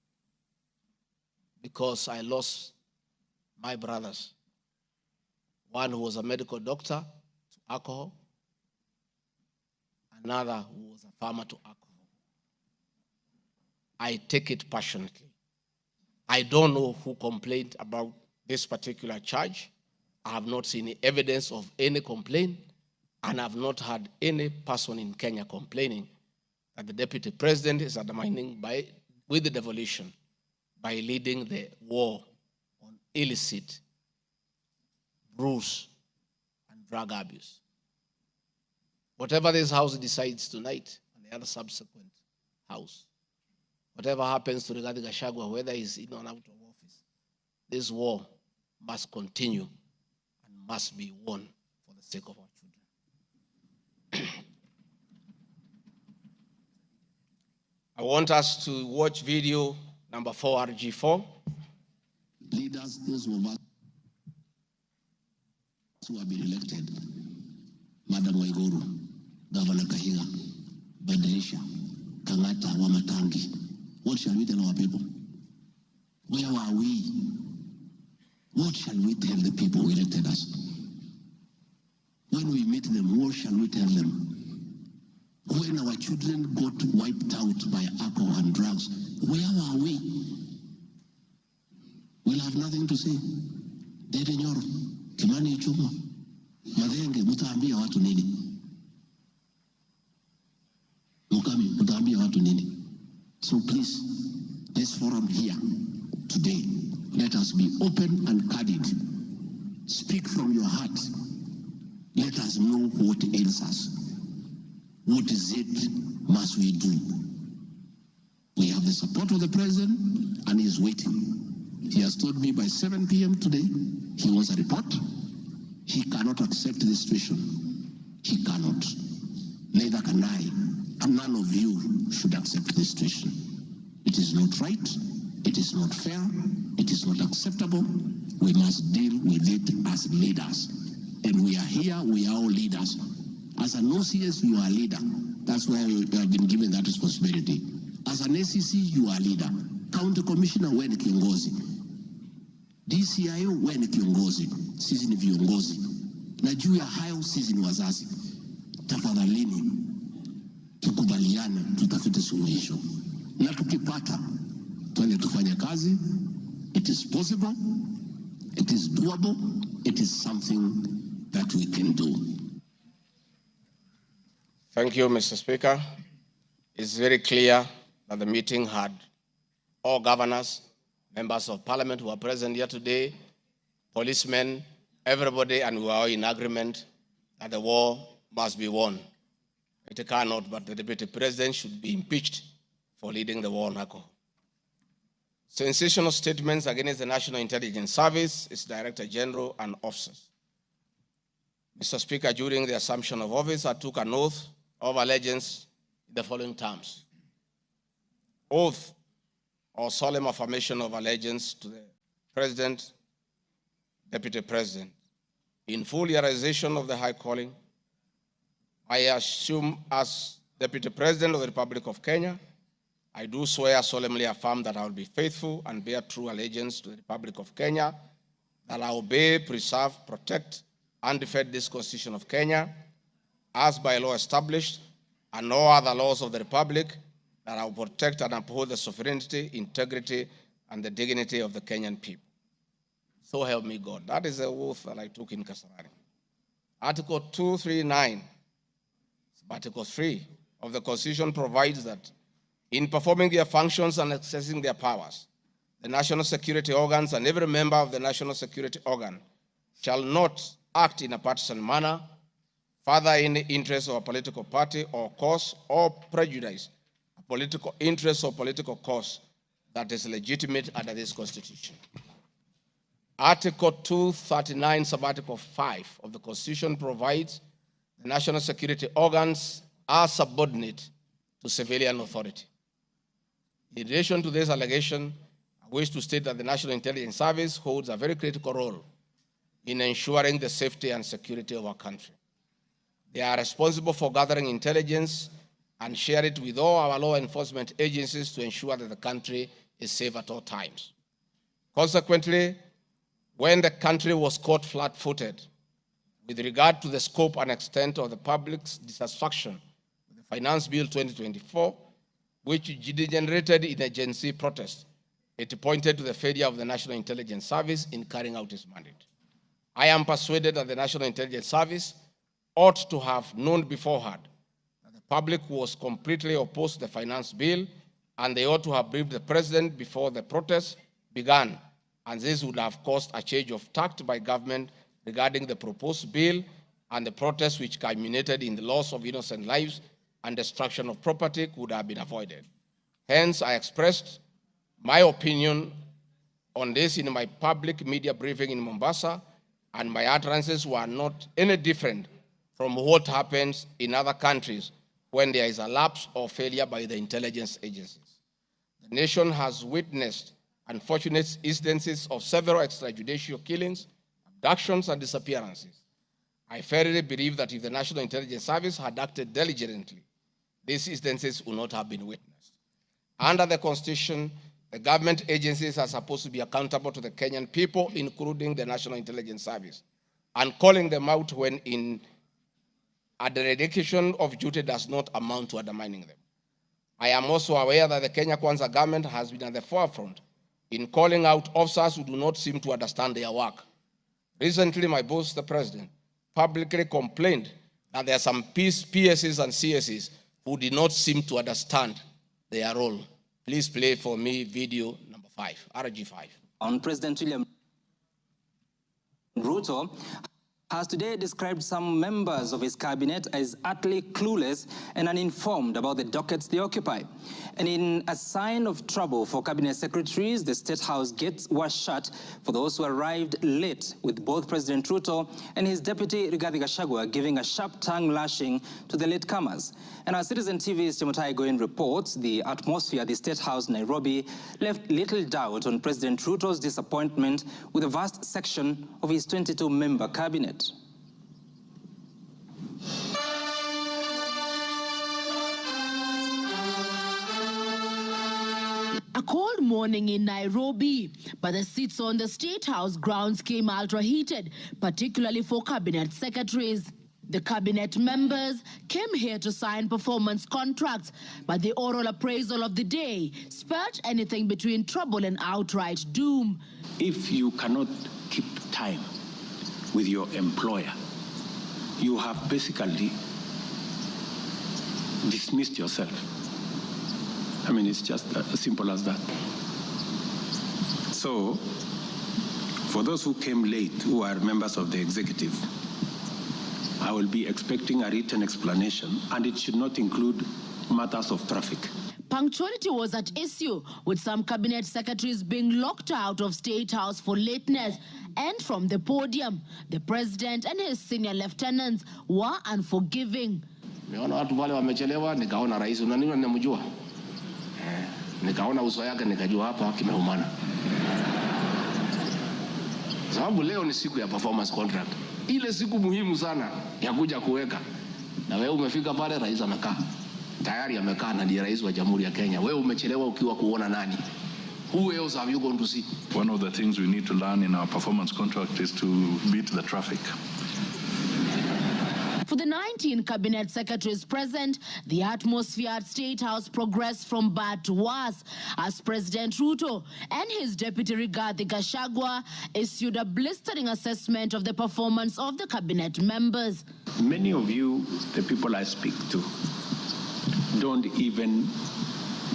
because I lost my brothers. One who was a medical doctor to alcohol, another who was a farmer to alcohol. I take it passionately. I don't know who complained about this particular charge. I have not seen any evidence of any complaint, and I have not had any person in Kenya complaining that the deputy president is undermining with the devolution by leading the war on illicit brews and drug abuse. Whatever this House decides tonight, and the other subsequent House, whatever happens to Rigathi Gachagua, whether he's in or out of office, this war must continue and must be won for the sake of our children. I want us to watch video number 4, RG4. Leaders, those of us who have been elected, Madam Waiguru, Governor Kahiga, Badilisha, Kangata, Wamatangi, what shall we tell our people? Where are we? What shall we tell the people who elected us? When we meet them, what shall we tell them? When our children got wiped out by alcohol and drugs, where are we? We'll have nothing to say. Dede Nyoro, Kimani Ichung'wa, Madenge, mutaambia watu nini? Mukami, mutaambia watu nini? So please, this forum here today, let us be open and candid. Speak from your heart. Let us know what ails us. What is it must we do? We have the support of the president, and he is waiting. He has told me by 7 p.m. today, he wants a report. He cannot accept the situation. He cannot. Neither can I, and none of you should accept this situation. It is not right. It is not fair. It is not acceptable. We must deal with it as leaders. And we are here, we are all leaders. As an OCS, you are a leader. That's why we have been given that responsibility. As an ACC, you are a leader. County Commissioner, wewe ni kiongozi. DCIO, wewe ni kiongozi. Sisi ni viongozi. Na juu ya hayo, sisi ni wazazi. Tafadhalini, tukubaliane, tutafute suluhisho. Na tukipata, tuende tufanye kazi. It is possible. It is doable. It is something that we can do. Thank you, Mr. Speaker. It's very clear that the meeting had all governors, members of parliament who are present here today, policemen, everybody, and we are all in agreement that the war must be won. It cannot, but the deputy president should be impeached for leading the war on alcohol. Sensational statements against the National Intelligence Service, its Director General, and officers. Mr. Speaker, during the assumption of office, I took an oath of allegiance in the following terms. Oath or solemn affirmation of allegiance to the President, Deputy President. In full realization of the high calling, I assume as Deputy President of the Republic of Kenya, I do swear solemnly affirm that I will be faithful and bear true allegiance to the Republic of Kenya, that I will obey, preserve, protect, and defend this Constitution of Kenya, as by law established, and all other laws of the Republic, that I will protect and uphold the sovereignty, integrity, and the dignity of the Kenyan people. So help me God. That is the oath that I took in Kasarani. Article 239 Article 3 of the Constitution provides that in performing their functions and accessing their powers, the national security organs and every member of the national security organ shall not act in a partisan manner, further any interest of a political party or cause, or prejudice a political interest or political cause that is legitimate under this Constitution. Article 239, sub-article 5 of the Constitution provides the national security organs are subordinate to civilian authority. In relation to this allegation, I wish to state that the National Intelligence Service holds a very critical role in ensuring the safety and security of our country. They are responsible for gathering intelligence and share it with all our law enforcement agencies to ensure that the country is safe at all times. Consequently, when the country was caught flat-footed with regard to the scope and extent of the public's dissatisfaction with the Finance Bill 2024, which degenerated in a Gen Z protest, it pointed to the failure of the National Intelligence Service in carrying out its mandate. I am persuaded that the National Intelligence Service ought to have known beforehand that the public was completely opposed to the Finance Bill, and they ought to have briefed the President before the protest began, and this would have caused a change of tact by government regarding the proposed bill and the protest which culminated in the loss of innocent lives and destruction of property could have been avoided. Hence, I expressed my opinion on this in my public media briefing in Mombasa, and my utterances were not any different from what happens in other countries when there is a lapse or failure by the intelligence agencies. The nation has witnessed unfortunate instances of several extrajudicial killings, abductions, and disappearances. I firmly believe that if the National Intelligence Service had acted diligently, these instances would not have been witnessed. Under the Constitution, the government agencies are supposed to be accountable to the Kenyan people, including the National Intelligence Service, and calling them out when a dereliction of duty does not amount to undermining them. I am also aware that the Kenya Kwanza government has been at the forefront in calling out officers who do not seem to understand their work. Recently, my boss, the President, publicly complained that there are some PSs and CSs who did not seem to understand their role. Please play for me video number 5, RG5. On President William Ruto has today described some members of his cabinet as utterly clueless and uninformed about the dockets they occupy. And in a sign of trouble for cabinet secretaries, the State House gates were shut for those who arrived late, with both President Ruto and his deputy Rigathi Gachagua giving a sharp tongue lashing to the latecomers. And our Citizen TV's Mutahi reports the atmosphere at the State House, Nairobi, left little doubt on President Ruto's disappointment with a vast section of his 22-member cabinet. A cold morning in Nairobi, but the seats on the State House grounds came ultra-heated, particularly for cabinet secretaries. The cabinet members came here to sign performance contracts, but the oral appraisal of the day spelled anything between trouble and outright doom. If you cannot keep time with your employer, you have basically dismissed yourself. I mean, it's just as simple as that. So, for those who came late, who are members of the executive, I will be expecting a written explanation, and it should not include matters of traffic. Punctuality was at issue, with some cabinet secretaries being locked out of State House for lateness. And from the podium, the president and his senior lieutenants were unforgiving. Nimeona watu wale wamechelewa, nikaona rais unaniona ninamjua. Nikaona uso yake nikajua hapa kimeumana. Sababu leo ni siku ya performance contract. Ile siku muhimu sana ya kuja kuweka. Na wewe umefika pale, rais amekaa. Tayari amekaa na ndiye rais wa Jamhuri ya Kenya. Wewe umechelewa ukiwa kuona nani? Who else have you gone to see? One of the things we need to learn in our performance contract is to beat the traffic. For the 19 cabinet secretaries present, the atmosphere at State House progressed from bad to worse as President Ruto and his deputy Rigathi Gachagua issued a blistering assessment of the performance of the cabinet members. Many of you, the people I speak to, don't even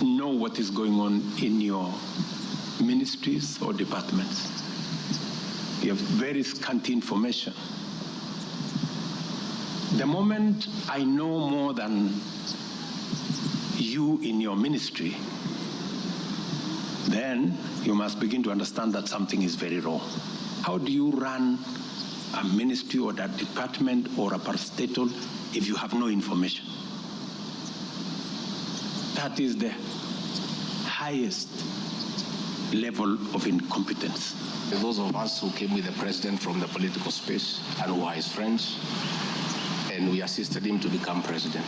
know what is going on in your ministries or departments. You have very scanty information. The moment I know more than you in your ministry, then you must begin to understand that something is very wrong. How do you run a ministry or a department or a parastatal if you have no information? That is the highest level of incompetence. Those of us who came with the president from the political space and who are his friends, and we assisted him to become president.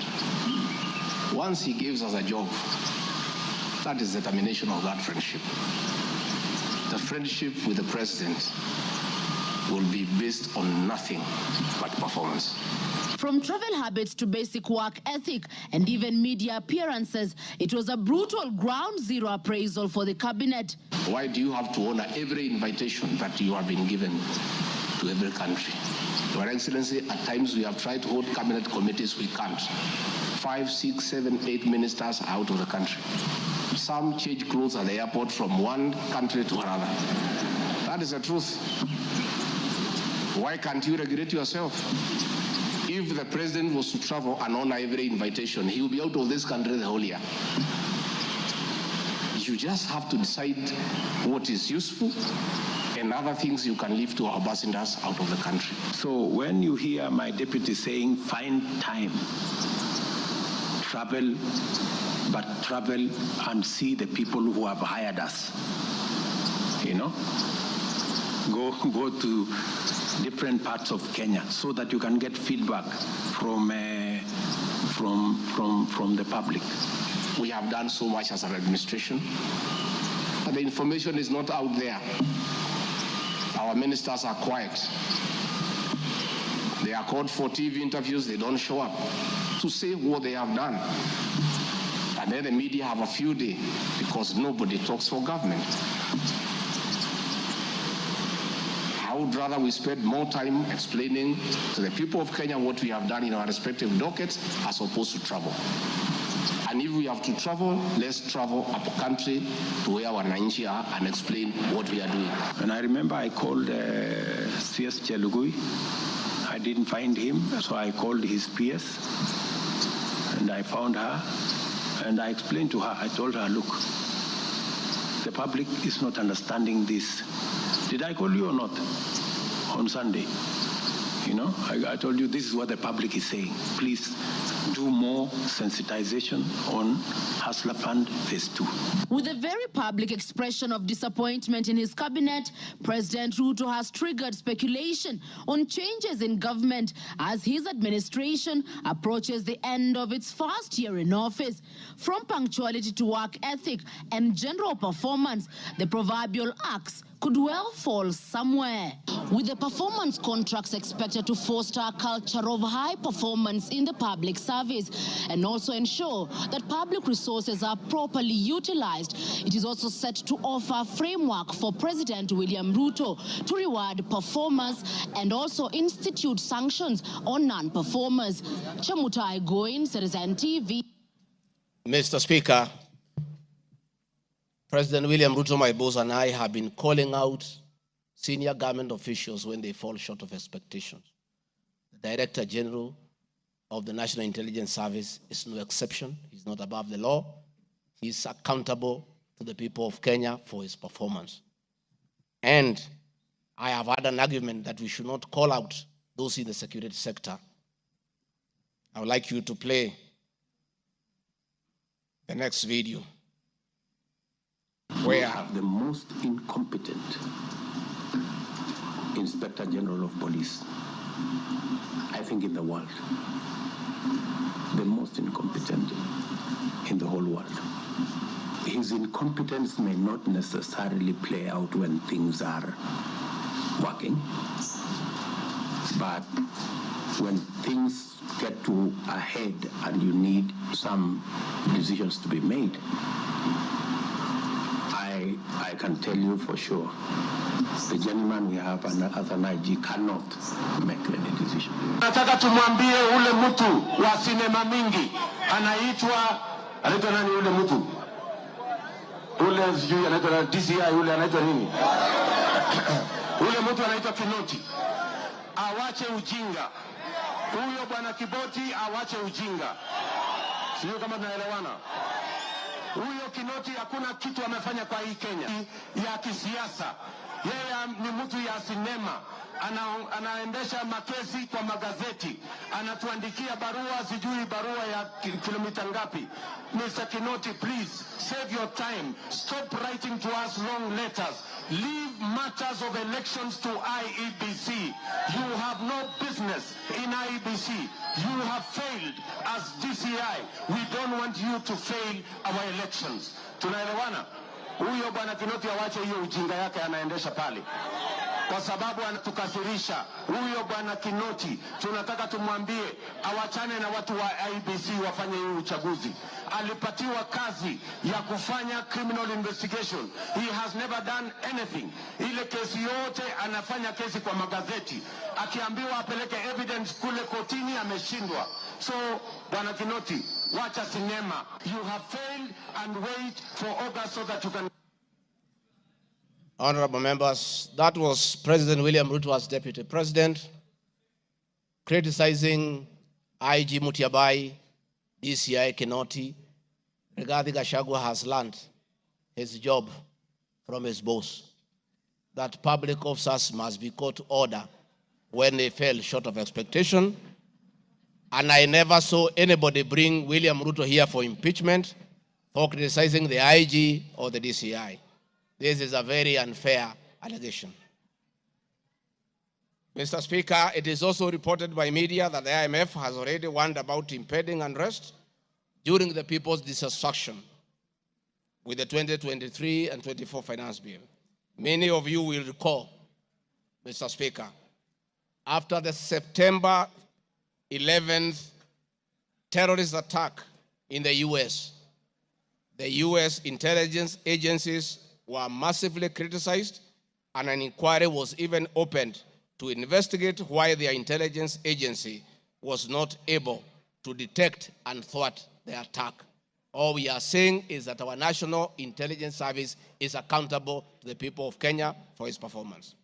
Once he gives us a job, that is the termination of that friendship. The friendship with the president will be based on nothing but performance. From travel habits to basic work ethic and even media appearances, it was a brutal ground zero appraisal for the cabinet. Why do you have to honor every invitation that you have been given to every country? Your Excellency, at times we have tried to hold cabinet committees, we can't. 5, 6, 7, 8 ministers are out of the country. Some change clothes at the airport from one country to another. That is the truth. Why can't you regulate yourself? If the president was to travel and honor every invitation, he will be out of this country the whole year. You just have to decide what is useful and other things you can leave to our ambassadors out of the country. So when you hear my deputy saying, find time, travel, but travel and see the people who have hired us, you know, go to different parts of Kenya so that you can get feedback from the public. We have done so much as an administration, but the information is not out there. Our ministers are quiet. They are called for TV interviews, they don't show up to say what they have done. And then the media have a few days because nobody talks for government. I would rather we spend more time explaining to the people of Kenya what we have done in our respective dockets as opposed to travel. And if we have to travel, let's travel up country to where our wananchi are and explain what we are doing. And I remember I called CS Chelugui. I didn't find him, so I called his PS. And I found her, and I explained to her, I told her, look, the public is not understanding this. Did I call you or not on Sunday? You know, I told you this is what the public is saying. Please do more sensitization on Hustler Fund Phase 2. With a very public expression of disappointment in his cabinet, President Ruto has triggered speculation on changes in government as his administration approaches the end of its first year in office. From punctuality to work ethic and general performance, the proverbial axe could well fall somewhere. With the performance contracts expected to foster a culture of high performance in the public service and also ensure that public resources are properly utilized, it is also set to offer a framework for President William Ruto to reward performers and also institute sanctions on non-performers. Mutahi Goin, Citizen TV. Mr. Speaker, President William Ruto, my boss, and I have been calling out senior government officials when they fall short of expectations. The Director General of the National Intelligence Service is no exception. He's not above the law. He's accountable to the people of Kenya for his performance. And I have had an argument that we should not call out those in the security sector. I would like you to play the next video. We have the most incompetent Inspector General of Police, I think, in the world. The most incompetent in the whole world. His incompetence may not necessarily play out when things are working, but when things get to ahead and you need some decisions to be made, I can tell you for sure, the gentleman we have as an IG cannot make any decision. Nataka tumwambie ule mtu wa sinema mingi anaitwa nani ule mtu? Ule sijui anaitwa DCI, ule anaitwa nini? Ule mtu anaitwa Kinoti. Awache ujinga. Huyo bwana Kiboti awache ujinga. Sio kama tunaelewana. Huyo Kinoti hakuna kitu amefanya kwa hii Kenya ya kisiasa. Yeye ni mtu ya sinema. Anaendesha makesi kwa magazeti. Anatuandikia barua, sijui barua ya kilomita ngapi. Mr. Kinoti, please save your time. Stop writing to us long letters. Leave matters of elections to IEBC. You have no business in IEBC. You have failed as DCI. We don't want you to fail our elections. Tunaelewana? Huyo bwana Kinoti awache hiyo ujinga yake anaendesha pale, kwa sababu anatukasirisha. Huyo bwana Kinoti tunataka tumwambie awachane na watu wa IEBC wafanye hiyo uchaguzi. Alipatiwa kazi ya kufanya criminal investigation. He has never done anything. Ile kesi yote anafanya kesi kwa magazeti. Akiambiwa apeleke evidence kule kotini ameshindwa. So bwana Kinoti, wacha sinema. You have failed and wait for August so that you can. Honorable members, that was President William Ruto as Deputy President criticizing IG Mutiabai, DCI Kinoti. Rigathi Gachagua has learned his job from his boss, that public officers must be called to order when they fell short of expectation. And I never saw anybody bring William Ruto here for impeachment for criticizing the IG or the DCI. This is a very unfair allegation. Mr. Speaker, it is also reported by media that the IMF has already warned about impending unrest during the people's dissatisfaction with the 2023 and 24 finance bill. Many of you will recall, Mr. Speaker, after the September 11th terrorist attack in the US, the US intelligence agencies were massively criticized, and an inquiry was even opened to investigate why their intelligence agency was not able to detect and thwart the attack. All we are saying is that our National Intelligence Service is accountable to the people of Kenya for its performance.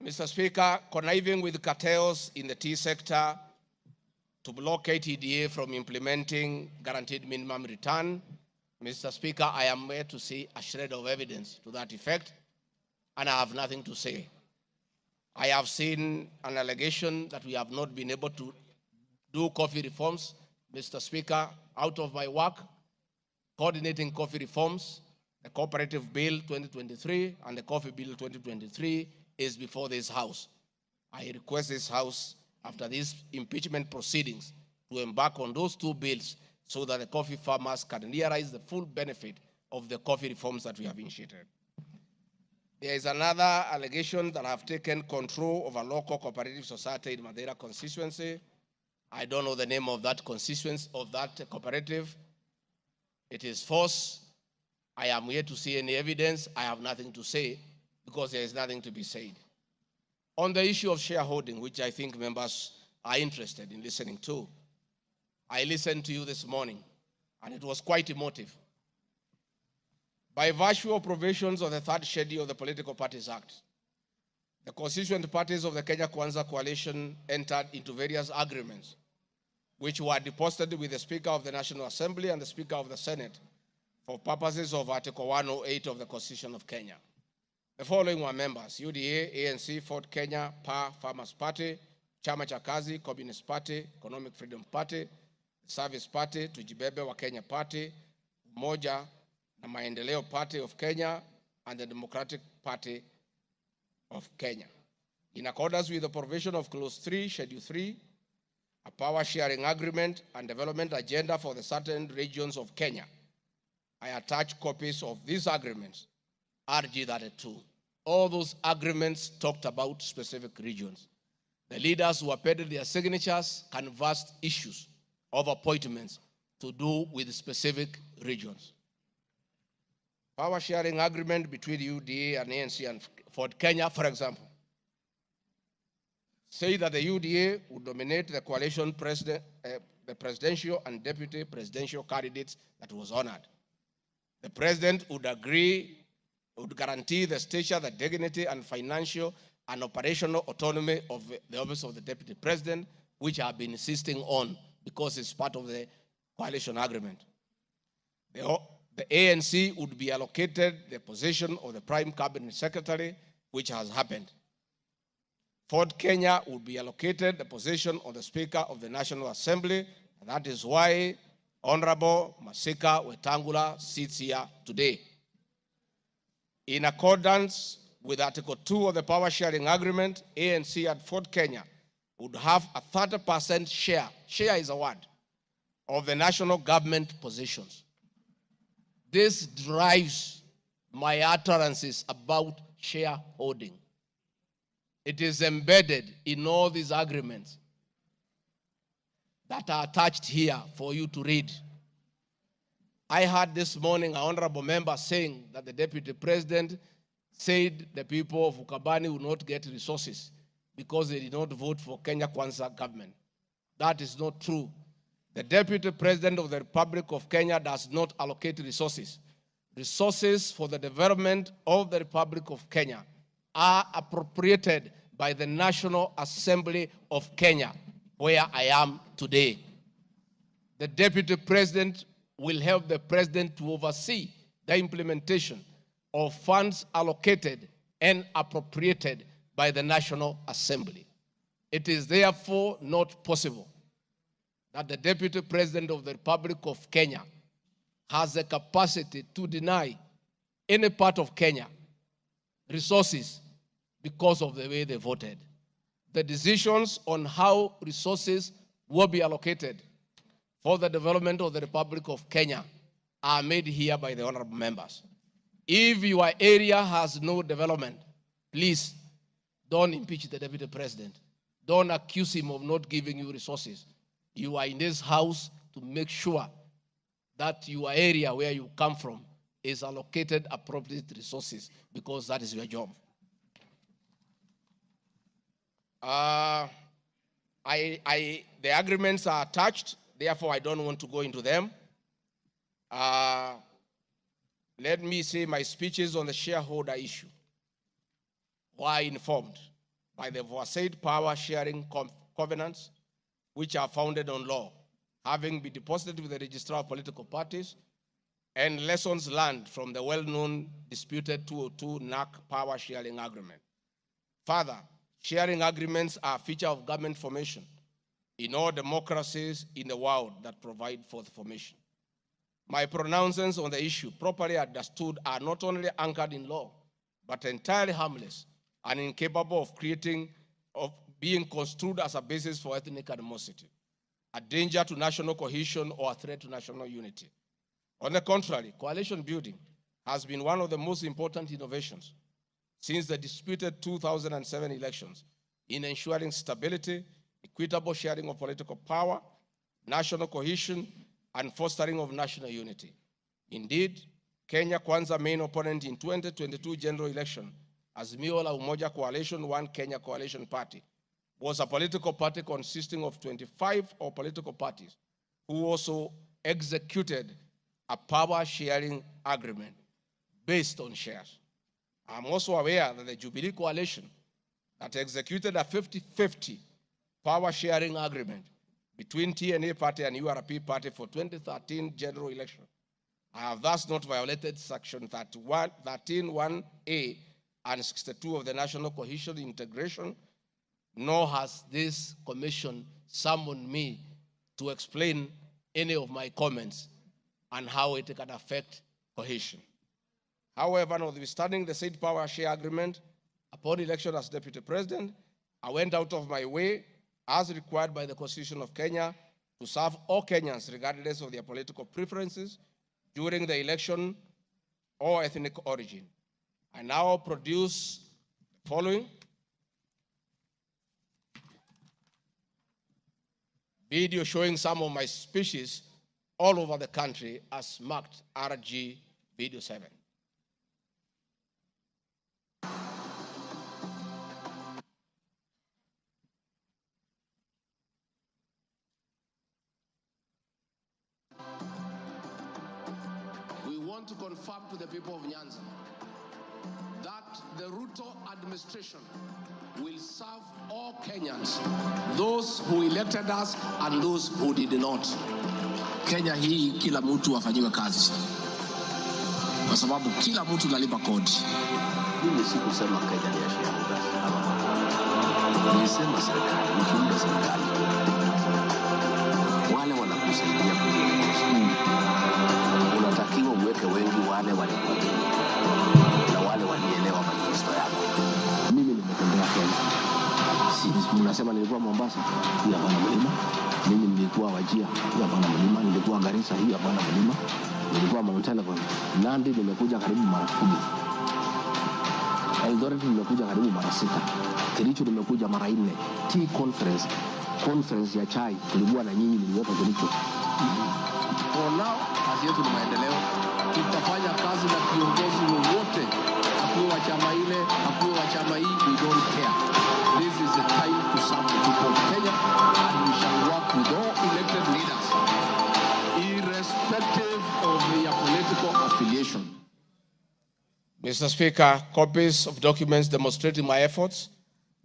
Mr. Speaker, conniving with cartels in the tea sector to block KTDA from implementing guaranteed minimum return, Mr. Speaker, I am here to see a shred of evidence to that effect, and I have nothing to say. I have seen an allegation that we have not been able to do coffee reforms. Mr. Speaker, out of my work, coordinating coffee reforms, the Cooperative Bill 2023 and the Coffee Bill 2023 is before this House. I request this House, after these impeachment proceedings, to embark on those two bills so that the coffee farmers can realize the full benefit of the coffee reforms that we have initiated. There is another allegation that I have taken control of a local cooperative society in Madeira constituency. I don't know the name of that constituency, of that cooperative. It is false. I am here to see any evidence. I have nothing to say because there is nothing to be said. On the issue of shareholding, which I think members are interested in listening to, I listened to you this morning, and it was quite emotive. By virtue of provisions of the third schedule of the Political Parties Act, the constituent parties of the Kenya Kwanza coalition entered into various agreements, which were deposited with the Speaker of the National Assembly and the Speaker of the Senate for purposes of Article 108 of the Constitution of Kenya. The following were members: UDA, ANC, Ford Kenya, PA, Farmers Party, Chama cha Kazi, Communist Party, Economic Freedom Party, Service Party, Tujibebe wa Kenya Party, Umoja na Maendeleo Party of Kenya, and the Democratic Party of Kenya. In accordance with the provision of Clause 3, Schedule 3, a power sharing agreement and development agenda for the certain regions of Kenya, I attach copies of these agreements, RG 32. All those agreements talked about specific regions. The leaders who appended their signatures canvassed issues of appointments to do with specific regions. Power sharing agreement between UDA and ANC and Ford Kenya, for example, say that the UDA would nominate the coalition president, the presidential and deputy presidential candidates that was honored. The president would guarantee the stature, the dignity, and financial and operational autonomy of the office of the deputy president, which I have been insisting on because it's part of the coalition agreement. The ANC would be allocated the position of the prime cabinet secretary, which has happened. Ford Kenya would be allocated the position of the Speaker of the National Assembly, and that is why Honorable Masika Wetangula sits here today. In accordance with Article 2 of the Power Sharing Agreement, ANC at Ford Kenya would have a 30% share is a word, of the national government positions. This drives my utterances about shareholding. It is embedded in all these agreements that are attached here for you to read. I heard this morning an honorable member saying that the deputy president said the people of Ukambani will not get resources because they did not vote for Kenya Kwanza government. That is not true. The deputy president of the Republic of Kenya does not allocate resources. Resources for the development of the Republic of Kenya are appropriated by the National Assembly of Kenya, where I am today. The deputy president will help the president to oversee the implementation of funds allocated and appropriated by the National Assembly. It is therefore not possible that the deputy president of the Republic of Kenya has the capacity to deny any part of Kenya resources because of the way they voted. The decisions on how resources will be allocated for the development of the Republic of Kenya are made here by the honorable members. If your area has no development, please don't impeach the deputy president. Don't accuse him of not giving you resources. You are in this house to make sure that your area where you come from is allocated appropriate resources because that is your job. The agreements are attached, therefore I don't want to go into them. Let me say my speeches on the shareholder issue were informed by the aforesaid power sharing covenants, which are founded on law, having been deposited with the registrar of political parties, and lessons learned from the well-known disputed 202 NAC power sharing agreement. Further, sharing agreements are a feature of government formation in all democracies in the world that provide for the formation. My pronouncements on the issue, properly understood, are not only anchored in law, but entirely harmless and incapable of being construed as a basis for ethnic animosity, a danger to national cohesion, or a threat to national unity. On the contrary, coalition building has been one of the most important innovations since the disputed 2007 elections in ensuring stability, equitable sharing of political power, national cohesion, and fostering of national unity. Indeed, Kenya Kwanza main opponent in 2022 general election, Azimio la Umoja Coalition, One Kenya Coalition Party, was a political party consisting of 25 political parties who also executed a power-sharing agreement based on shares. I'm also aware that the Jubilee Coalition that executed a 50-50 power-sharing agreement between TNA Party and URP Party for 2013 general election. I have thus not violated Section 13(1)(a) and 62 of the National Cohesion Integration, nor has this commission summoned me to explain any of my comments and how it can affect cohesion. However, notwithstanding the said power share agreement, upon election as deputy president, I went out of my way, as required by the Constitution of Kenya, to serve all Kenyans regardless of their political preferences during the election or ethnic origin. I now produce the following. Video showing some of my speeches all over the country as marked RG Video 7. We want to confirm to the people of Nyanza that the Ruto administration will serve all Kenyans, those who elected us and those who did not. Kenya hii kila mtu afanyiwe kazi, kwa sababu kila mtu analipa kodi. Mimi sikusema Kenya ni ya shareholders. Nilisema serikali, mkiunda serikali wale wanakusaidia kuongoza. Unatakiwa uweke wengi wale walikuamini na wale walielewa manifesto yako. Mimi nimetembea Kenya. Mnasema nilikuwa Mombasa, hii hapana mlima. Mimi nilikuwa Wajia, hii hapana mlima. Nilikuwa Garissa, hii hapana mlima. Nilikuwa Mount Elgon. Nandi nimekuja karibu mara 10. Eldoret nimekuja karibu mara 6. Kericho nimekuja mara 4. Tea conference ya chai tulikuwa na nyinyi, niliweka Kericho. For now, kazi yetu ni maendeleo. Tutafanya kazi na viongozi wote, hakuwa wa chama ile, hakuwa wa chama hii, we don't care. This is a time to serve the people of Kenya, and we shall work with all elected leaders, irrespective of their political affiliation. Mr. Speaker, copies of documents demonstrating my efforts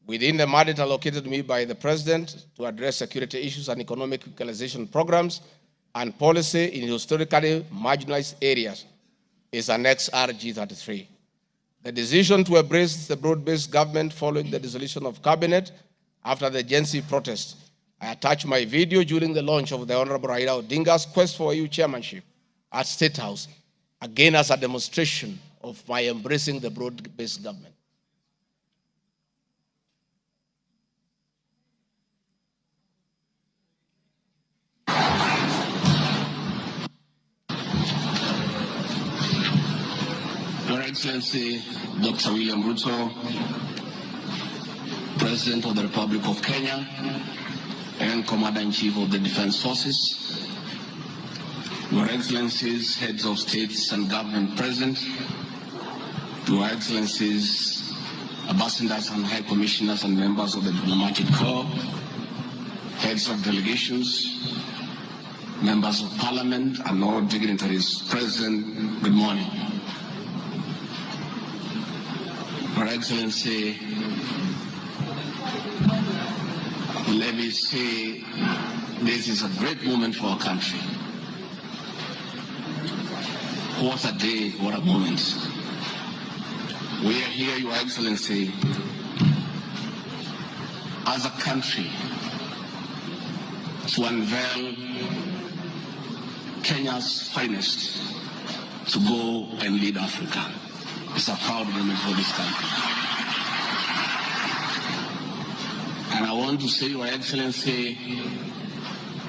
within the mandate allocated me by the President to address security issues and economic equalization programs and policy in historically marginalized areas is Annex RG33. The decision to embrace the broad-based government following the dissolution of cabinet after the Gen Z protest. I attached my video during the launch of the Honorable Raila Odinga's Quest for EU chairmanship at State House, again as a demonstration of my embracing the broad-based government. Your Excellency, Dr. William Ruto, President of the Republic of Kenya and Commander-in-Chief of the Defense Forces, Your Excellencies, Heads of States and Government present, Your Excellencies, Ambassadors and High Commissioners and members of the Diplomatic Corps, Heads of Delegations, Members of Parliament and all dignitaries present, good morning. Your Excellency, let me say this is a great moment for our country. What a day, what a moment. We are here, Your Excellency, as a country to unveil Kenya's finest to go and lead Africa. It's a proud moment for this country. And I want to say, Your Excellency,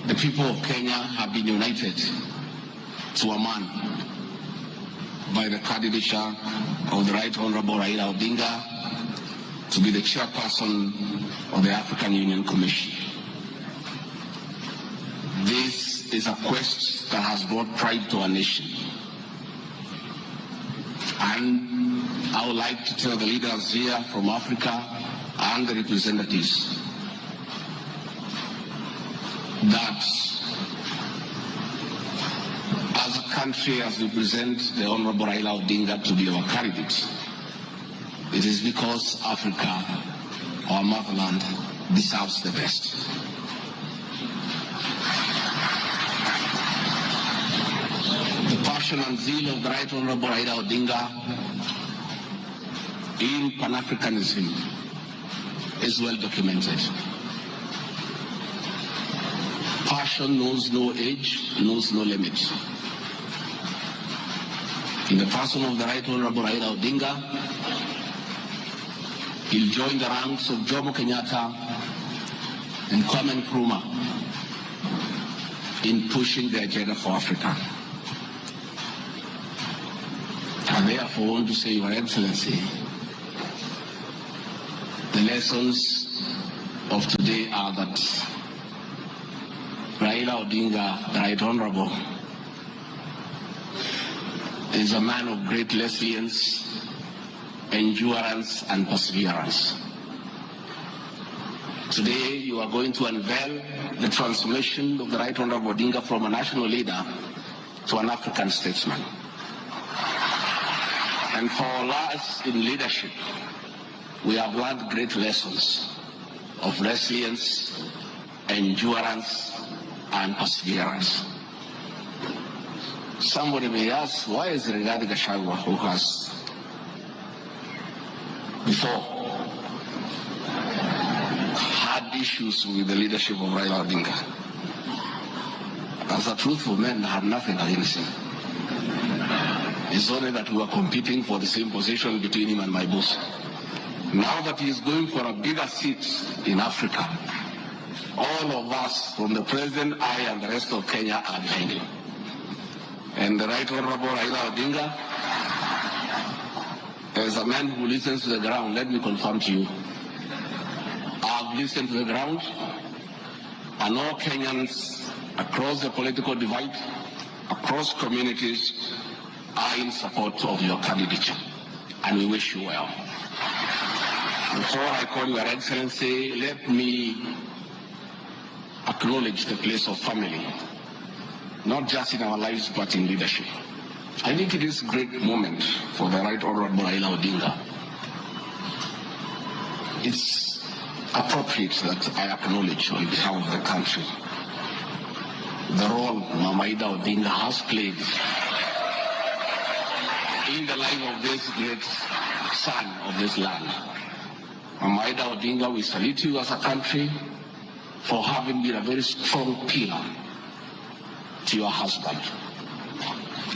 the people of Kenya have been united to a man by the candidature of the Right Honorable Raila Odinga to be the chairperson of the African Union Commission. This is a quest that has brought pride to our nation. And I would like to tell the leaders here from Africa and the representatives that as a country, as we present the Honorable Raila Odinga to be our candidate, it is because Africa, our motherland, deserves the best. The passion and zeal of the Right Honorable Raila Odinga in Pan-Africanism is well documented. Passion knows no age, knows no limit. In the person of the Right Honorable Raila Odinga, he'll join the ranks of Jomo Kenyatta and Kwame Nkrumah in pushing the agenda for Africa. I therefore want to say, Your Excellency, the lessons of today are that Raila Odinga, the Right Honorable, is a man of great resilience, endurance, and perseverance. Today, you are going to unveil the transformation of the Right Honorable Odinga from a national leader to an African statesman. And for us in leadership, we have learned great lessons of resilience, endurance, and perseverance. Somebody may ask, why is Rigathi Gachagua, who has before had issues with the leadership of Raila Odinga, as a truthful man, I had nothing against him. It's only that we were competing for the same position between him and my boss. Now that he is going for a bigger seat in Africa, all of us, from the president, I, and the rest of Kenya, are behind him. And the Right Honorable Raila Odinga, as a man who listens to the ground, let me confirm to you, I've listened to the ground, and all Kenyans across the political divide, across communities, are in support of your candidature, and we wish you well. Before I call Your Excellency, let me acknowledge the place of family, not just in our lives, but in leadership. I think it is a great moment for the Right Honorable Raila Odinga. It's appropriate that I acknowledge on behalf of the country the role Mama Ida Odinga has played in the life of this great son of this land. Mama Ida Odinga, we salute you as a country for having been a very strong pillar to your husband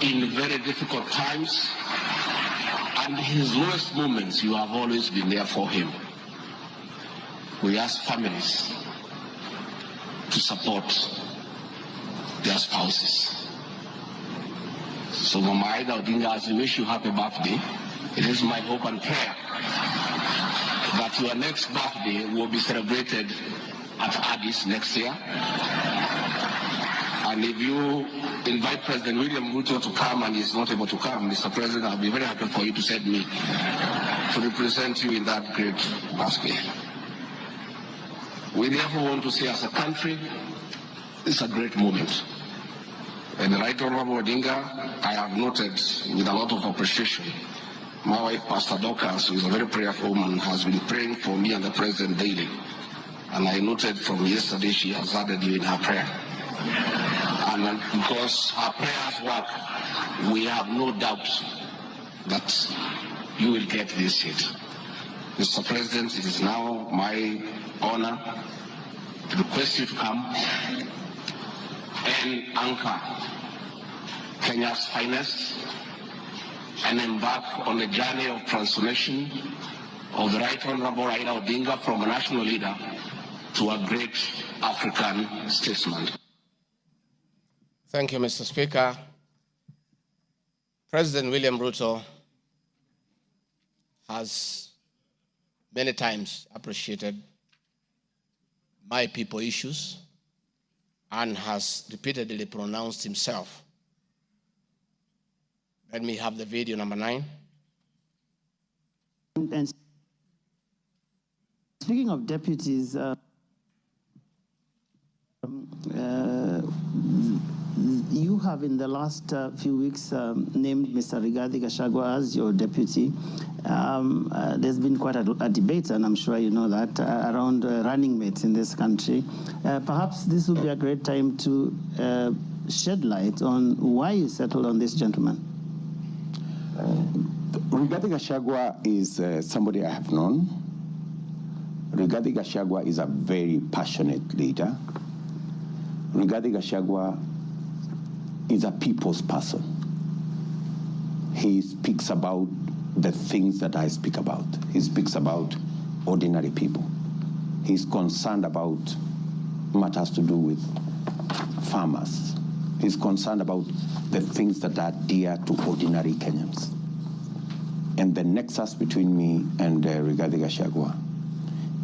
in very difficult times, and in his lowest moments you have always been there for him. We ask families to support their spouses. So Mama Ida Odinga, as we wish you happy birthday, it is my hope and prayer that your next birthday will be celebrated at Addis next year. And if you invite President William Ruto to come and he's not able to come, Mr. President, I'll be very happy for you to send me to represent you in that great birthday. We therefore want to say as a country, it's a great moment. And the Right Honorable Odinga, I have noted with a lot of appreciation, my wife, Pastor Dorcas, who is a very prayerful woman, has been praying for me and the President daily. And I noted from yesterday she has added you in her prayer. And because her prayers work, we have no doubt that you will get this seat. Mr. President, it is now my honor to request you to come and anchor Kenya's finest and embark on a journey of transformation of the Right Honorable Raila Odinga from a national leader to a great African statesman. Thank you, Mr. Speaker. President William Ruto has many times appreciated my people issues and has repeatedly pronounced himself. Let me have the video number 9. And speaking of deputies, you have in the last few weeks named Mr. Rigathi Gachagua as your deputy. There's been quite a debate, and I'm sure you know that, around running mates in this country. Perhaps this would be a great time to shed light on why you settled on this gentleman. Rigathi Gachagua is somebody I have known. Rigathi Gachagua is a very passionate leader. Rigathi Gachagua is a people's person. He speaks about the things that I speak about. He speaks about ordinary people. He's concerned about matters to do with farmers. He's concerned about the things that are dear to ordinary Kenyans. And the nexus between me and Rigathi Gachagua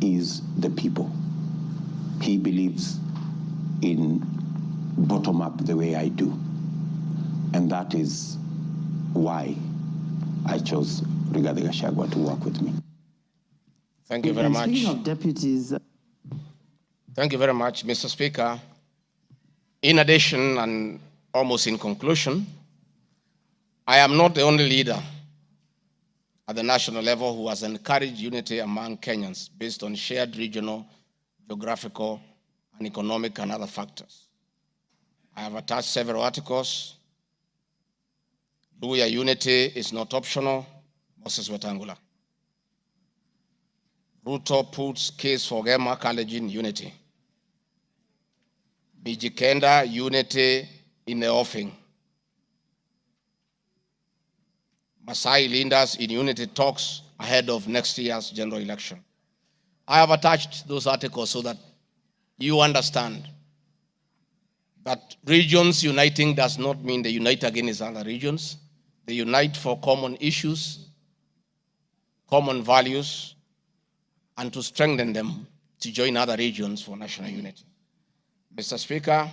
is the people. He believes in bottom up the way I do. And that is why I chose Rigathi Gachagua to work with me. Thank you very much. Speaking of deputies. Thank you very much, Mr. Speaker. In addition, and almost in conclusion, I am not the only leader at the national level who has encouraged unity among Kenyans based on shared regional, geographical, and economic and other factors. I have attached several articles. Luya unity is not optional, Moses Wetangula. Ruto puts case for Gema Kalenjin unity. Bijikenda unity in the offing. Masai leaders in unity talks ahead of next year's general election. I have attached those articles so that you understand that regions uniting does not mean they unite against other regions. They unite for common issues, common values, and to strengthen them to join other regions for national unity. Mr. Speaker,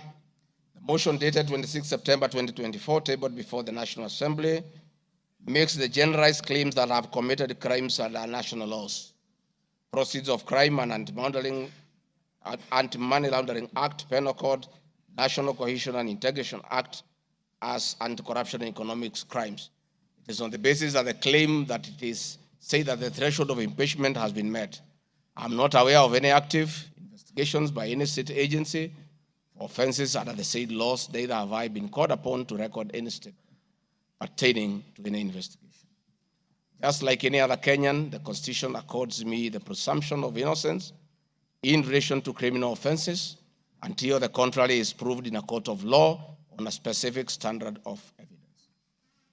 the motion dated 26 September 2024, tabled before the National Assembly, makes the generalized claims that have committed crimes under national laws, Proceeds of Crime and Anti-Money Laundering Act, Penal Code, National Cohesion and Integration Act as anti-corruption and economic crimes. It is on the basis of the claim that it is said that the threshold of impeachment has been met. I'm not aware of any active investigations by any state agency for offenses under the said laws, neither have I been called upon to record any step pertaining to any investigation. Just like any other Kenyan, the Constitution accords me the presumption of innocence in relation to criminal offenses until the contrary is proved in a court of law on a specific standard of evidence.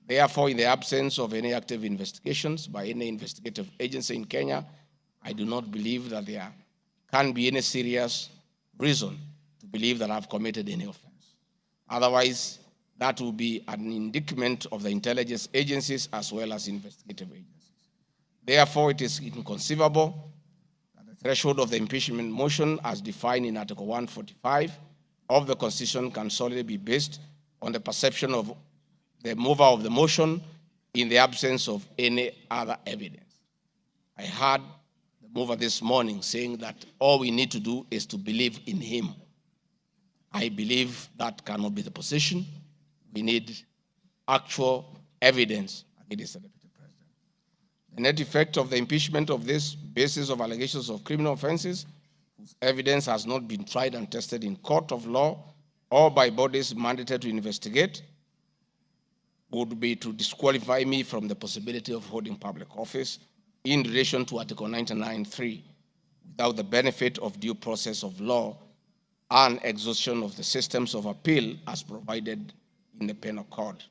Therefore, in the absence of any active investigations by any investigative agency in Kenya, I do not believe that there can be any serious reason to believe that I've committed any offense. Otherwise, that will be an indictment of the intelligence agencies as well as investigative agencies. Therefore, it is inconceivable that the threshold of the impeachment motion as defined in Article 145 of the Constitution can solely be based on the perception of the mover of the motion in the absence of any other evidence. I heard the mover this morning saying that all we need to do is to believe in him. I believe that cannot be the position. We need actual evidence against the Deputy President. The net effect of the impeachment of this basis of allegations of criminal offenses, whose evidence has not been tried and tested in court of law or by bodies mandated to investigate, would be to disqualify me from the possibility of holding public office in relation to Article 99(3) without the benefit of due process of law and exhaustion of the systems of appeal as provided in the Penal Code.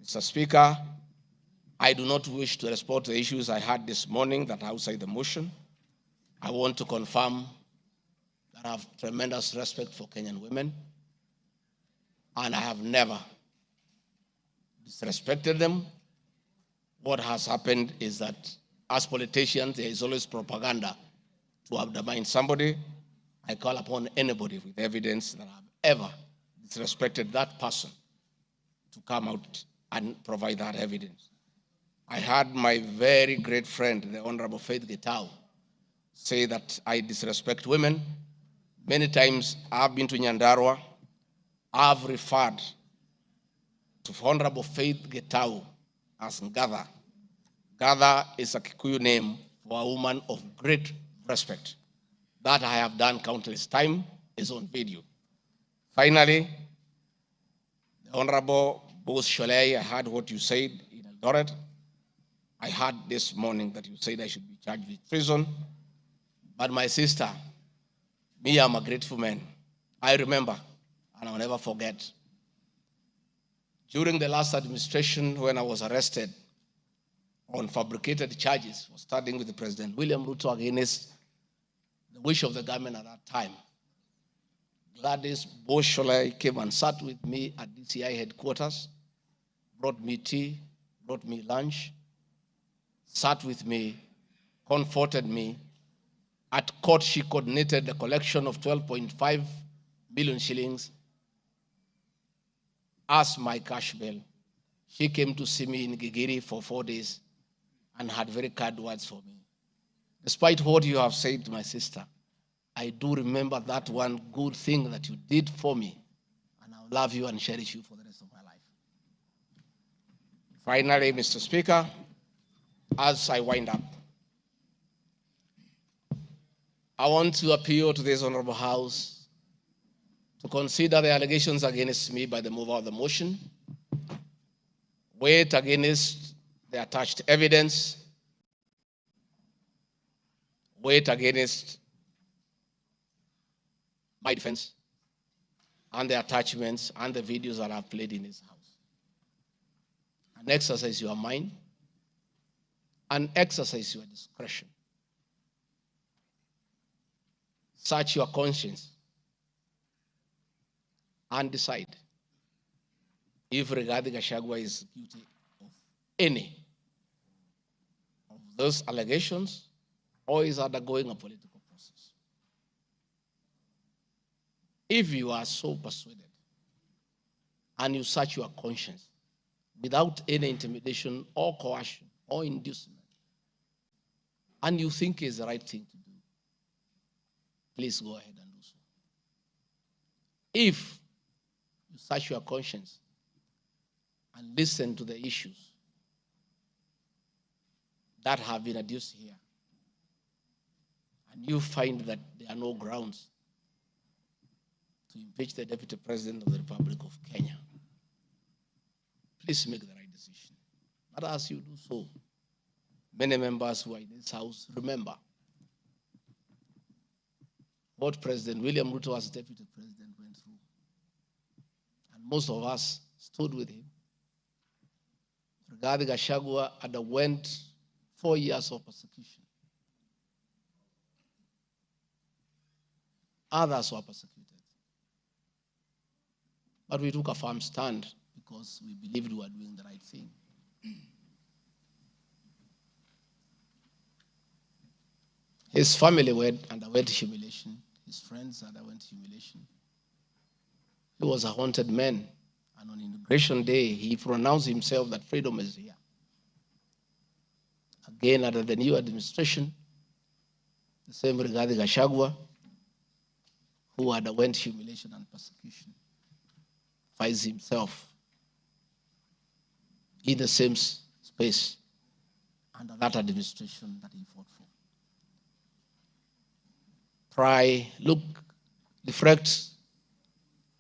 Mr. Speaker, I do not wish to respond to the issues I had this morning that are outside the motion. I want to confirm that I have tremendous respect for Kenyan women, and I have never disrespected them. What has happened is that as politicians, there is always propaganda to undermine somebody. I call upon anybody with evidence that I have ever disrespected that person to come out and provide that evidence. I had my very great friend, the Honorable Faith Gitau, say that I disrespect women. Many times I've been to Nyandarua. I've referred to Honorable Faith Gitau as Ngatha. Ngatha is a Kikuyu name for a woman of great respect. That I have done countless times, is on video. Finally, the Honorable Bose Sholei, I heard what you said in Eldoret. I heard this morning that you said I should be charged with treason. But my sister, me, I'm a grateful man. I remember, and I'll never forget, during the last administration when I was arrested on fabricated charges for standing with the President William Ruto against the wish of the government at that time, Gladys Bosholai came and sat with me at DCI headquarters, brought me tea, brought me lunch, sat with me, comforted me. At court, she coordinated the collection of 12.5 billion shillings as my cash bill. She came to see me in Gigiri for 4 days and had very kind words for me. Despite what you have said, my sister, I do remember that one good thing that you did for me, and I'll love you and cherish you for the rest of my life. Finally, Mr. Speaker, as I wind up, I want to appeal to this Honorable House to consider the allegations against me by the mover of the motion, weigh it against the attached evidence, weigh it against my defense, and the attachments and the videos that I've played in this house. And exercise your mind and exercise your discretion. Search your conscience and decide if Rigathi Gachagua is guilty of any of those allegations or is undergoing a political process. If you are so persuaded and you search your conscience without any intimidation or coercion or inducement, and you think is the right thing to do, please go ahead and do so. If you search your conscience and listen to the issues that have been adduced here, and you find that there are no grounds to impeach the Deputy President of the Republic of Kenya, please make the right decision. But as you do so, many members who are in this house remember what President William Ruto as Deputy President went through. And most of us stood with him. Rigathi Gachagua underwent 4 years of persecution. Others were persecuted. But we took a firm stand because we believed we were doing the right thing. His family underwent humiliation. His friends underwent humiliation. He was a haunted man. And on Inauguration Day, he pronounced himself that freedom is here. Again, under the new administration, the same Rigathi Gachagua, who underwent humiliation and persecution, finds himself in the same space under that administration that he fought for. Try, look, reflect,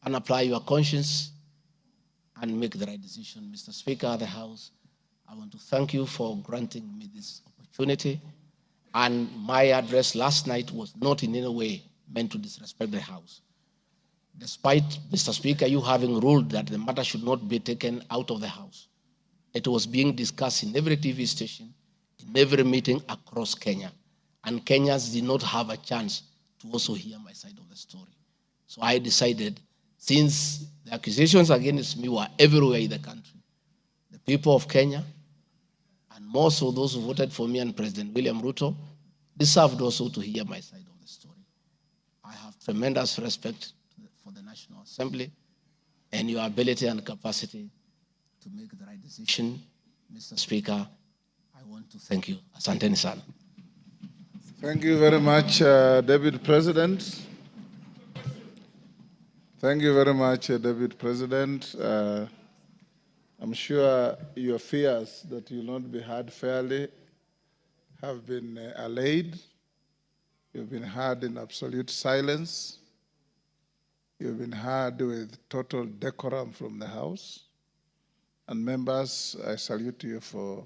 and apply your conscience and make the right decision. Mr. Speaker of the House, I want to thank you for granting me this opportunity. And my address last night was not in any way meant to disrespect the House. Despite, Mr. Speaker, you having ruled that the matter should not be taken out of the House, it was being discussed in every TV station, in every meeting across Kenya. And Kenyans did not have a chance to also hear my side of the story. So I decided, since the accusations against me were everywhere in the country, the people of Kenya, and more so those who voted for me and President William Ruto, deserved also to hear my side of the story. I have tremendous respect for the National Assembly and your ability and capacity to make the right decision. Mr. Speaker, I want to thank you. Asanteni sana. Thank you very much, Deputy President. Thank you very much, Deputy President. I'm sure your fears that you will not be heard fairly have been allayed. You've been heard in absolute silence. You've been heard with total decorum from the House. And members, I salute you for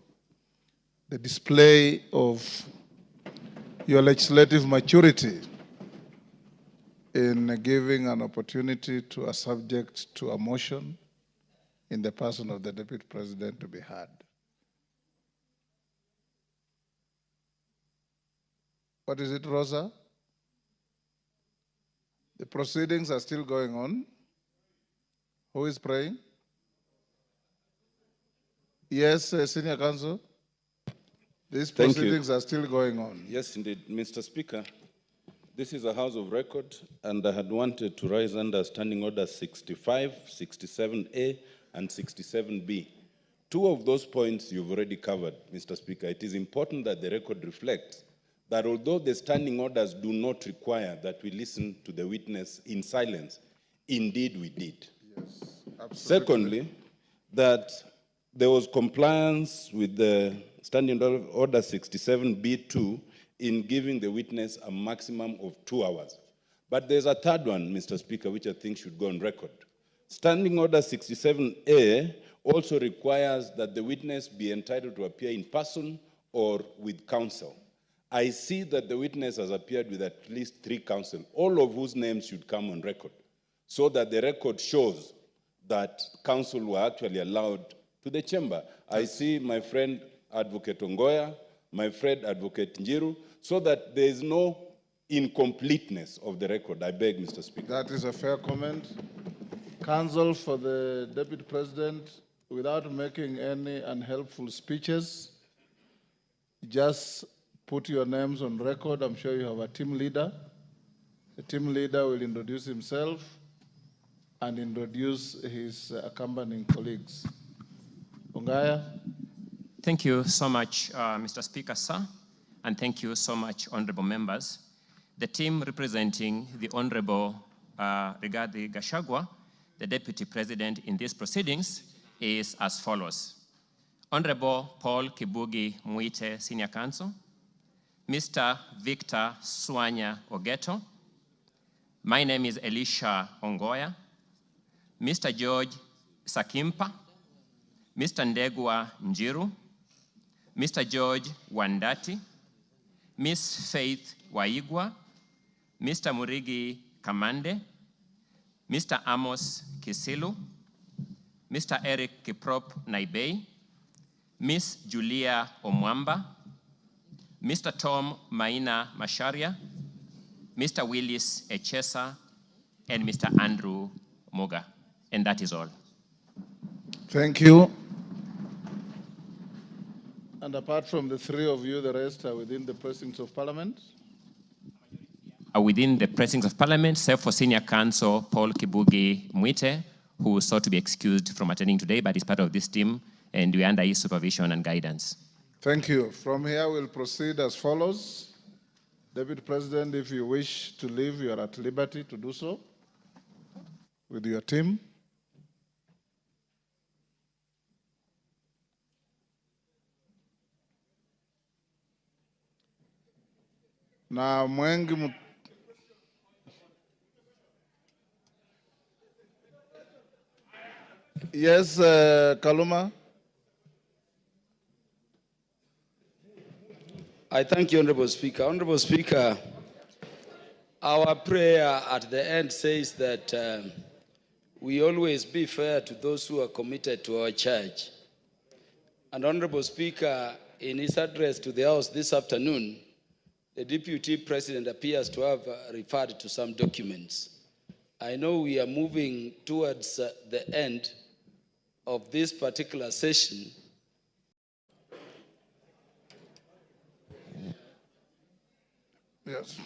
the display of your legislative maturity in giving an opportunity to a subject to a motion in the person of the Deputy President to be heard. What is it, Rosa? The proceedings are still going on. Who is praying? Yes, Senior Counsel. These proceedings are still going on. Yes, indeed, Mr. Speaker. This is a house of record, and I had wanted to rise under Standing Order 65, 67A, and 67B. Two of those points you've already covered, Mr. Speaker. It is important that the record reflects that although the standing orders do not require that we listen to the witness in silence, indeed we did. Yes, absolutely. Secondly, that there was compliance with the Standing Order 67B2 in giving the witness a maximum of 2 hours. But there's a third one, Mr. Speaker, which I think should go on record. Standing Order 67A also requires that the witness be entitled to appear in person or with counsel. I see that the witness has appeared with at least 3 counsel, all of whose names should come on record, so that the record shows that counsel were actually allowed to the chamber. I see my friend Advocate Ongoya, my friend Advocate Njiru, so that there is no incompleteness of the record. I beg, Mr. Speaker. That is a fair comment. Counsel for the Deputy President, without making any unhelpful speeches, just put your names on record. I'm sure you have a team leader. The team leader will introduce himself and introduce his accompanying colleagues. Ongaya. Thank you so much, Mr. Speaker, sir, and thank you so much, honorable members. The team representing the Honorable Rigathi Gachagua, the Deputy President in these proceedings, is as follows. Honorable Paul Kibugi Muite, Senior Counsel, Mr. Victor Swanya Ogeto, my name is Elisha Ongoya, Mr. George Sakimpa, Mr. Ndegwa Njiru, Mr. George Wandati, Miss Faith Waigwa, Mr. Murigi Kamande, Mr. Amos Kisilu, Mr. Eric Kiprop Naibei, Miss Julia Omwamba, Mr. Tom Maina Masharia, Mr. Willis Echesa, and Mr. Andrew Moga. And that is all. Thank you. And apart from the 3 of you, the rest are within the precincts of Parliament? Are within the precincts of Parliament, save for Senior Counsel Paul Kibugi Muite, who sought to be excused from attending today, but is part of this team, and we are under his supervision and guidance. Thank you. From here, we'll proceed as follows. Deputy President, if you wish to leave, you are at liberty to do so with your team. Na mwengi Yes, Kaluma. I thank you, Honorable Speaker. Honorable Speaker, our prayer at the end says that we always be fair to those who are committed to our church. And Honorable Speaker, in his address to the House this afternoon, the Deputy President appears to have referred to some documents. I know we are moving towards the end of this particular session. Yes.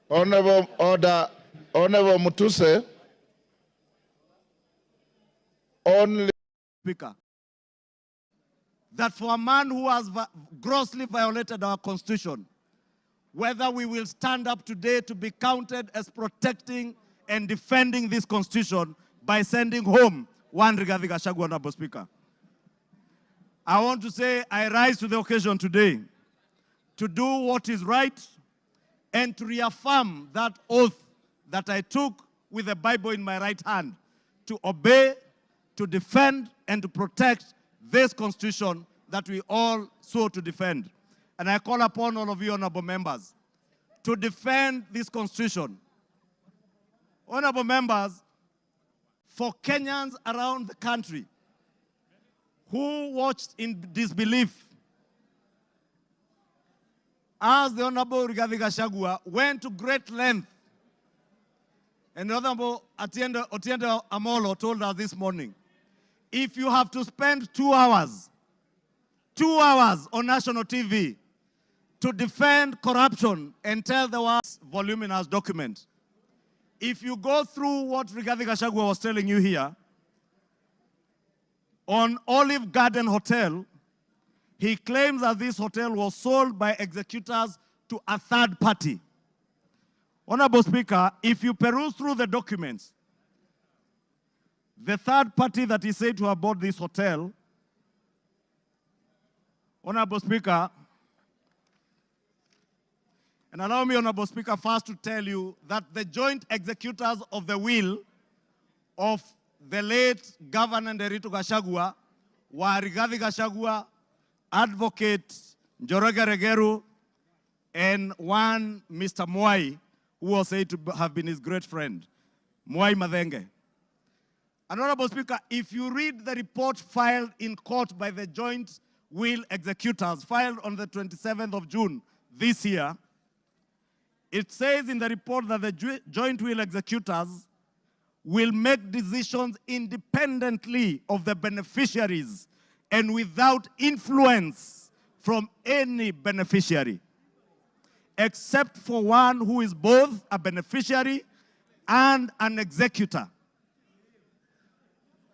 Honorable Mutuse, only Speaker, that for a man who has grossly violated our Constitution, whether we will stand up today to be counted as protecting and defending this Constitution by sending home one Rigathi Gachagua, Honorable Speaker. I want to say I rise to the occasion today to do what is right and to reaffirm that oath that I took with the Bible in my right hand, to obey, to defend, and to protect this Constitution that we all sought to defend. And I call upon all of you, honorable members, to defend this Constitution. Honorable members, for Kenyans around the country who watched in disbelief as the Honorable Rigathi Gachagua went to great length And Honorable Otiende Amolo told us this morning, if you have to spend 2 hours on national TV to defend corruption and tell the world voluminous document, if you go through what Rigathi Gachagua was telling you here, on Olive Garden Hotel, he claims that this hotel was sold by executors to a third party. Honorable Speaker, if you peruse through the documents, the third party that is said to have bought this hotel, Honorable Speaker, and allow me, Honorable Speaker, first to tell you that the joint executors of the will of the late Governor Rigathi Gachagua were Rigathi Gachagua, Advocate Njoroge Regeru, and one Mr. Mwai, who was said to have been his great friend, Mwai Madenge. Honorable Speaker, if you read the report filed in court by the joint will executors, filed on the 27th of June this year, it says in the report that the joint will executors will make decisions independently of the beneficiaries and without influence from any beneficiary, except for one who is both a beneficiary and an executor.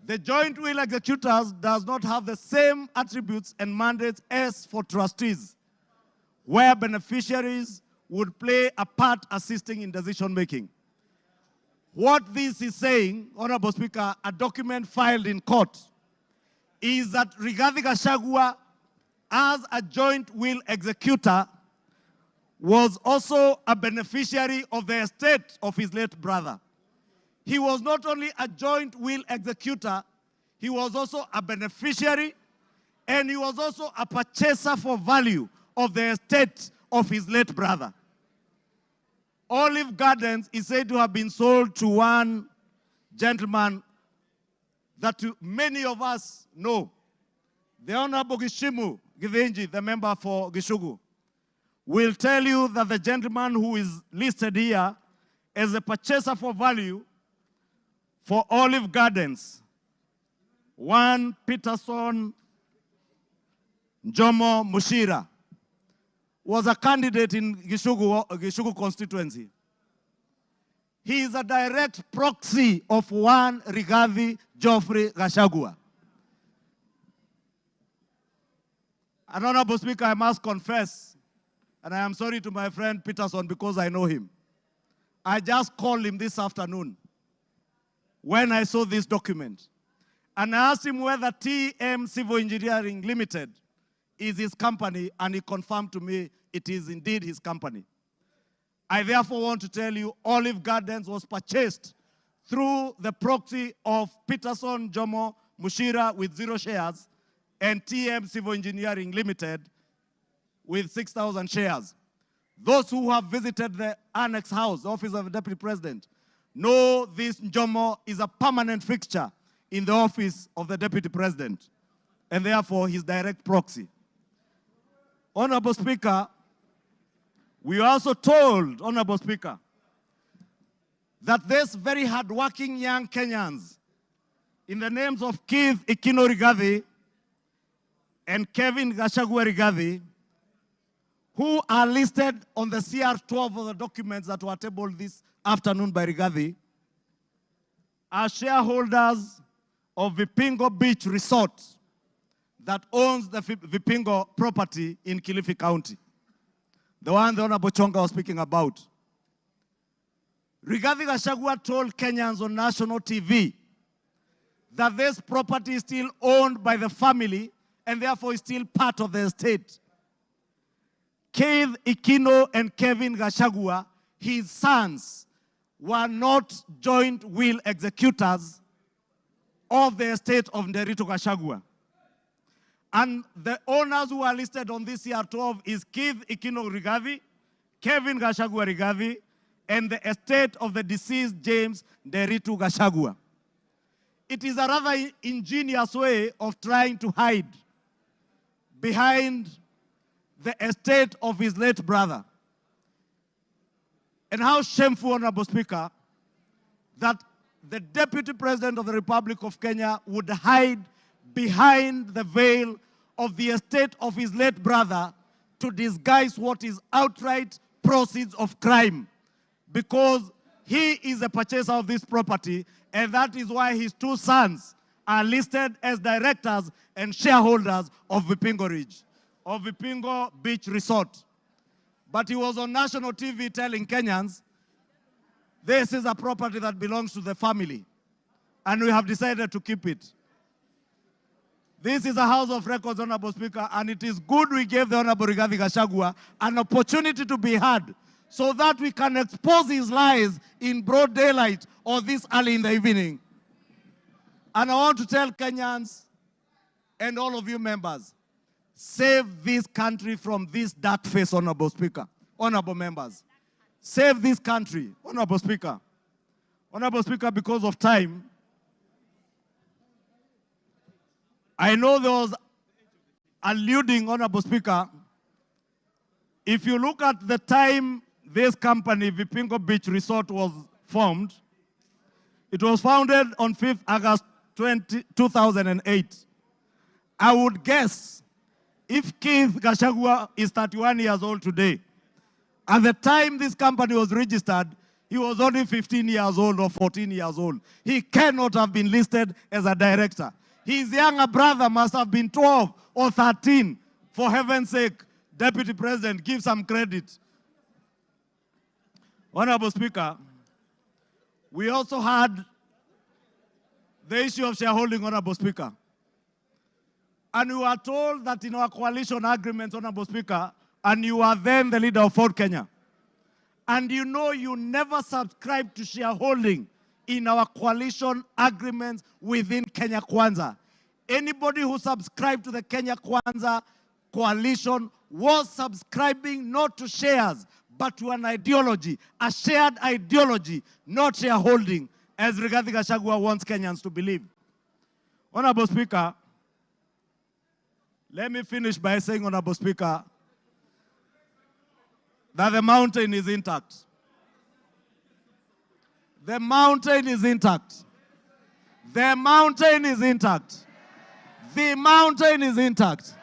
The joint will executors does not have the same attributes and mandates as for trustees, where beneficiaries would play a part assisting in decision making. What this is saying, Honorable Speaker, a document filed in court, is that Rigathi Gachagua, as a joint will executor, was also a beneficiary of the estate of his late brother. He was not only a joint will executor, he was also a beneficiary, and he was also a purchaser for value of the estate of his late brother. Olive Gardens is said to have been sold to one gentleman that many of us know, the Honorable Gishimu Givenji, the member for Gishugu, will tell you that the gentleman who is listed here as a purchaser for value for Olive Gardens, one Peterson Jomo Mushira, was a candidate in Gishugu constituency. He is a direct proxy of one Rigathi Geoffrey Gachagua. And Honorable Speaker, I must confess, and I am sorry to my friend Peterson because I know him. I just called him this afternoon when I saw this document. And I asked him whether TM Civil Engineering Limited is his company, and he confirmed to me it is indeed his company. I therefore want to tell you Olive Gardens was purchased through the proxy of Peterson Jomo Mushira with 0 shares and TM Civil Engineering Limited with 6,000 shares. Those who have visited the Annex House, the Office of the Deputy President, know this Jomo is a permanent fixture in the Office of the Deputy President, and therefore his direct proxy. Honorable Speaker, we also told, Honorable Speaker, that this very hardworking young Kenyans, in the names of Keith Ikino Rigathi and Kevin Gachagua Rigathi, who are listed on the CR12 of the documents that were tabled this afternoon by Rigathi, are shareholders of Vipingo Beach Resort that owns the Vipingo property in Kilifi County, the one the Honorable Chonga was speaking about. Rigathi Gachagua told Kenyans on national TV that this property is still owned by the family and therefore is still part of the estate. Keith Ikino and Kevin Gachagua, his sons, were not joint will executors of the estate of Rigathi Gachagua. And the owners who are listed on this CR12 is Keith Ikino Rigathi, Kevin Gachagua Rigathi, and the estate of the deceased James Nderitu Gachagua. It is a rather ingenious way of trying to hide behind the estate of his late brother. And how shameful, Honorable Speaker, that the Deputy President of the Republic of Kenya would hide behind the veil of the estate of his late brother to disguise what is outright proceeds of crime, because he is a purchaser of this property, and that is why his two sons are listed as directors and shareholders of Vipingo Beach Resort. But he was on national TV telling Kenyans, this is a property that belongs to the family, and we have decided to keep it. This is a House of Records, Honorable Speaker, and it is good we gave the Honorable Rigathi Gachagua an opportunity to be heard so that we can expose his lies in broad daylight or this early in the evening. And I want to tell Kenyans and all of you members, save this country from this dark face, Honorable Speaker, honorable members. Save this country, Honorable Speaker. Honorable Speaker, because of time, I know there was alluding, Honorable Speaker, if you look at the time this company, Vipingo Beach Resort, was formed, it was founded on 5th August 2008. I would guess if Keith Gachagua is 31 years old today, at the time this company was registered, he was only 15 years old or 14 years old. He cannot have been listed as a director. His younger brother must have been 12 or 13. For heaven's sake, Deputy President, give some credit. Honorable Speaker, we also had the issue of shareholding, Honorable Speaker. And we were told that in our coalition agreement, Honorable Speaker, and you are then the leader of Ford Kenya, and you know you never subscribed to shareholding in our coalition agreements within Kenya Kwanza. Anybody who subscribed to the Kenya Kwanza coalition was subscribing not to shares, but to an ideology, a shared ideology, not shareholding, as Rigathi Gachagua wants Kenyans to believe. Honorable Speaker, let me finish by saying, Honorable Speaker, that the mountain is intact. The mountain is intact. The mountain is intact. The mountain is intact.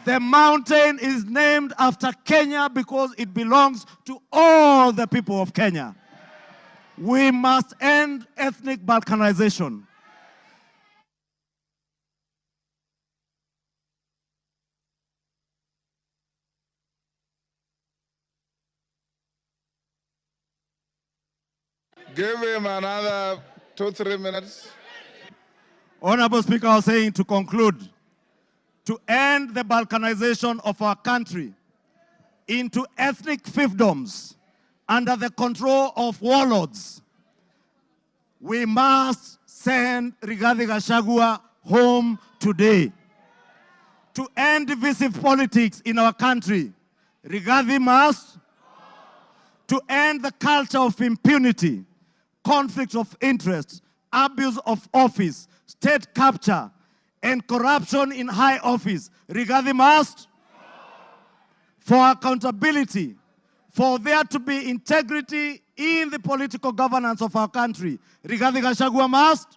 The mountain is named after Kenya because it belongs to all the people of Kenya. We must end ethnic balkanization. Give him another 2-3 minutes. Honorable Speaker, I was saying to conclude, to end the balkanization of our country into ethnic fiefdoms under the control of warlords, we must send Rigathi Gachagua home today. To end divisive politics in our country, Rigathi must. To end the culture of impunity, conflict of interest, abuse of office, state capture, and corruption in high office, Rigathi must. For accountability, for there to be integrity in the political governance of our country, Rigathi Gachagua must.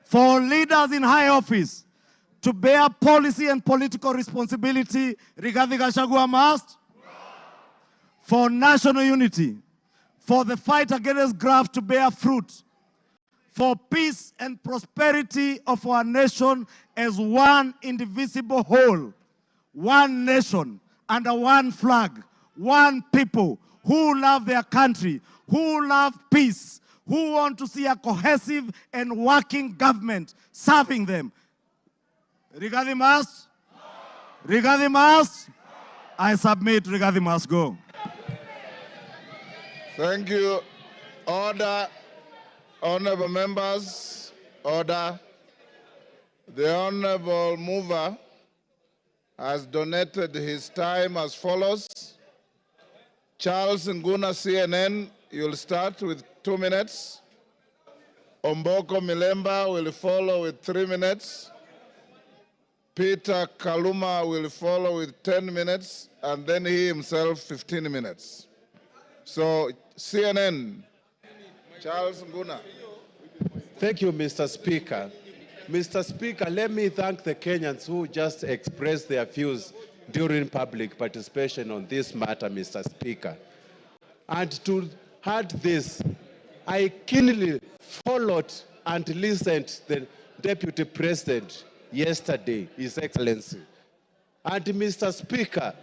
For leaders in high office to bear policy and political responsibility, Rigathi Gachagua must. For national unity, for the fight against graft to bear fruit, for peace and prosperity of our nation as one indivisible whole, one nation under one flag, one people who love their country, who love peace, who want to see a cohesive and working government serving them. Rigathi must. Rigathi must. I submit, Rigathi must go. Thank you. Order. Honorable members, order. The honorable mover has donated his time as follows. Charles Nguna, CNN, you'll start with 2 minutes. Omboko Milemba will follow with 3 minutes. Peter Kaluma will follow with 10 minutes, and then he himself 15 minutes. So CNN, Charles Nguna. Thank you, Mr. Speaker. Mr. Speaker, let me thank the Kenyans who just expressed their views during public participation on this matter, Mr. Speaker. And to add this, I keenly followed and listened to the Deputy President yesterday, His Excellency. And Mr. Speaker,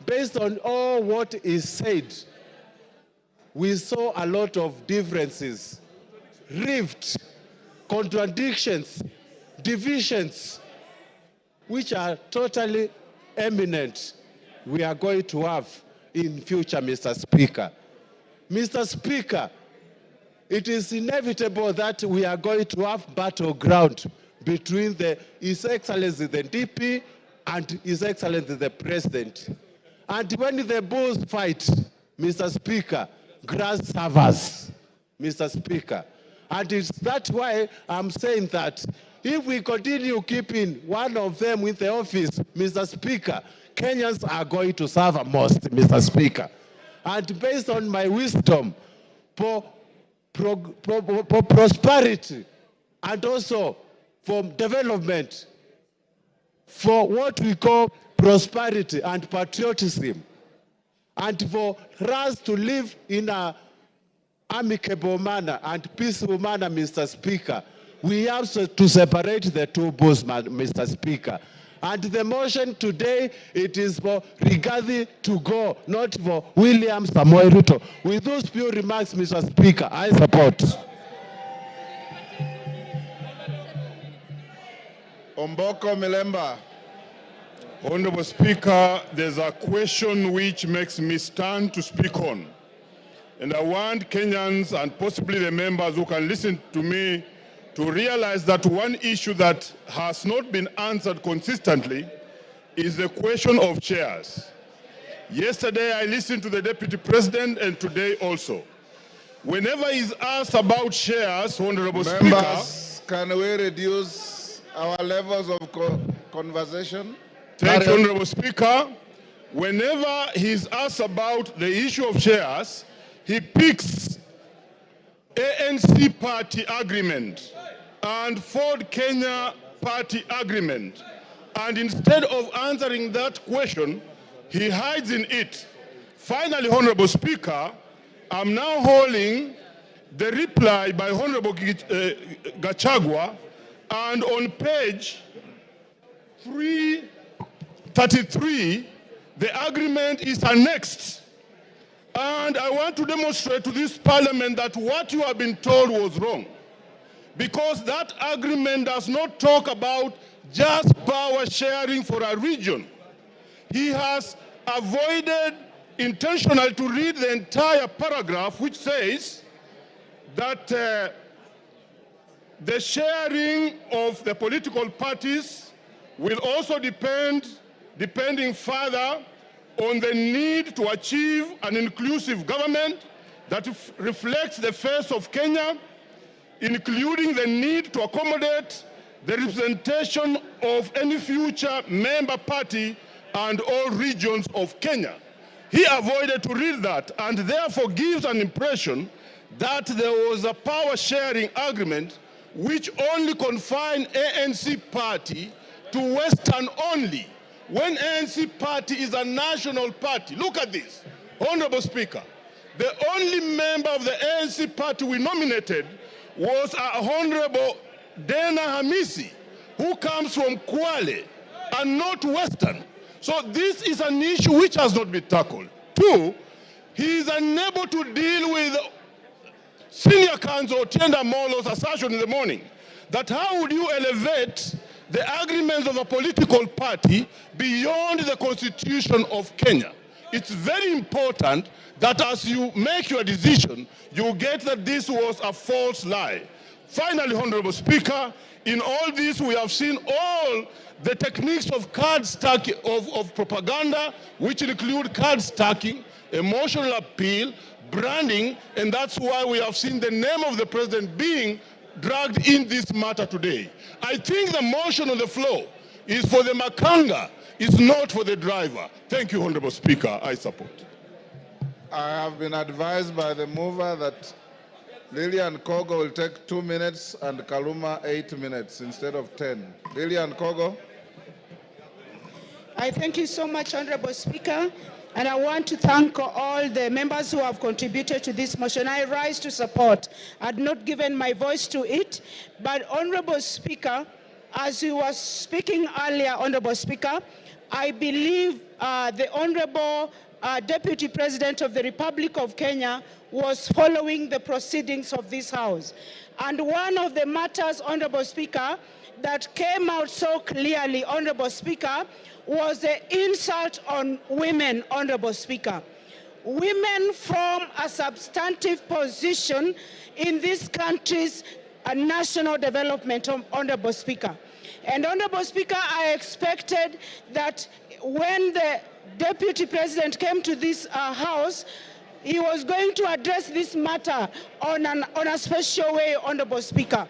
based on all what is said, we saw a lot of differences, rifts, contradictions, divisions, which are totally eminent we are going to have in future, Mr. Speaker. Mr. Speaker, it is inevitable that we are going to have battleground between His Excellency the DP and His Excellency the President. And when the bulls fight, Mr. Speaker, grass suffers, Mr. Speaker. And it's that's why I'm saying that if we continue keeping one of them in the office, Mr. Speaker, Kenyans are going to suffer most, Mr. Speaker. And based on my wisdom, for prosperity and also for development, for what we call prosperity and patriotism, and for us to live in an amicable manner and peaceful manner, Mr. Speaker, we have to separate the two bulls, Mr. Speaker. And the motion today, it is for Rigathi to go, not for William Samoei Ruto. With those few remarks, Mr. Speaker, I support. Omboko Milemba. Honorable Speaker, there's a question which makes me stand to speak on. And I want Kenyans and possibly the members who can listen to me to realize that one issue that has not been answered consistently is the question of chairs. Yesterday I listened to the Deputy President and today also. Whenever he's asked about chairs, Honorable Members, Speaker, can we reduce our levels of conversation? Thank you, Honorable Speaker. Whenever he's asked about the issue of chairs, he picks ANC party agreement and Ford Kenya party agreement. And instead of answering that question, he hides in it. Finally, Honorable Speaker, I'm now holding the reply by Honorable Gachagua, and on page 333, the agreement is annexed. And I want to demonstrate to this parliament that what you have been told was wrong. Because that agreement does not talk about just power sharing for a region. He has avoided intentionally to read the entire paragraph, which says that the sharing of the political parties will also depending further on the need to achieve an inclusive government that reflects the face of Kenya, including the need to accommodate the representation of any future member party and all regions of Kenya. He avoided to read that and therefore gives an impression that there was a power-sharing agreement which only confined ANC party to Western only, when ANC party is a national party. Look at this, Honorable Speaker. The only member of the ANC party we nominated was Honorable Dena Hamisi, who comes from Kwale and not Western. So this is an issue which has not been tackled. Two, he is unable to deal with Senior Counsel Tienda Molo's assertion in the morning that how would you elevate the agreements of a political party beyond the Constitution of Kenya. It's very important that as you make your decision, you get that this was a false lie. Finally, Honorable Speaker, in all this we have seen all the techniques of card stacking, of propaganda, which include card stacking, emotional appeal, branding, and that's why we have seen the name of the president being dragged in this matter today. I think the motion on the floor is for the makanga, it's not for the driver. Thank you, Honorable Speaker. I support. I have been advised by the mover that Lillian Kogo will take 2 minutes and Kaluma 8 minutes instead of 10. Lillian Kogo. I thank you so much, Honorable Speaker, and I want to thank all the members who have contributed to this motion. I rise to support. I had not given my voice to it, but Honorable Speaker, as you were speaking earlier, Honorable Speaker, I believe the Honorable Deputy President of the Republic of Kenya was following the proceedings of this House. And one of the matters, Honorable Speaker, that came out so clearly, Honorable Speaker, was the insult on women, Honorable Speaker. Women from a substantive position in this country's national development, Honorable Speaker. And Honorable Speaker, I expected that when the Deputy President came to this House, he was going to address this matter on a special way, Honorable Speaker.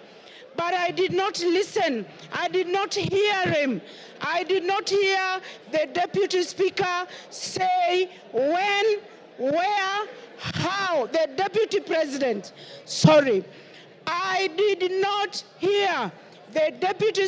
But I did not listen. I did not hear him. I did not hear the Deputy Speaker say when, where, how. The Deputy President, sorry. I did not hear the Deputy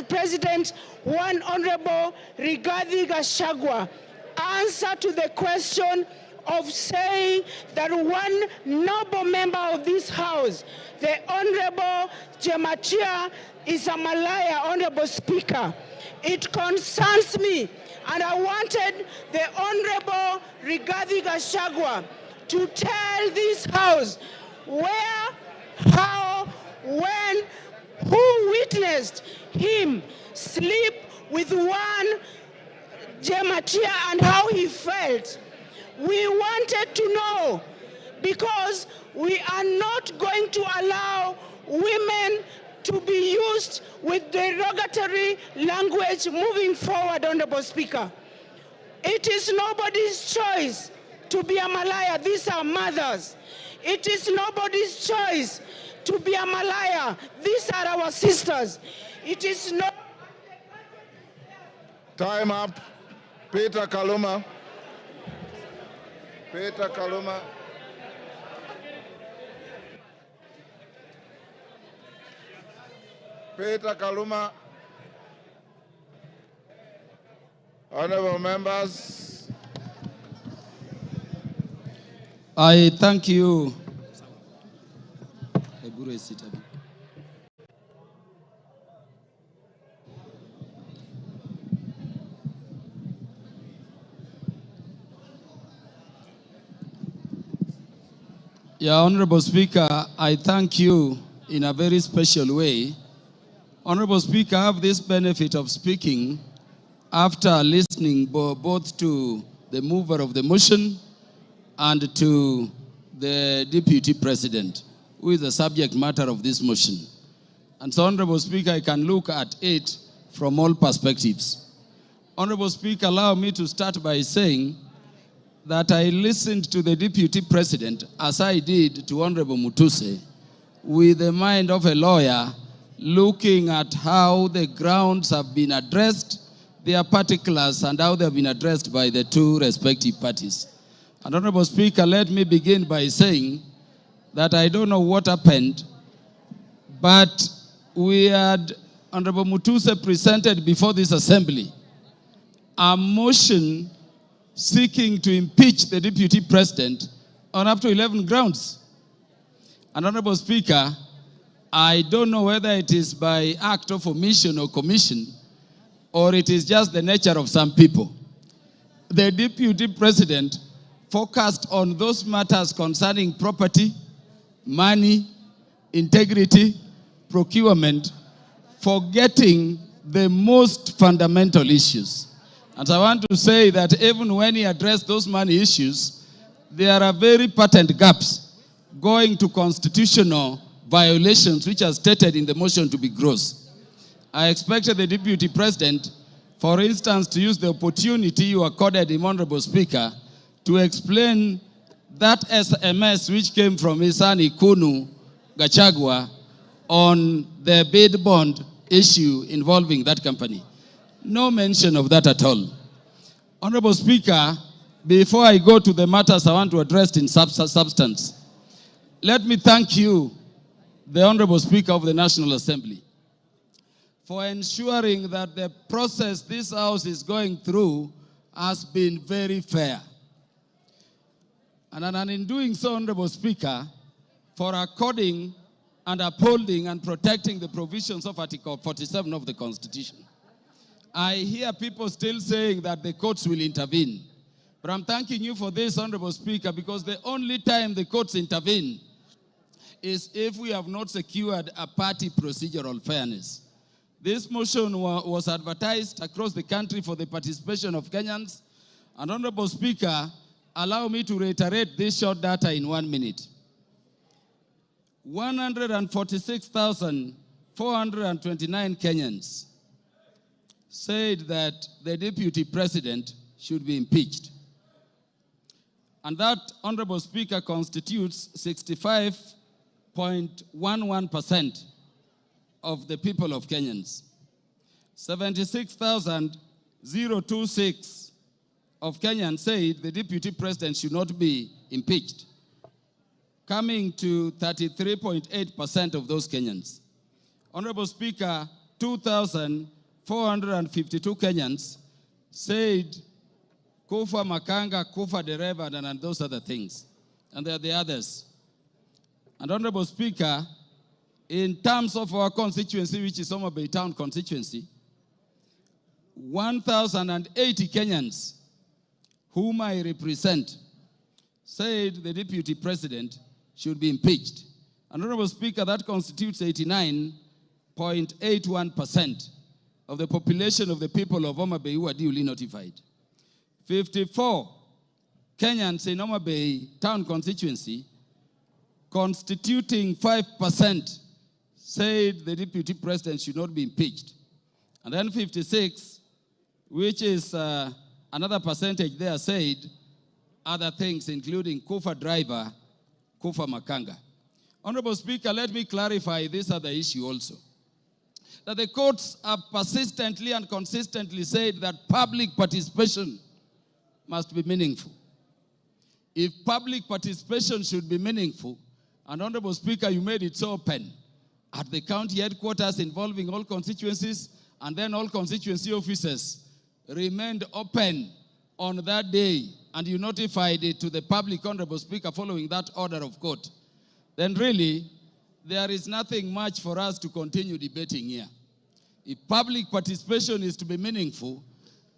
President, one Honorable Rigathi Gachagua, answer to the question of saying that one noble member of this House, the Honorable Jemachia, is a Malaya, Honorable Speaker. It concerns me, and I wanted the Honorable Rigathi Gachagua to tell this House where, how, when, who witnessed him sleep with one Jemachia and how he felt. We wanted to know, because we are not going to allow women to be used with derogatory language moving forward, Honorable Speaker. It is nobody's choice to be a Malaya. These are mothers. It is nobody's choice to be a Malaya. These are our sisters. It is not... Time up. Peter Kaluma. Peter Kaluma. Peter Kaluma. Honorable members. I thank you. Yeah, Honorable Speaker, I thank you in a very special way. Honorable Speaker, I have this benefit of speaking after listening both to the mover of the motion and to the Deputy President, who is the subject matter of this motion. And so, Honorable Speaker, I can look at it from all perspectives. Honorable Speaker, allow me to start by saying that I listened to the Deputy President, as I did to Honorable Mutuse, with the mind of a lawyer, looking at how the grounds have been addressed, their particulars, and how they have been addressed by the two respective parties. And Honorable Speaker, let me begin by saying that I don't know what happened, but we had Honorable Mutuse presented before this assembly a motion seeking to impeach the Deputy President on up to 11 grounds. And Honorable Speaker, I don't know whether it is by act of omission or commission, or it is just the nature of some people. The Deputy President focused on those matters concerning property, money, integrity, procurement, forgetting the most fundamental issues. And I want to say that even when he addressed those money issues, there are very patent gaps going to constitutional violations which are stated in the motion to be gross. I expected the Deputy President, for instance, to use the opportunity you accorded him, Honorable Speaker, to explain that SMS which came from his son Ikunu Gachagua on the bid bond issue involving that company. No mention of that at all. Honorable Speaker, before I go to the matters I want to address in substance, let me thank you, the Honorable Speaker of the National Assembly, for ensuring that the process this House is going through has been very fair. And in doing so, Honorable Speaker, for according and upholding and protecting the provisions of Article 47 of the Constitution. I hear people still saying that the courts will intervene. But I'm thanking you for this, Honorable Speaker, because the only time the courts intervene is if we have not secured a party procedural fairness. This motion was advertised across the country for the participation of Kenyans. And Honorable Speaker, allow me to reiterate this short data in 1 minute. 146,429 Kenyans said that the deputy president should be impeached. And that, Honorable Speaker, constitutes 65.11% of the people of Kenyans. 76,026 of Kenyans said the deputy president should not be impeached, coming to 33.8% of those Kenyans. Honorable Speaker, 2,452 Kenyans said kufa makanga, kufa dereva, and those other things. And there are the others. And Honorable Speaker, in terms of our constituency, which is Homa Bay Town constituency, 1,080 Kenyans whom I represent said the deputy president should be impeached. And Honorable Speaker, that constitutes 89.81% of the population of the people of Homa Bay who are duly notified. 54 Kenyans in Homa Bay Town constituency, constituting 5%, said the deputy president should not be impeached. And then 56, which is another percentage there, said other things, including kufa driver, kufa makanga. Honorable Speaker, let me clarify this other issue also. That the courts have persistently and consistently said that public participation must be meaningful. If public participation should be meaningful, and Honorable Speaker, you made it so open, at the county headquarters involving all constituencies, and then all constituency officers remained open on that day, and you notified it to the public, Honorable Speaker, following that order of court, then really, there is nothing much for us to continue debating here. If public participation is to be meaningful,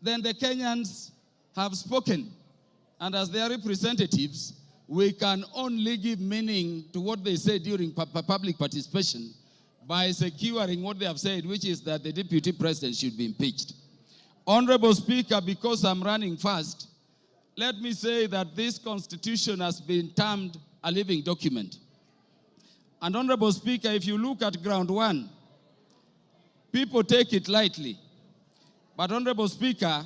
then the Kenyans have spoken. And as their representatives, we can only give meaning to what they say during public participation by securing what they have said, which is that the deputy president should be impeached. Honorable Speaker, because I'm running fast, let me say that this constitution has been termed a living document. And Honorable Speaker, if you look at ground one, people take it lightly. But Honorable Speaker,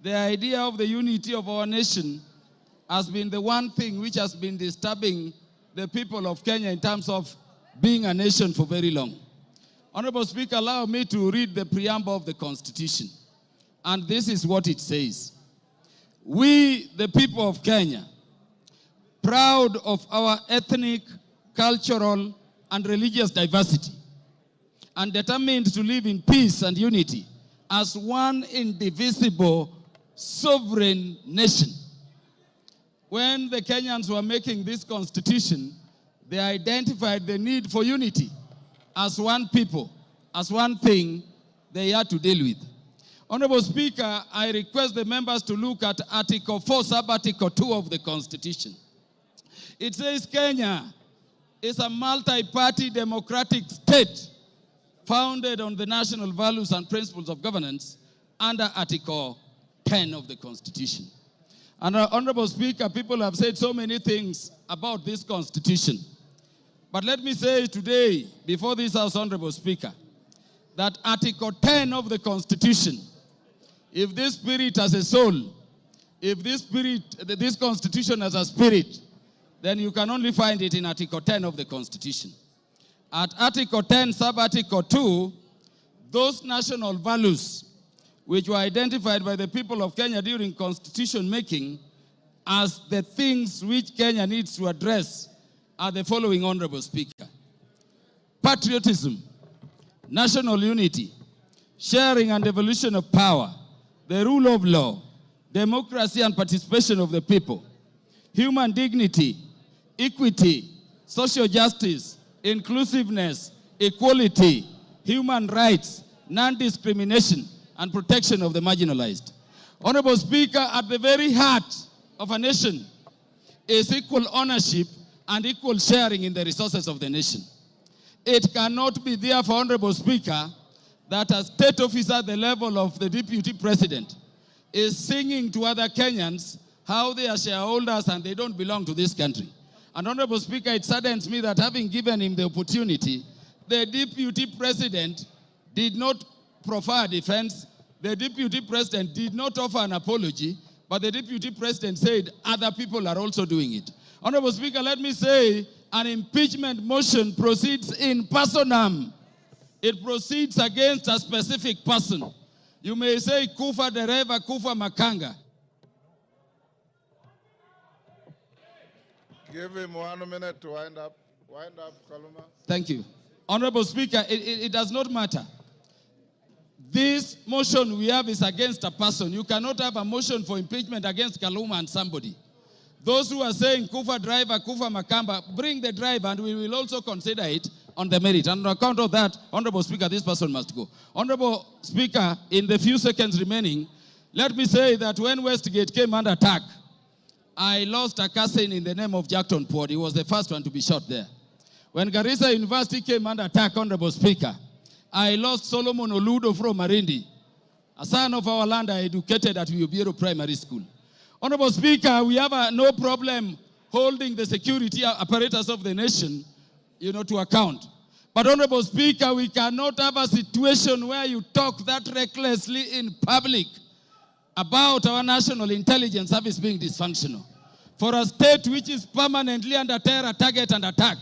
the idea of the unity of our nation has been the one thing which has been disturbing the people of Kenya in terms of being a nation for very long. Honorable Speaker, allow me to read the preamble of the Constitution. And this is what it says. We, the people of Kenya, proud of our ethnic, cultural, and religious diversity, and determined to live in peace and unity as one indivisible sovereign nation. When the Kenyans were making this constitution, they identified the need for unity as one people, as one thing they had to deal with. Honorable Speaker, I request the members to look at Article 4, Sub-Article 2 of the Constitution. It says Kenya is a multi-party democratic state founded on the national values and principles of governance under Article 10 of the Constitution. And Honorable Speaker, people have said so many things about this Constitution. But let me say today, before this House, Honorable Speaker, that Article 10 of the Constitution, if this spirit has a soul, if this Constitution has a spirit, then you can only find it in Article 10 of the Constitution. At Article 10, Sub-Article 2, those national values which were identified by the people of Kenya during constitution making as the things which Kenya needs to address are the following, Honorable Speaker. Patriotism, national unity, sharing and devolution of power, the rule of law, democracy and participation of the people, human dignity, equity, social justice, inclusiveness, equality, human rights, non-discrimination, and protection of the marginalized. Honorable Speaker, at the very heart of a nation is equal ownership and equal sharing in the resources of the nation. It cannot be therefore, Honorable Speaker, that a state officer at the level of the Deputy President is singing to other Kenyans how they are shareholders and they don't belong to this country. And Honorable Speaker, it saddens me that having given him the opportunity, the Deputy President did not proffer defense, the Deputy President did not offer an apology, but the Deputy President said other people are also doing it. Honorable Speaker, let me say an impeachment motion proceeds in personam. It proceeds against a specific person. You may say Kufa Dereva, Kufa Makanga. Give him 1 minute to wind up. Wind up, Kaluma. Thank you. Honorable Speaker, it does not matter. This motion we have is against a person. You cannot have a motion for impeachment against Kaluma and somebody. Those who are saying Kufa driver, Kufa Makamba, bring the driver and we will also consider it on the merit. And on account of that, Honorable Speaker, this person must go. Honorable Speaker, in the few seconds remaining, let me say that when Westgate came under attack, I lost a cousin in the name of Jackton Port. He was the first one to be shot there. When Garissa University came under attack, Honorable Speaker, I lost Solomon Oludo from Marindi, a son of our land I educated at Uyubiero Primary School. Honorable Speaker, we have no problem holding the security apparatus of the nation, to account. But Honorable Speaker, we cannot have a situation where you talk that recklessly in public about our national intelligence service being dysfunctional. For a state which is permanently under terror, target and attack.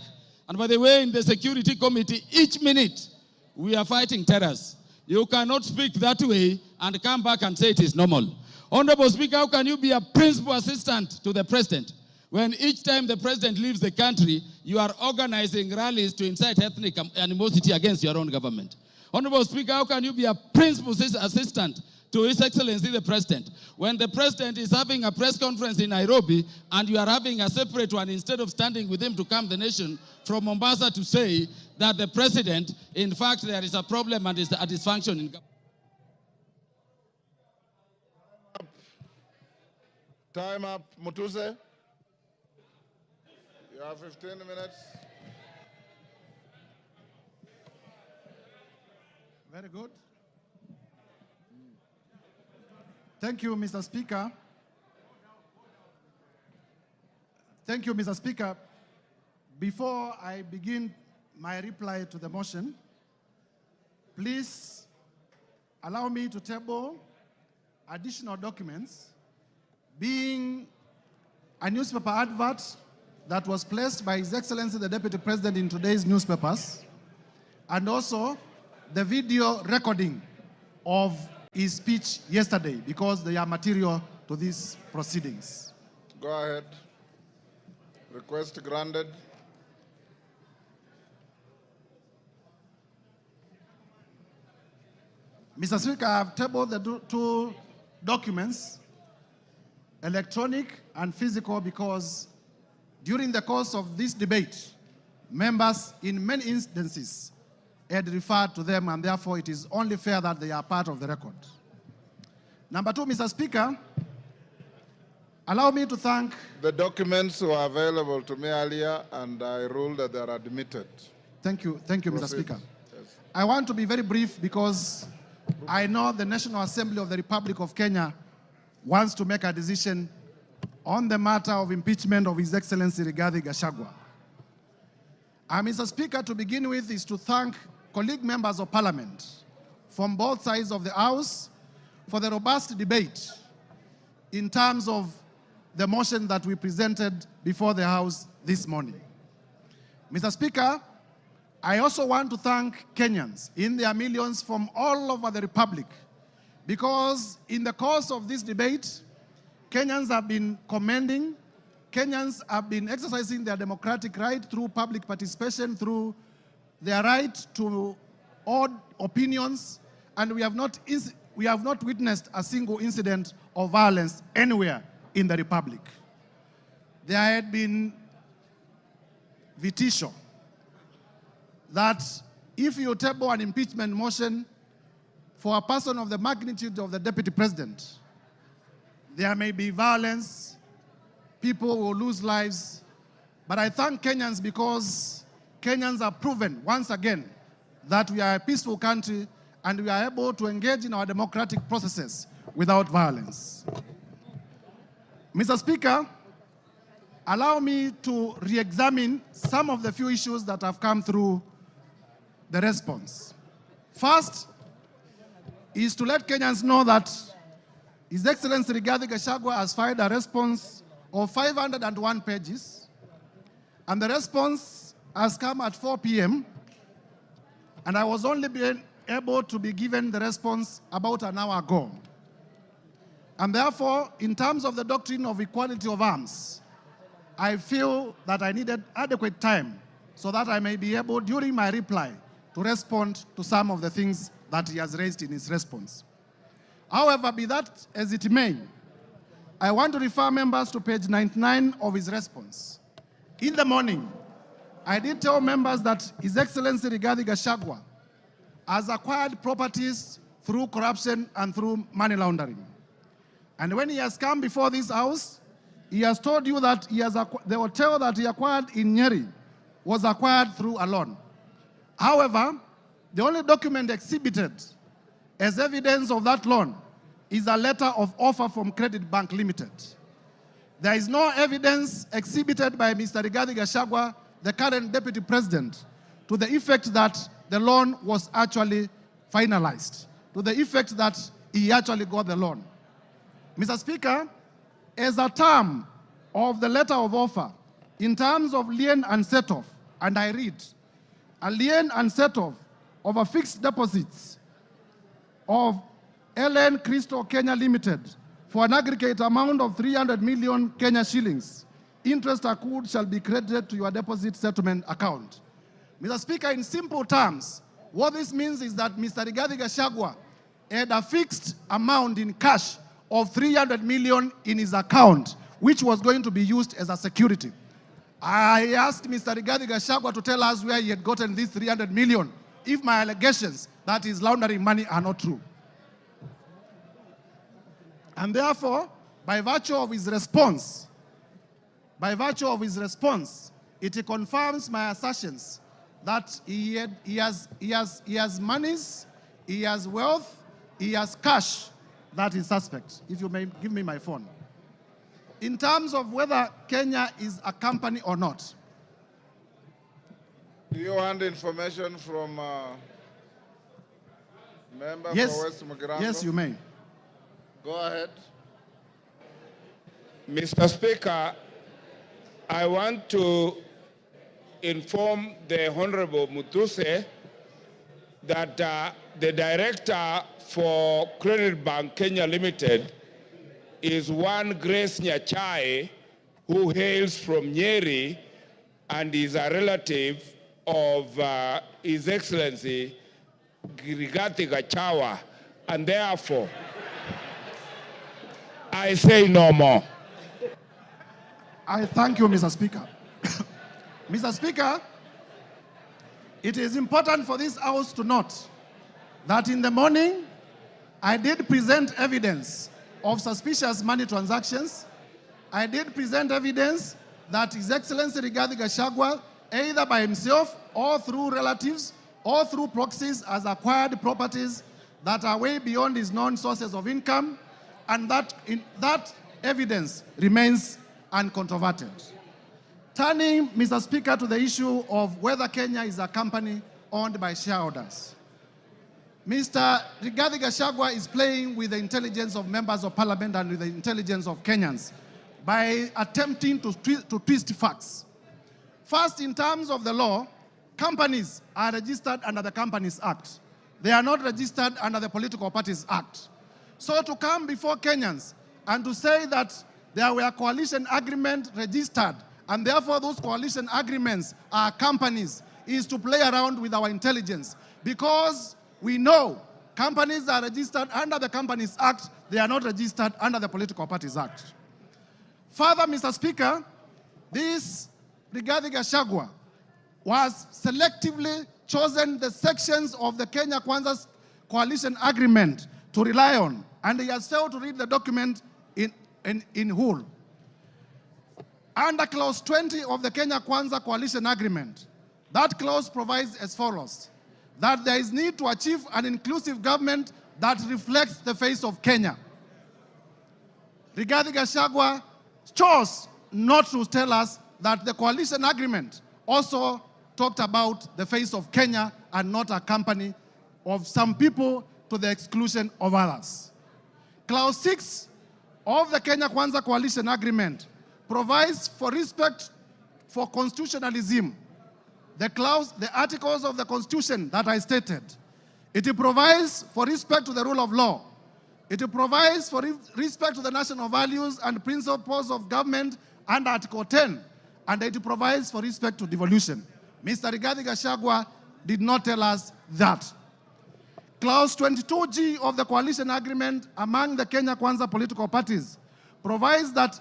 And by the way, in the Security Committee, each minute, we are fighting terrorists. You cannot speak that way and come back and say it is normal. Honorable Speaker, how can you be a principal assistant to the President when each time the President leaves the country, you are organizing rallies to incite ethnic animosity against your own government? Honorable Speaker, how can you be a principal assistant to His Excellency the President when the President is having a press conference in Nairobi and you are having a separate one instead of standing with him to calm the nation from Mombasa to say that the President, in fact, there is a problem and is a dysfunction in government? Time up. Mutuse, you have 15 minutes. Very good. Thank you, Mr. Speaker. Thank you, Mr. Speaker. Before I begin my reply to the motion, please allow me to table additional documents, being a newspaper advert that was placed by His Excellency the Deputy President in today's newspapers, and also the video recording of his speech yesterday, because they are material to these proceedings. Go ahead. Request granted. Mr. Speaker, I have tabled the two documents, electronic and physical, because during the course of this debate, members in many instances had referred to them, and therefore it is only fair that they are part of the record. Number two, Mr. Speaker, allow me to thank... The documents were available to me earlier, and I ruled that they are admitted. Thank you, Mr. Speaker. Yes. I want to be very brief because I know the National Assembly of the Republic of Kenya wants to make a decision on the matter of impeachment of His Excellency Rigathi Gachagua. Mr. Speaker, to begin with is to thank colleague members of Parliament from both sides of the House for the robust debate in terms of the motion that we presented before the House this morning. Mr. Speaker, I also want to thank Kenyans in their millions from all over the Republic, because in the course of this debate, Kenyans have been commending, Kenyans have been exercising their democratic right through public participation, through their right to odd opinions, and we have not witnessed a single incident of violence anywhere in the Republic. There had been vitisho that if you table an impeachment motion for a person of the magnitude of the Deputy President, there may be violence, people will lose lives. But I thank Kenyans because Kenyans have proven once again that we are a peaceful country and we are able to engage in our democratic processes without violence. Mr. Speaker, allow me to re-examine some of the few issues that have come through the response. First is to let Kenyans know that His Excellency Rigathi Gachagua has filed a response of 501 pages, and the response has come at 4 p.m., and I was only able to be given the response about an hour ago. And therefore, in terms of the doctrine of equality of arms, I feel that I needed adequate time so that I may be able, during my reply, to respond to some of the things that he has raised in his response. However, be that as it may, I want to refer members to page 99 of his response. In the morning, I did tell members that His Excellency Rigathi Gachagua has acquired properties through corruption and through money laundering. And when he has come before this house, he has told you that the hotel that he acquired in Nyeri was acquired through a loan. However, the only document exhibited as evidence of that loan is a letter of offer from Credit Bank Limited. There is no evidence exhibited by Mr. Rigathi Gachagua, the current Deputy President, to the effect that the loan was actually finalized, to the effect that he actually got the loan. Mr. Speaker, as a term of the letter of offer, in terms of lien and set-off, and I read, a lien and set-off of a fixed deposits of LN Crystal Kenya Limited for an aggregate amount of 300 million Kenya shillings. Interest accrued shall be credited to your deposit settlement account. Mr. Speaker, in simple terms, what this means is that Mr. Rigathi Gachagua had a fixed amount in cash of 300 million in his account, which was going to be used as a security. I asked Mr. Rigathi Gachagua to tell us where he had gotten this 300 million if my allegations that he's laundering money are not true. And therefore, by virtue of his response, it confirms my assertions that he has monies, he has wealth, he has cash that is suspect. If you may give me my phone. In terms of whether Kenya is a company or not. Do you want information from member for West Mugirango? Yes, you may. Go ahead. Mr. Speaker, I want to inform the Honorable Mutuse that the director for Credit Bank Kenya Limited is one Grace Nyachai, who hails from Nyeri and is a relative of His Excellency Rigathi Gachagua, and therefore I say no more. I thank you, Mr. Speaker. Mr. Speaker, it is important for this House to note that in the morning, I did present evidence of suspicious money transactions. I did present evidence that His Excellency Rigathi Gachagua, either by himself or through relatives or through proxies, has acquired properties that are way beyond his known sources of income, and that evidence remains uncontroverted. Turning, Mr. Speaker, to the issue of whether Kenya is a company owned by shareholders. Mr. Rigathi Gachagua is playing with the intelligence of members of parliament and with the intelligence of Kenyans by attempting to twist facts. First, in terms of the law, companies are registered under the Companies Act. They are not registered under the Political Parties Act. So to come before Kenyans and to say that there were coalition agreements registered, and therefore those coalition agreements are companies, is to play around with our intelligence. Because we know companies are registered under the Companies Act, they are not registered under the Political Parties Act. Further, Mr. Speaker, this Rigathi Gachagua was selectively chosen the sections of the Kenya Kwanza's coalition agreement to rely on, and he has failed to read the document in whole. Under clause 20 of the Kenya Kwanza coalition agreement, that clause provides as follows: that there is need to achieve an inclusive government that reflects the face of Kenya. Rigathi Gachagua chose not to tell us that the coalition agreement also talked about the face of Kenya and not a company of some people to the exclusion of others. Clause 6 of the Kenya Kwanza coalition agreement provides for respect for constitutionalism. The articles of the Constitution that I stated. It provides for respect to the rule of law. It provides for respect to the national values and principles of government under Article 10. And it provides for respect to devolution. Mr. Rigathi Gachagua did not tell us that. Clause 22G of the coalition agreement among the Kenya Kwanza political parties provides that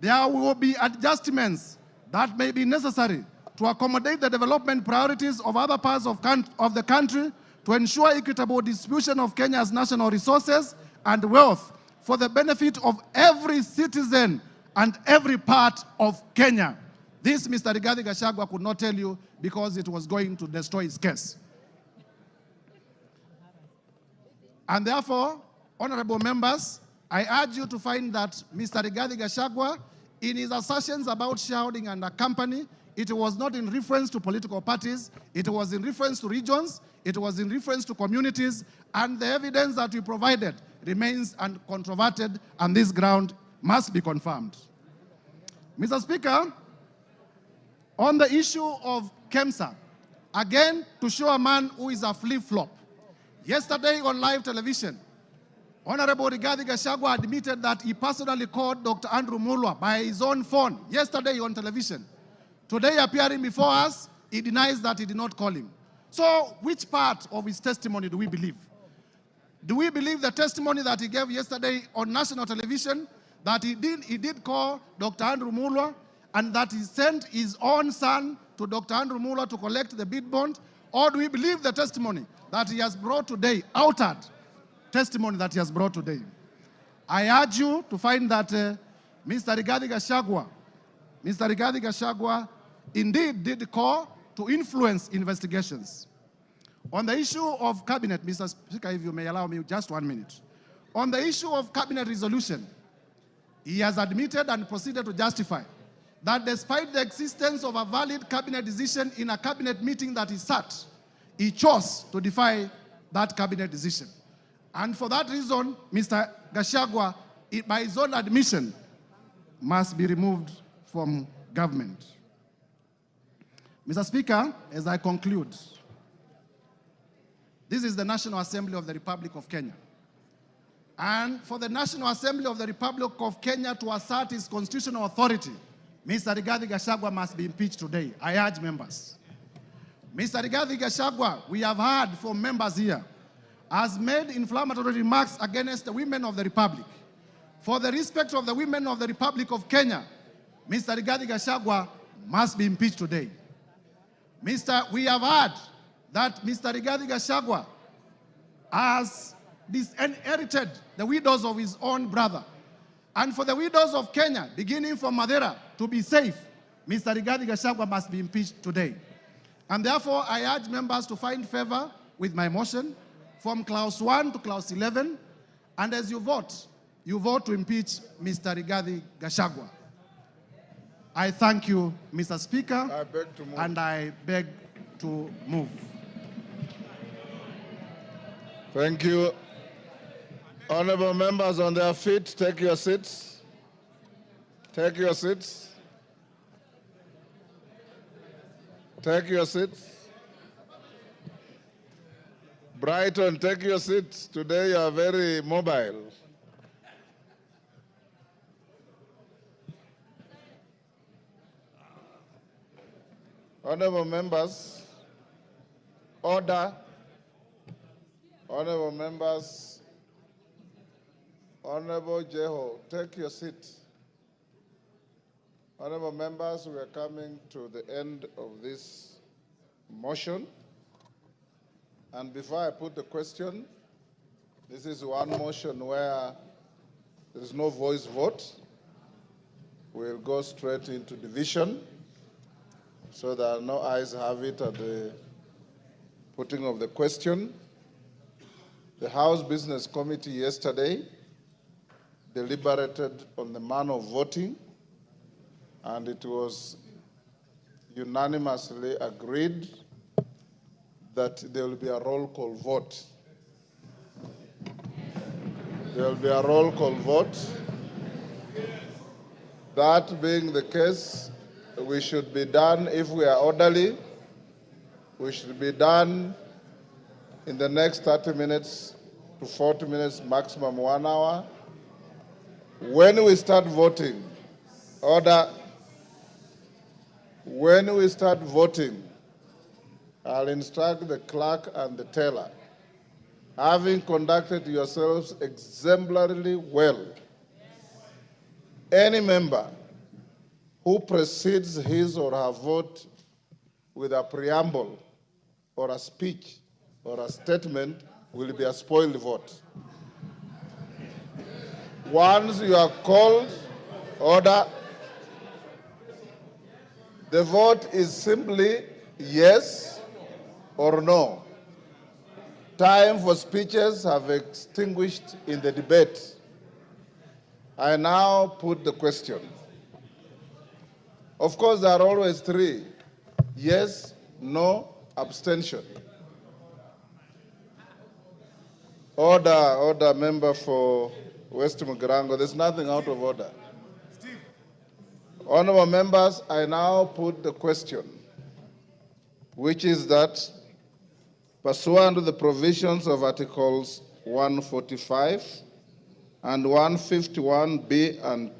there will be adjustments that may be necessary to accommodate the development priorities of other parts of the country to ensure equitable distribution of Kenya's national resources and wealth for the benefit of every citizen and every part of Kenya. This Mr. Rigathi Gachagua could not tell you because it was going to destroy his case. And therefore, honorable members, I urge you to find that Mr. Rigathi Gachagua, in his assertions about shareholding and a company, it was not in reference to political parties, it was in reference to regions, it was in reference to communities, and the evidence that we provided remains uncontroverted, and this ground must be confirmed. Mr. Speaker, on the issue of KEMSA, again, to show a man who is a flip-flop, yesterday on live television, Honorable Rigathi Gachagua admitted that he personally called Dr. Andrew Mulwa by his own phone yesterday on television. Today, appearing before us, he denies that he did not call him. So, which part of his testimony do we believe? Do we believe the testimony that he gave yesterday on national television, that he did call Dr. Andrew Mulwa, and that he sent his own son to Dr. Andrew Mulwa to collect the bid bond? Or do we believe the testimony that he has brought today, altered testimony that he has brought today? I urge you to find that Mr. Rigathi Gachagua indeed did call to influence investigations. On the issue of cabinet, Mr. Speaker, if you may allow me just 1 minute. On the issue of cabinet resolution, he has admitted and proceeded to justify that despite the existence of a valid cabinet decision in a cabinet meeting that he sat, he chose to defy that cabinet decision. And for that reason, Mr. Gachagua, by his own admission, must be removed from government. Mr. Speaker, as I conclude, this is the National Assembly of the Republic of Kenya. And for the National Assembly of the Republic of Kenya to assert its constitutional authority, Mr. Rigathi Gachagua must be impeached today. I urge members. Mr. Rigathi Gachagua, we have heard from members here, has made inflammatory remarks against the women of the Republic. For the respect of the women of the Republic of Kenya, Mr. Rigathi Gachagua must be impeached today. We have heard that Mr. Rigathi Gachagua has disinherited the widows of his own brother. And for the widows of Kenya, beginning from Madeira, to be safe, Mr. Rigathi Gachagua must be impeached today. And therefore, I urge members to find favor with my motion from clause 1 to clause 11. And as you vote to impeach Mr. Rigathi Gachagua. I thank you, Mr. Speaker, and I beg to move. Thank you. Honorable members on their feet, take your seats. Take your seats. Take your seats. Brighton, take your seats. Today you are very mobile. Honorable members, order. Honorable members, Honorable Jeho, take your seat. Honorable members, we are coming to the end of this motion. And before I put the question, this is one motion where there is no voice vote. We'll go straight into division so that no ayes have it at the putting of the question. The House Business Committee yesterday deliberated on the manner of voting, and it was unanimously agreed that there will be a roll call vote. There will be a roll call vote. That being the case, we should be done, if we are orderly, we should be done in the next 30 minutes to 40 minutes, maximum 1 hour. When we start voting, order, when we start voting, I'll instruct the clerk and the teller, having conducted yourselves exemplarily well, any member who precedes his or her vote with a preamble or a speech or a statement will be a spoiled vote. Once you are called, order, the vote is simply yes or no. Time for speeches have extinguished in the debate. I now put the question. Of course, there are always three: yes, no, abstention. Order, member for West Mugirango. There's nothing out of order. Honorable members, I now put the question, which is that, pursuant to the provisions of Articles 145 and 151B and